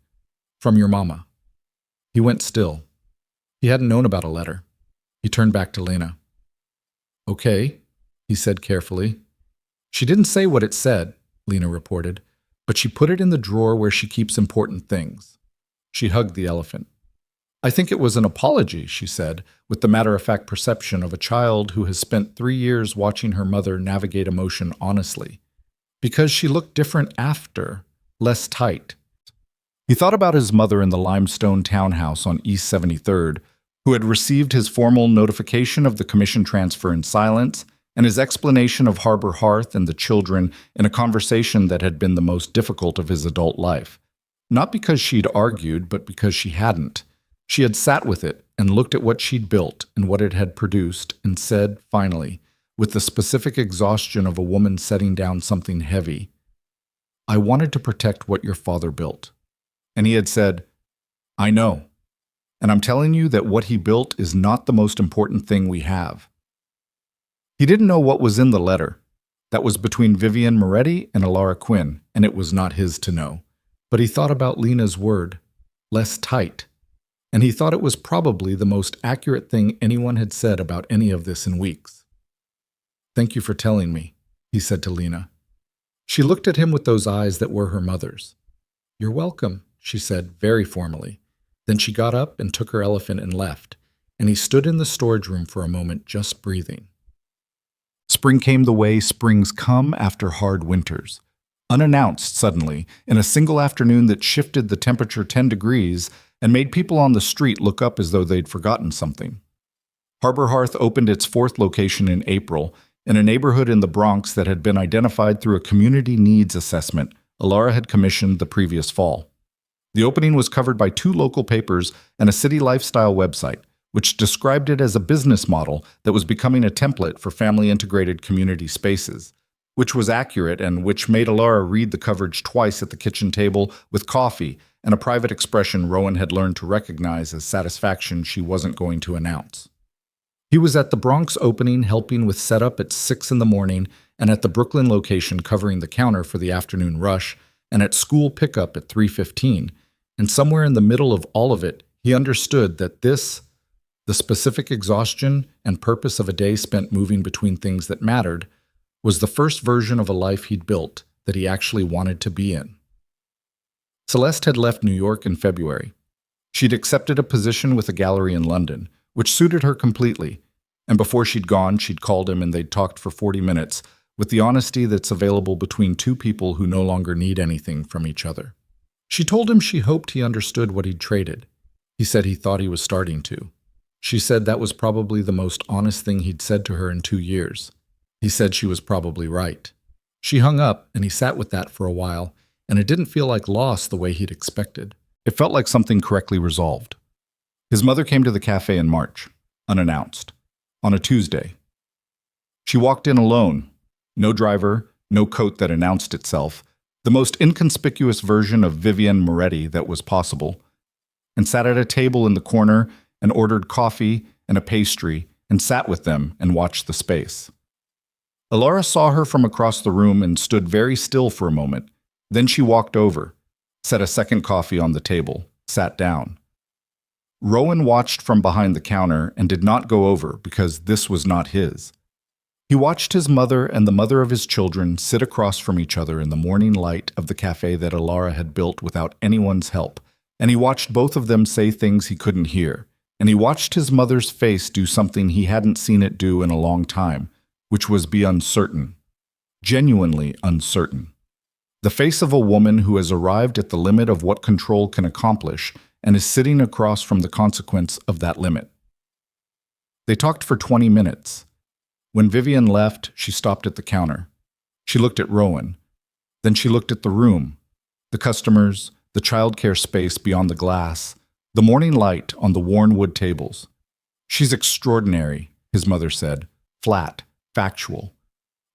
A: from your mama." He went still. He hadn't known about a letter. He turned back to Lena. "Okay," he said carefully. "She didn't say what it said," Lena reported, "but she put it in the drawer where she keeps important things." She hugged the elephant. "I think it was an apology," she said, with the matter-of-fact perception of a child who has spent 3 years watching her mother navigate emotion honestly. Because she looked different after, less tight. He thought about his mother in the limestone townhouse on East 73rd, who had received his formal notification of the commission transfer in silence, and his explanation of Harbor Hearth and the children in a conversation that had been the most difficult of his adult life. Not because she'd argued, but because she hadn't. She had sat with it and looked at what she'd built and what it had produced and said, finally, with the specific exhaustion of a woman setting down something heavy, "I wanted to protect what your father built." And he had said, "I know." And I'm telling you that what he built is not the most important thing we have. He didn't know what was in the letter. That was between Vivian Moretti and Alara Quinn, and it was not his to know. But he thought about Lena's word, less tight, and he thought it was probably the most accurate thing anyone had said about any of this in weeks. "Thank you for telling me," he said to Lena. She looked at him with those eyes that were her mother's. "You're welcome," she said very formally. Then she got up and took her elephant and left, and he stood in the storage room for a moment just breathing. Spring came the way springs come after hard winters. Unannounced suddenly, in a single afternoon that shifted the temperature 10 degrees and made people on the street look up as though they'd forgotten something. Harbor Hearth opened its 4th location in April, in a neighborhood in the Bronx that had been identified through a community needs assessment Alara had commissioned the previous fall. The opening was covered by 2 local papers and a city lifestyle website, which described it as a business model that was becoming a template for family-integrated community spaces, which was accurate and which made Alara read the coverage twice at the kitchen table with coffee and a private expression Rowan had learned to recognize as satisfaction she wasn't going to announce. He was at the Bronx opening helping with setup at 6 in the morning and at the Brooklyn location covering the counter for the afternoon rush and at school pickup at 3:15, and somewhere in the middle of all of it, he understood that this, the specific exhaustion and purpose of a day spent moving between things that mattered, was the first version of a life he'd built that he actually wanted to be in. Celeste had left New York in February. She'd accepted a position with a gallery in London, which suited her completely, and before she'd gone, she'd called him and they'd talked for 40 minutes with the honesty that's available between 2 people who no longer need anything from each other. She told him she hoped he understood what he'd traded. He said he thought he was starting to. She said that was probably the most honest thing he'd said to her in 2 years. He said she was probably right. She hung up, and he sat with that for a while, and it didn't feel like loss the way he'd expected. It felt like something correctly resolved. His mother came to the cafe in March, unannounced, on a Tuesday. She walked in alone, no driver, no coat that announced itself, the most inconspicuous version of Vivian Moretti that was possible, and sat at a table in the corner and ordered coffee and a pastry and sat with them and watched the space. Alara saw her from across the room and stood very still for a moment. Then she walked over, set a second coffee on the table, sat down. Rowan watched from behind the counter and did not go over because this was not his. He watched his mother and the mother of his children sit across from each other in the morning light of the cafe that Alara had built without anyone's help, and he watched both of them say things he couldn't hear, and he watched his mother's face do something he hadn't seen it do in a long time, which was be uncertain, genuinely uncertain. The face of a woman who has arrived at the limit of what control can accomplish and is sitting across from the consequence of that limit. They talked for 20 minutes. When Vivian left, she stopped at the counter. She looked at Rowan. Then she looked at the room, the customers, the childcare space beyond the glass, the morning light on the worn wood tables. "She's extraordinary," his mother said, flat, factual.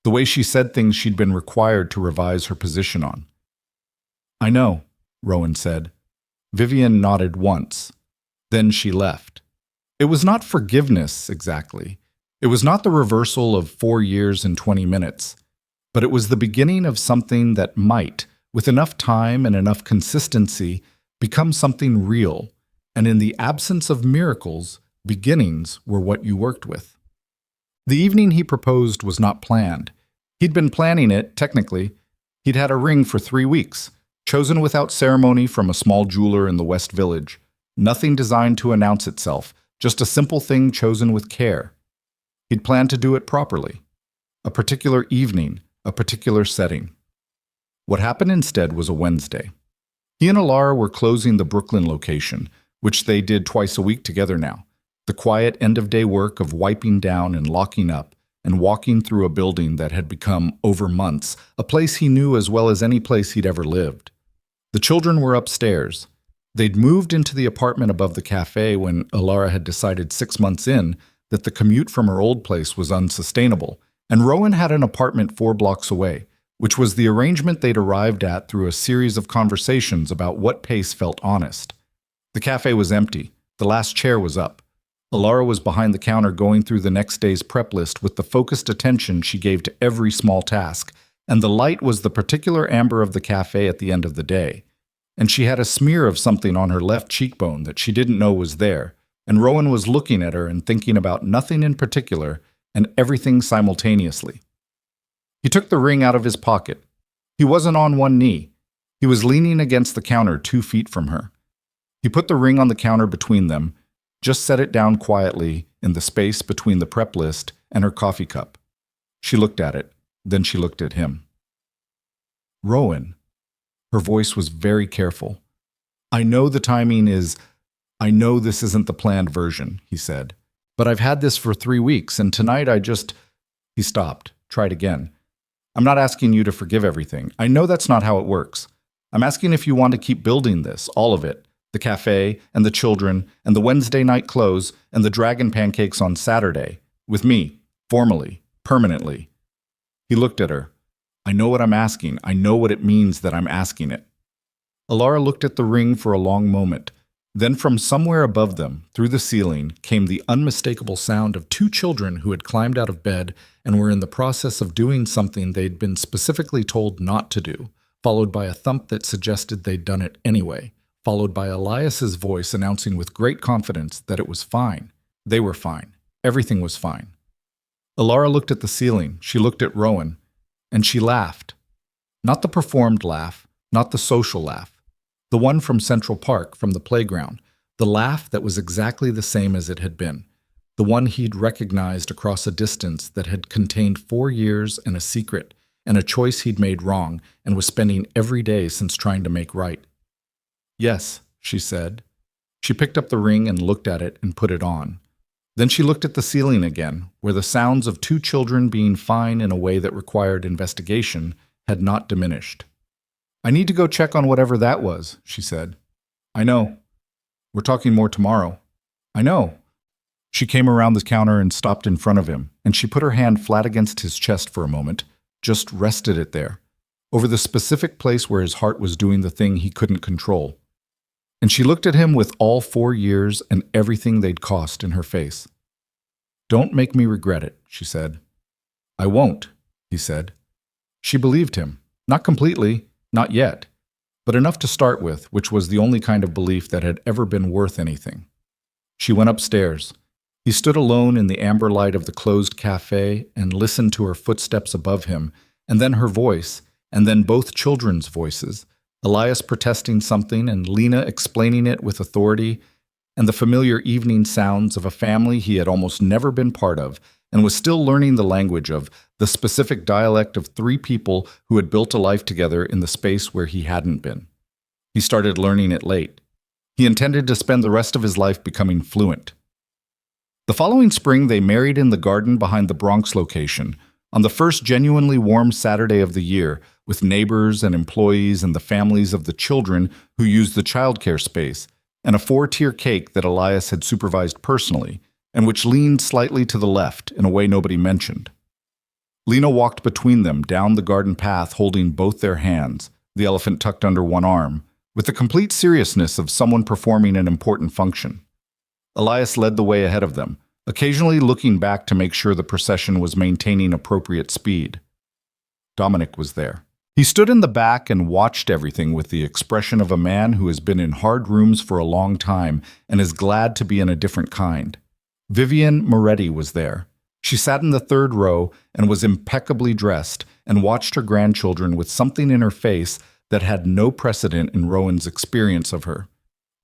A: The way she said things she'd been required to revise her position on. "I know," Rowan said. Vivian nodded once. Then she left. It was not forgiveness, exactly. It was not the reversal of 4 years and 20 minutes. But it was the beginning of something that might, with enough time and enough consistency, become something real. And in the absence of miracles, beginnings were what you worked with. The evening he proposed was not planned. He'd been planning it, technically. He'd had a ring for 3 weeks, chosen without ceremony from a small jeweler in the West Village. Nothing designed to announce itself, just a simple thing chosen with care. He'd planned to do it properly. A particular evening, a particular setting. What happened instead was a Wednesday. He and Alara were closing the Brooklyn location, which they did twice a week together now. The quiet end-of-day work of wiping down and locking up and walking through a building that had become, over months, a place he knew as well as any place he'd ever lived. The children were upstairs. They'd moved into the apartment above the cafe when Alara had decided 6 months in that the commute from her old place was unsustainable, and Rowan had an apartment 4 blocks away, which was the arrangement they'd arrived at through a series of conversations about what pace felt honest. The cafe was empty. The last chair was up. Alara was behind the counter going through the next day's prep list with the focused attention she gave to every small task, and the light was the particular amber of the cafe at the end of the day. And she had a smear of something on her left cheekbone that she didn't know was there, and Rowan was looking at her and thinking about nothing in particular and everything simultaneously. He took the ring out of his pocket. He wasn't on one knee. He was leaning against the counter 2 feet from her. He put the ring on the counter between them, just set it down quietly in the space between the prep list and her coffee cup. She looked at it, then she looked at him. Rowan. Her voice was very careful. I know this isn't the planned version, he said, but I've had this for 3 weeks, and tonight He stopped, tried again. I'm not asking you to forgive everything. I know that's not how it works. I'm asking if you want to keep building this, all of it. The cafe, and the children, and the Wednesday night clothes, and the dragon pancakes on Saturday. With me, formally, permanently. He looked at her. I know what I'm asking. I know what it means that I'm asking it. Alara looked at the ring for a long moment. Then from somewhere above them, through the ceiling, came the unmistakable sound of 2 children who had climbed out of bed and were in the process of doing something they'd been specifically told not to do, followed by a thump that suggested they'd done it anyway, followed by Elias's voice announcing with great confidence that it was fine. They were fine. Everything was fine. Alara looked at the ceiling. She looked at Rowan. And she laughed. Not the performed laugh, not the social laugh. The one from Central Park, from the playground. The laugh that was exactly the same as it had been. The one he'd recognized across a distance that had contained 4 years and a secret, and a choice he'd made wrong and was spending every day since trying to make right. Yes, she said. She picked up the ring and looked at it and put it on. Then she looked at the ceiling again, where the sounds of 2 children being fine in a way that required investigation had not diminished. I need to go check on whatever that was, she said. I know. We're talking more tomorrow. I know. She came around the counter and stopped in front of him, and she put her hand flat against his chest for a moment, just rested it there, over the specific place where his heart was doing the thing he couldn't control. And she looked at him with all 4 years and everything they'd cost in her face. Don't make me regret it, she said. I won't, he said. She believed him. Not completely, not yet, but enough to start with, which was the only kind of belief that had ever been worth anything. She went upstairs. He stood alone in the amber light of the closed cafe and listened to her footsteps above him, and then her voice, and then both children's voices, Elias protesting something and Lena explaining it with authority, and the familiar evening sounds of a family he had almost never been part of and was still learning the language of, the specific dialect of 3 people who had built a life together in the space where he hadn't been. He started learning it late. He intended to spend the rest of his life becoming fluent. The following spring, they married in the garden behind the Bronx location, on the first genuinely warm Saturday of the year, with neighbors and employees and the families of the children who used the childcare space, and a 4-tier cake that Elias had supervised personally, and which leaned slightly to the left in a way nobody mentioned. Lena walked between them down the garden path holding both their hands, the elephant tucked under one arm, with the complete seriousness of someone performing an important function. Elias led the way ahead of them, occasionally looking back to make sure the procession was maintaining appropriate speed. Dominic was there. He stood in the back and watched everything with the expression of a man who has been in hard rooms for a long time and is glad to be in a different kind. Vivian Moretti was there. She sat in the 3rd row and was impeccably dressed and watched her grandchildren with something in her face that had no precedent in Rowan's experience of her.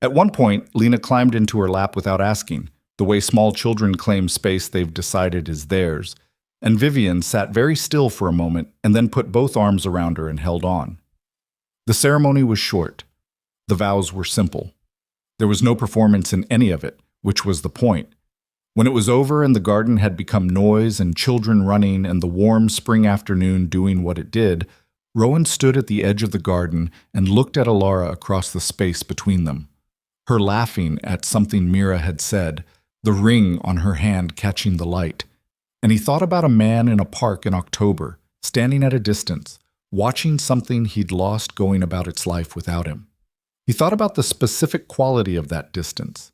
A: At one point, Lena climbed into her lap without asking, the way small children claim space they've decided is theirs, and Vivian sat very still for a moment and then put both arms around her and held on. The ceremony was short. The vows were simple. There was no performance in any of it, which was the point. When it was over and the garden had become noise and children running and the warm spring afternoon doing what it did, Rowan stood at the edge of the garden and looked at Alara across the space between them. Her laughing at something Mira had said, the ring on her hand catching the light. And he thought about a man in a park in October, standing at a distance, watching something he'd lost going about its life without him. He thought about the specific quality of that distance.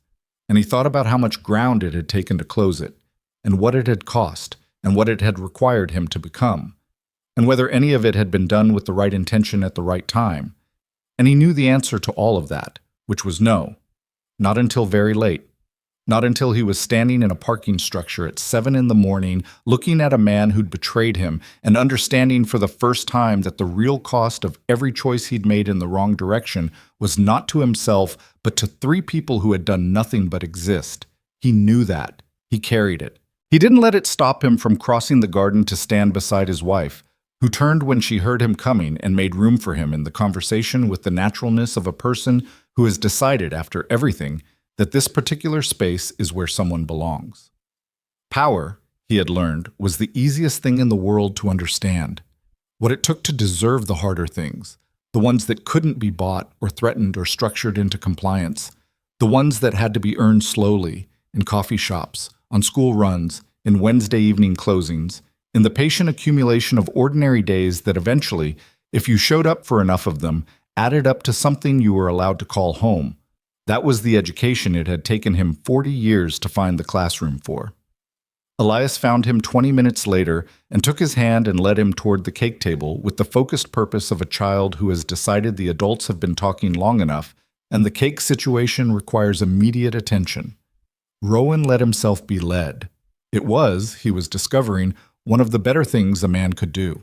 A: and he thought about how much ground it had taken to close it, and what it had cost, and what it had required him to become, and whether any of it had been done with the right intention at the right time. And he knew the answer to all of that, which was no. Not until very late. Not until he was standing in a parking structure at 7 in the morning, looking at a man who'd betrayed him and understanding for the first time that the real cost of every choice he'd made in the wrong direction was not to himself, but to 3 people who had done nothing but exist. He knew that. He carried it. He didn't let it stop him from crossing the garden to stand beside his wife, who turned when she heard him coming and made room for him in the conversation with the naturalness of a person who has decided after everything that this particular space is where someone belongs. Power, he had learned, was the easiest thing in the world to understand. What it took to deserve the harder things, the ones that couldn't be bought or threatened or structured into compliance, the ones that had to be earned slowly, in coffee shops, on school runs, in Wednesday evening closings, in the patient accumulation of ordinary days that eventually, if you showed up for enough of them, added up to something you were allowed to call home. That was the education it had taken him 40 years to find the classroom for. Elias found him 20 minutes later and took his hand and led him toward the cake table with the focused purpose of a child who has decided the adults have been talking long enough and the cake situation requires immediate attention. Rowan let himself be led. It was, he was discovering, one of the better things a man could do.